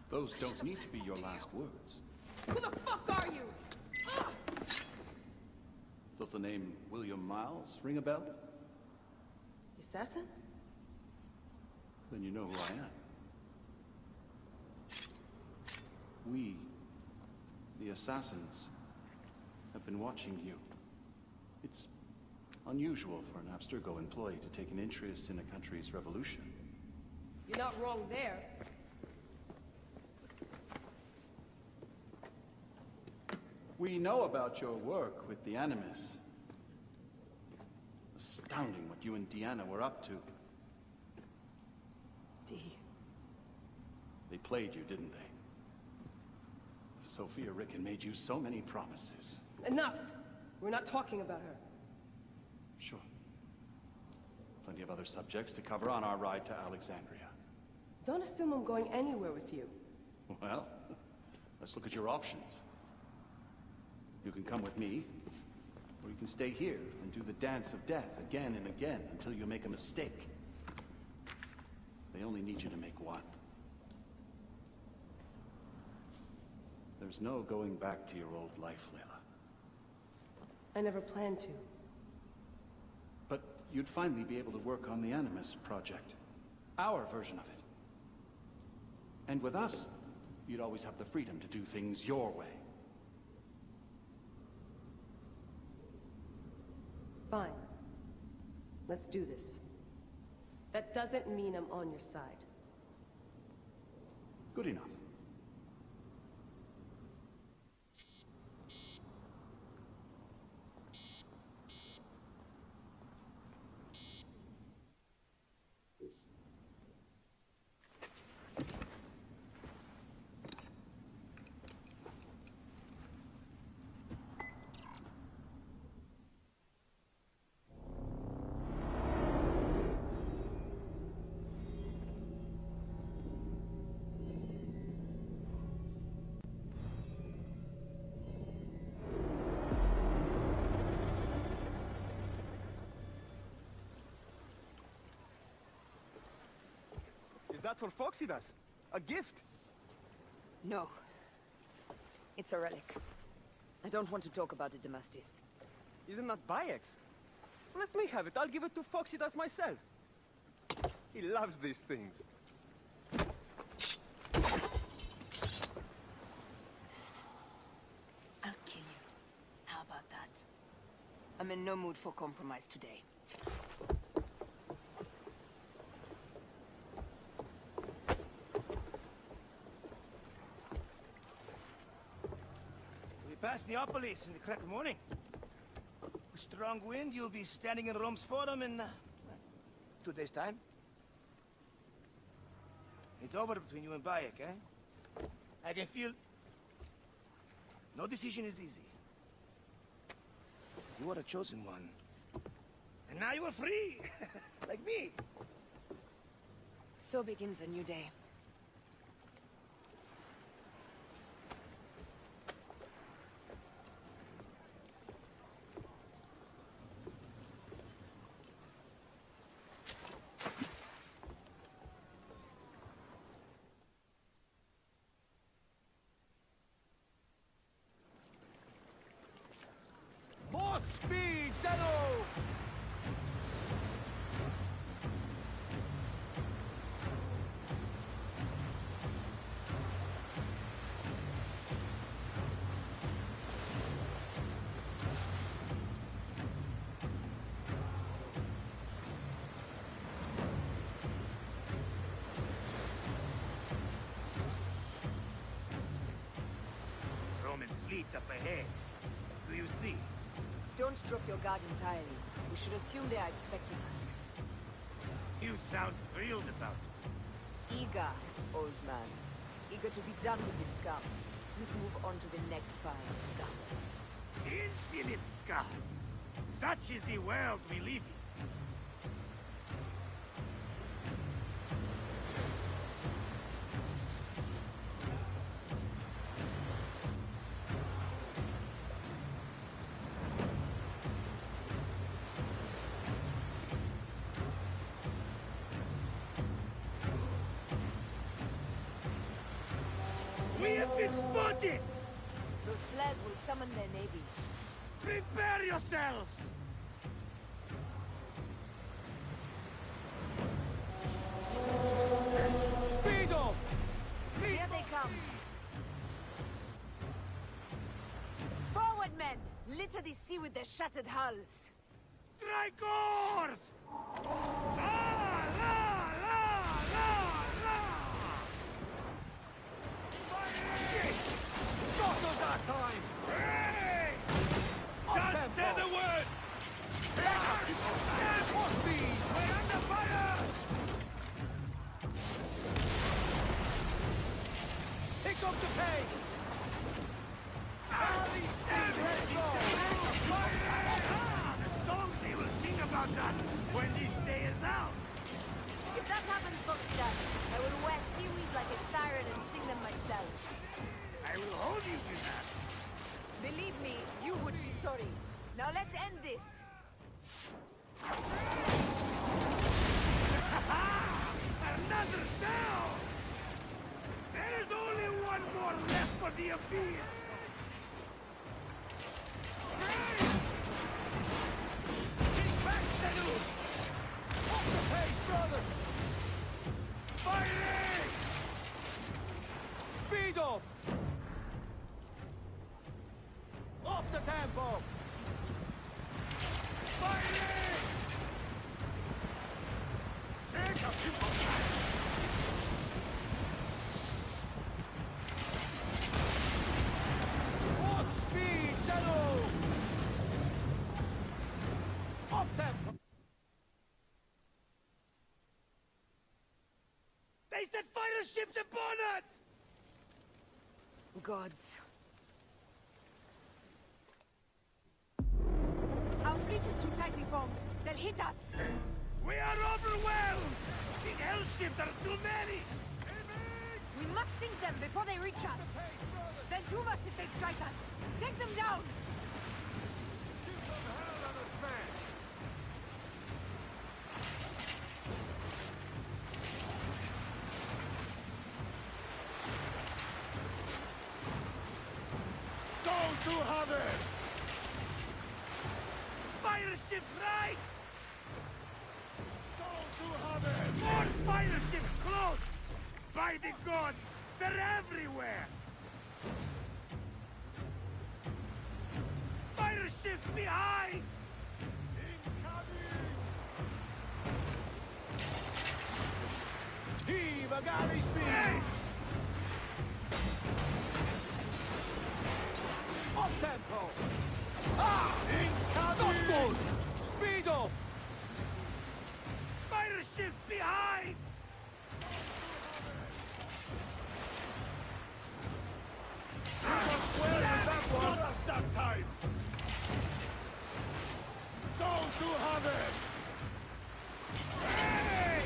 Those don't need to be your last words. Who the fuck are you? Does the name William Miles ring a bell? Assassin? Then you know who I am. We, the assassins, have been watching you. It's unusual for an Abstergo employee to take an interest in a country's revolution. You're not wrong there. We know about your work with the Animus. Astounding what you and Deanna were up to. They played you, didn't they? Sophia Ricken made you so many promises. Enough! We're not talking about her. Sure. Plenty of other subjects to cover on our ride to Alexandria. Don't assume I'm going anywhere with you. Well, let's look at your options. You can come with me, or you can stay here and do the dance of death again and again until you make a mistake. They only need you to make one. There's no going back to your old life, Layla. I never planned to. But you'd finally be able to work on the Animus project. Our version of it. And with us, you'd always have the freedom to do things your way. Fine. Let's do this. That doesn't mean I'm on your side. Good enough. that for Phoxidas? A gift? No. It's a relic. I don't want to talk about it, Damastis. Isn't that Bayek's? Let me have it. I'll give it to Phoxidas myself. He loves these things. I'll kill you. How about that? I'm in no mood for compromise today. We passed Neapolis in the crack of morning. With strong wind, you'll be standing in Rome's Forum in 2 days' time. It's over between you and Bayek, eh? I can feel... No decision is easy. You are a chosen one. And now you are free! Like me! So begins a new day. More speed, Shadow! Roman fleet up ahead. Do you see? Don't drop your guard entirely. We should assume they are expecting us. You sound thrilled about it. Eager, old man. Eager to be done with this scum. And move on to the next pile of scum. Infinite scum. Such is the world we live in. We have been spotted! Those flares will summon their navy. Prepare yourselves! Speed up! Here they come. Forward, men! Litter the sea with their shattered hulls. Tricors! La, la, la, la, la! Not of that time! Hey! Just say the word! More speed! We're under fire! Pick up the pace! The songs they will sing about us when this day is out! If that happens, Phoxidas, I will wear seaweed like a siren and sing them myself. I will hold you to that! Believe me, you would be sorry. Now let's end this. Another down! There is only one more left for the abyss! Grace! Get back, Sedus! Up the pace, brothers! Fighting! Speed up! Up the tempo! Fighting! Take a few more More speed, Shadow! Up tempo! They set fighter ships upon us! Gods. Our fleet is too tightly formed. They'll hit us. We are overwhelmed! These hell ships are too many! We must sink them before they reach us. Then doom us if they strike us. Take them down! right! More fighter ships close! By the gods, they're everywhere! Fighter ships behind! Heave a galley speed! Yes! Up tempo! Ah! Incoming! Not good! Speed up! Fighter ships behind! Well, that one! Stop time! Don't you have it! Hey!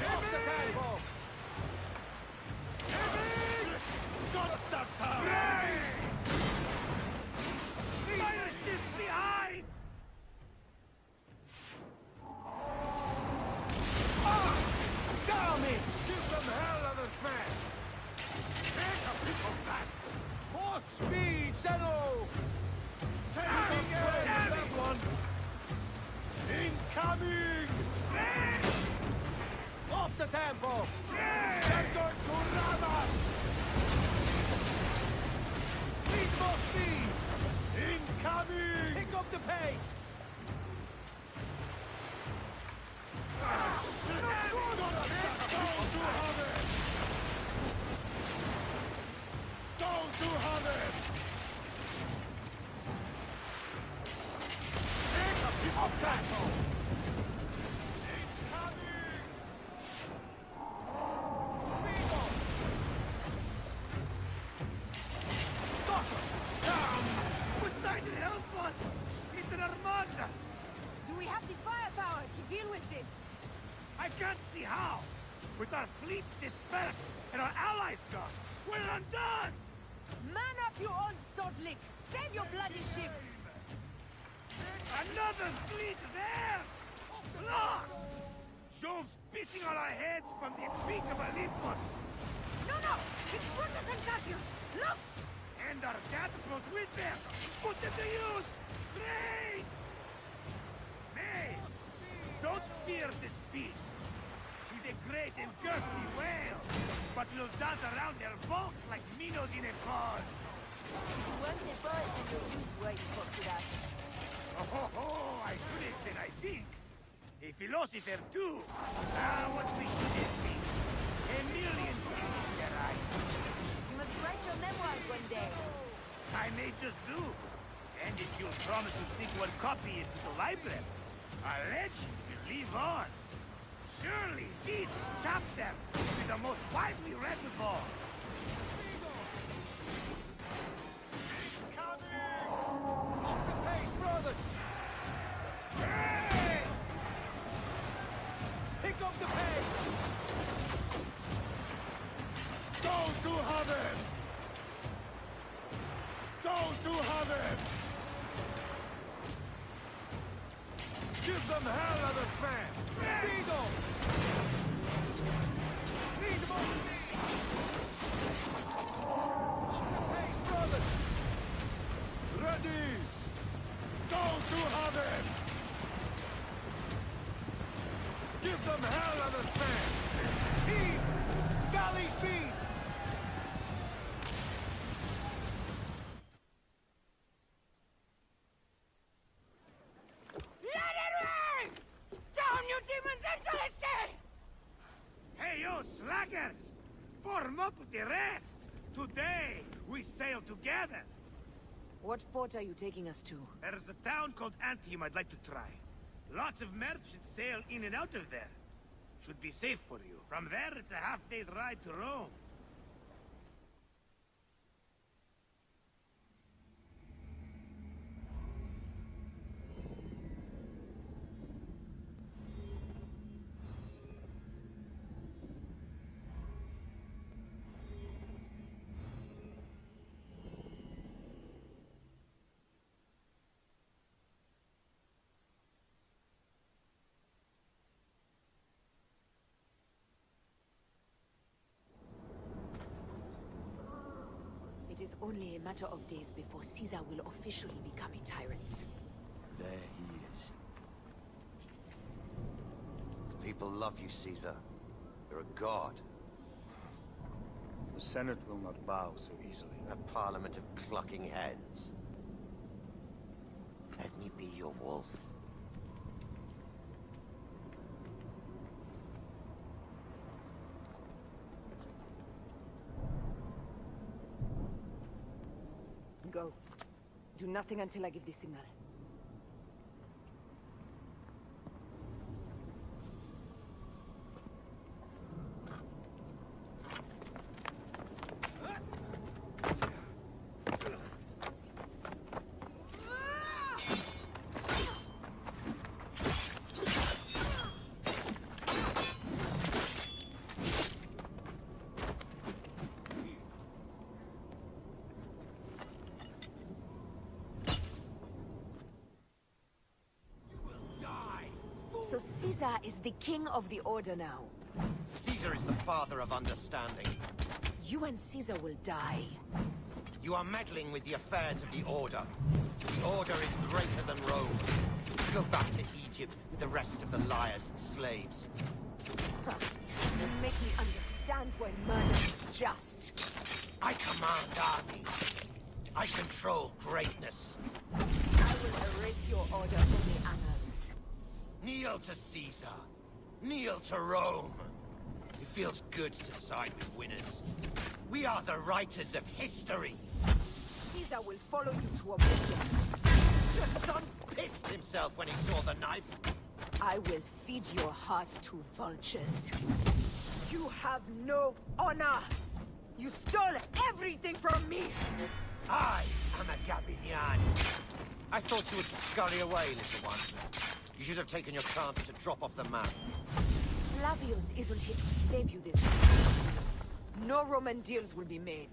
Off the tempo! Don't stop time! Fighter ships behind! Ah! Damn it! Give them hell of a fan! Take a piece of that! More speed, Zeno! Taking that one! Incoming! Up the tempo! They're going to ram us! Need more speed! Incoming! Pick up the pace! Don't you have it! Take a piece of that! Poseidon, help us! It's an armada! Do we have the firepower to deal with this? I can't see how! With our fleet dispersed and our allies gone, we're undone! Man up, you old salt lick! Save your bloody ship! Another fleet there! Lost! Jove's pissing on our heads from the peak of Olympus! No, no! It's Brutus and Cassius! Look! And our catapult with them! Put them to use! Grace! Nay! Don't fear this beast! She's a great and girthy whale, but will dance around their bulk like minnows in a pond! You weren't a bird and you used words for us. Oh, I should have been, I think. A philosopher, too. Ah, what we should have been. A million things that You must write your memoirs one day. I may just do. And if you'll promise to stick one copy into the library, a legend will live on. Surely this chapter will be the most widely read of all. Up the pace, brothers! Hey! Pick up the pace! Don't you have it! Don't you have it! Give them hell of a fan! Speed up! Need more speed! Up the pace, brothers! Ready! Don't you have it! Give them hell of a fan! Speed! Galley speed! Let it rain! Down, you demons, into the sea! Hey, you slackers! Form up with the rest! Today, we sail together! What port are you taking us to? There's a town called Antium I'd like to try. Lots of merchants sail in and out of there. Should be safe for you. From there, it's a half-day's ride to Rome. It is only a matter of days before Caesar will officially become a tyrant. There he is. The people love you, Caesar. You're a god. The Senate will not bow so easily. A parliament of clucking hens. Let me be your wolf. Go. Do nothing until I give the signal. So Caesar is the king of the Order now. Caesar is the father of understanding. You and Caesar will die. You are meddling with the affairs of the Order. The Order is greater than Rome. Go back to Egypt with the rest of the liars and slaves. Huh. You make me understand why murder is just. I command armies. I control greatness. I will erase your order from the annals. Kneel to Caesar. Kneel to Rome. It feels good to side with winners. We are the writers of history. Caesar will follow you to oblivion. Your son pissed himself when he saw the knife. I will feed your heart to vultures. You have no honor. You stole everything from me. I am a Gabiniani. I thought you would scurry away, little one. You should have taken your chance to drop off the map. Flavius isn't here to save you this time. No Roman deals will be made.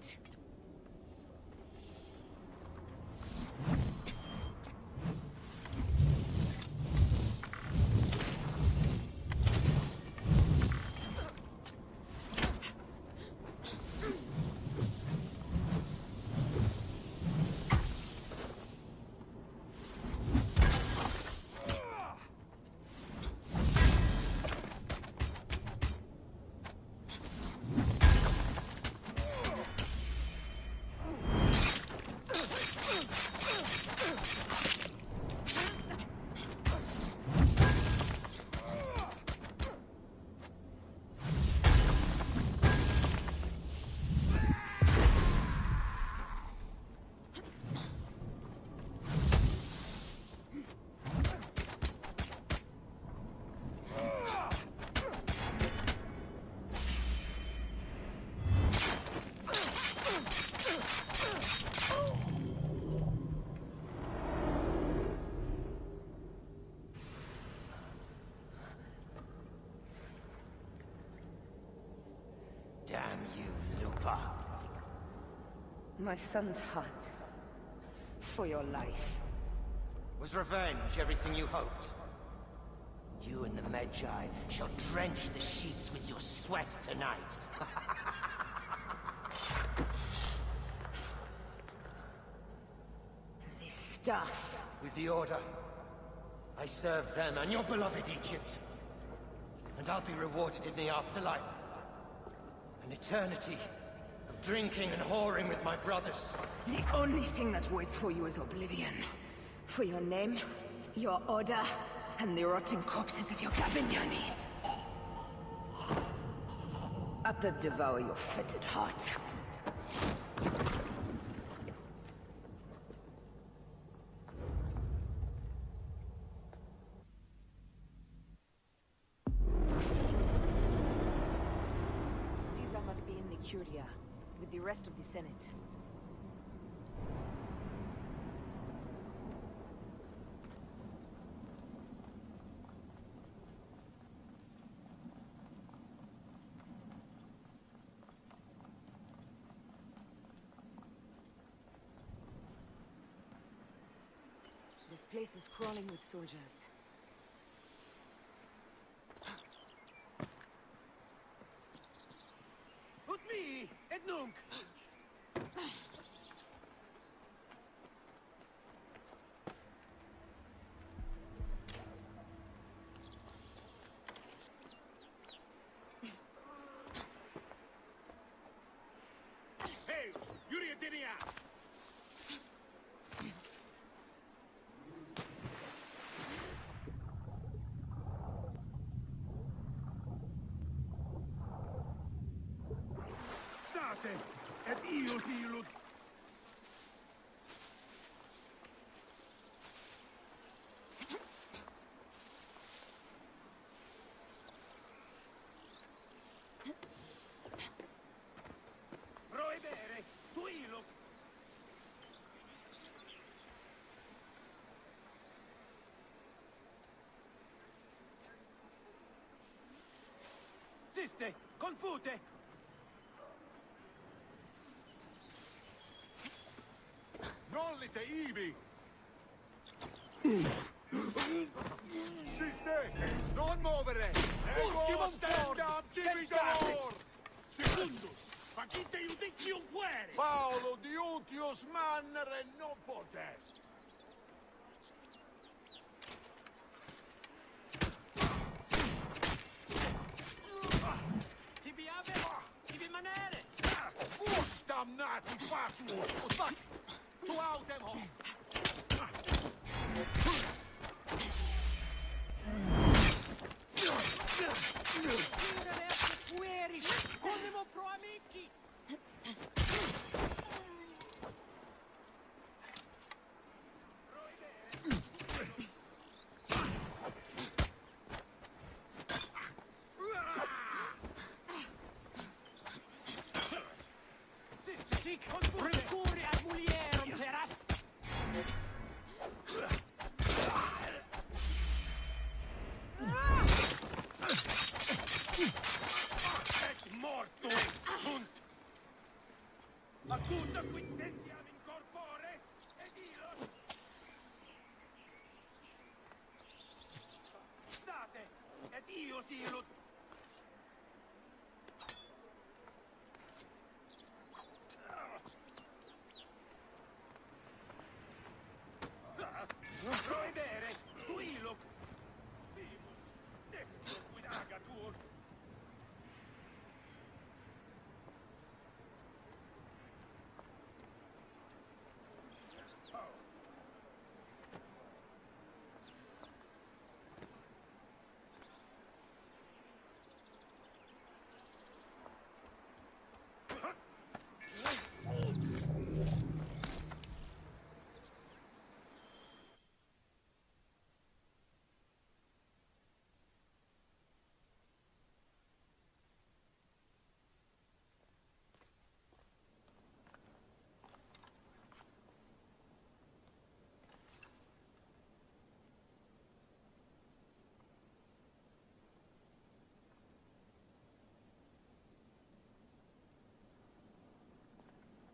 Damn you, Lupa. My son's heart. For your life. Was revenge everything you hoped? You and the Medjay shall drench the sheets with your sweat tonight. This stuff. With the Order, I served them and your beloved Egypt. And I'll be rewarded in the afterlife. An eternity of drinking and whoring with my brothers. The only thing that waits for you is oblivion. For your name, your order, and the rotting corpses of your Gabiniani. Up and devour your fetid heart. Caesar must be in the Curia, with the rest of the Senate. This place is crawling with soldiers. Ut me, et nunc! Siste, et io silut. Proibere, tu illo. Siste, confute. Nollite ibi! Siste! Non muovere! Ultimo stand up, Divitor! Secundus, facite iudicium puere! Paolo Diutius mannere non potest! Tibi ave, tibi manere! Us damnati fatuus! Fuck! Tu autem hoc! Pueris, conemo pro amici! Sic, recuri ad mulierum, teras! Et mortus sunt! Acuta quid sentiam in corpore, ed illos! State, et io silut! Proibere, tu illo! Simus, descio quid agatur!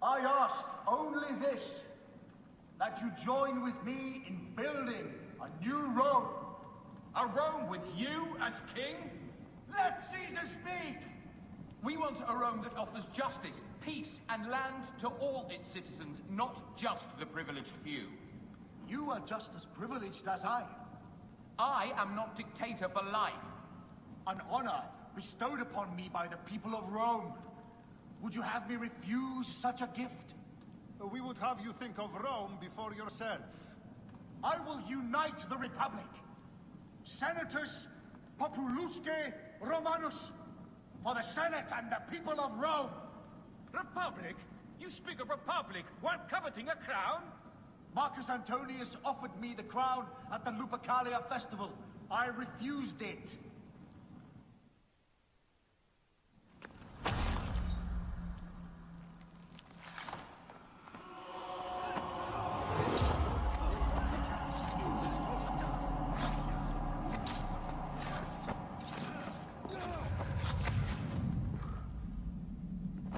I ask only this, that you join with me in building a new Rome. A Rome with you as king? Let Caesar speak! We want a Rome that offers justice, peace, and land to all its citizens, not just the privileged few. You are just as privileged as I. I am not dictator for life. An honor bestowed upon me by the people of Rome. Would you have me refuse such a gift? We would have you think of Rome before yourself. I will unite the Republic. Senatus Populusque Romanus. For the Senate and the people of Rome. Republic? You speak of republic, while coveting a crown? Marcus Antonius offered me the crown at the Lupercalia festival. I refused it.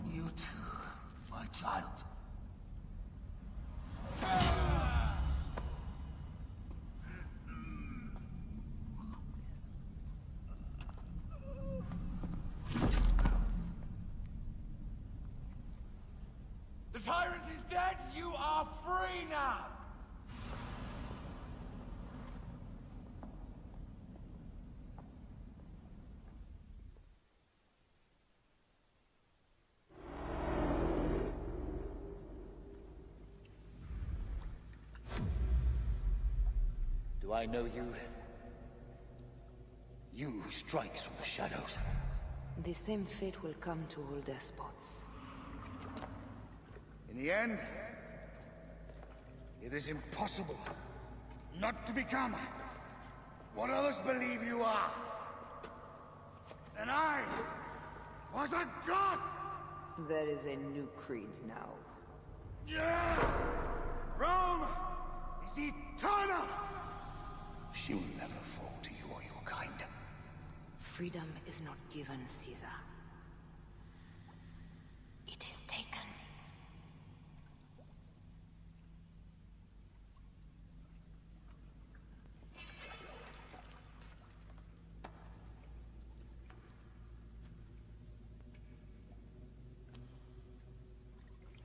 You too, my child. The tyrant is dead! You are free now! Do I know you? You who strikes from the shadows. The same fate will come to all despots. In the end, it is impossible not to become what others believe you are. And I was a god! There is a new creed now. Yeah! Rome is eternal! She will never fall to you or your kind. Freedom is not given, Caesar. It is taken.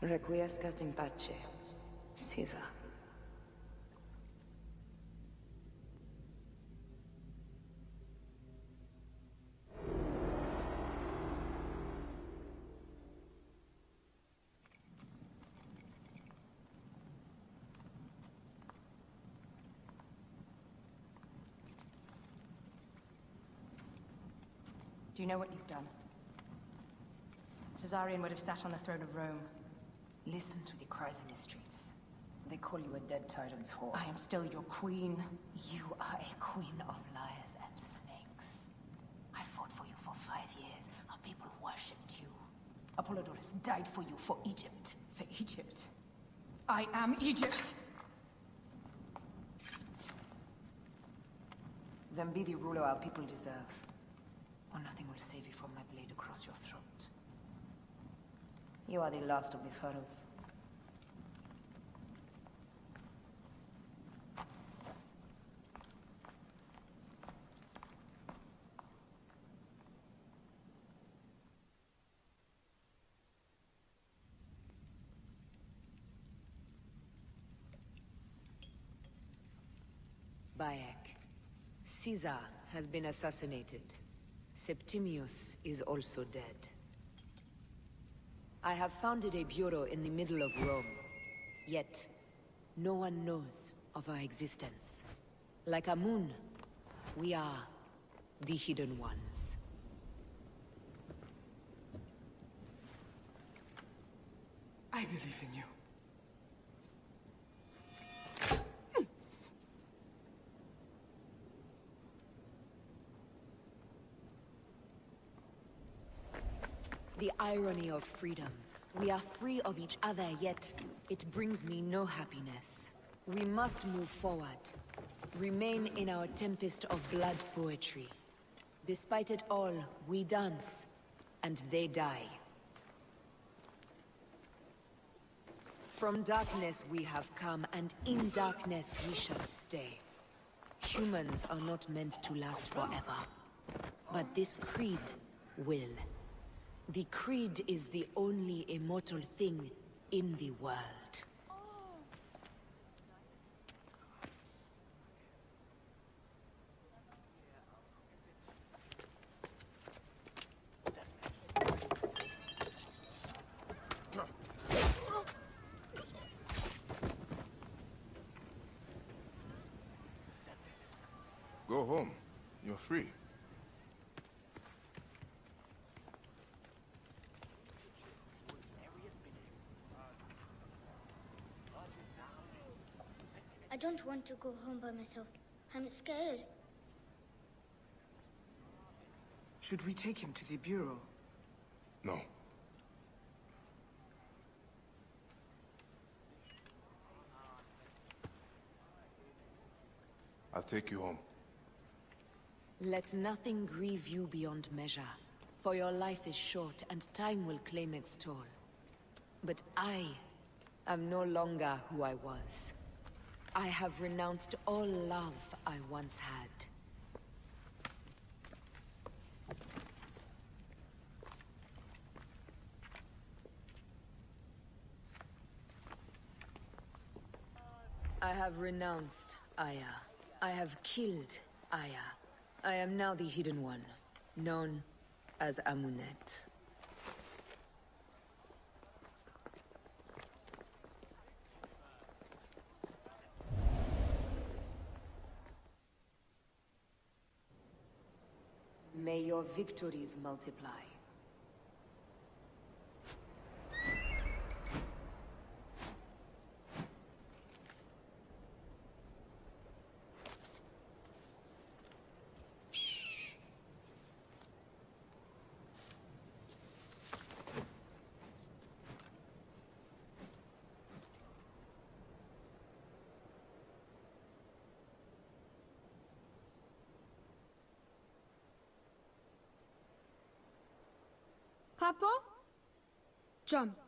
Requiescat in pace, Caesar. Do you know what you've done? Caesarion would have sat on the throne of Rome. Listen to the cries in the streets. They call you a dead tyrant's whore. I am still your queen. You are a queen of liars and snakes. I fought for you for 5 years. Our people worshipped you. Apollodorus died for you, for Egypt. For Egypt? I am Egypt! Then be the ruler our people deserve. Or nothing will save you from my blade across your throat. You are the last of the pharaohs. Bayek. Caesar has been assassinated. Septimius is also dead. I have founded a bureau in the middle of Rome. Yet, no one knows of our existence. Like Amun, we are the Hidden Ones. I believe in you. The irony of freedom. We are free of each other, yet it brings me no happiness. We must move forward. Remain in our tempest of blood poetry. Despite it all, we dance, and they die. From darkness we have come, and in darkness we shall stay. Humans are not meant to last forever. But this creed will. The creed is the only immortal thing in the world. Go home. You're free. I don't want to go home by myself. I'm scared. Should we take him to the Bureau? No. I'll take you home. Let nothing grieve you beyond measure, for your life is short and time will claim its toll. But I am no longer who I was. I have renounced all love I once had. I have renounced Aya. I have killed Aya. I am now the Hidden One, known as Amunet. May your victories multiply. Papa? Jump.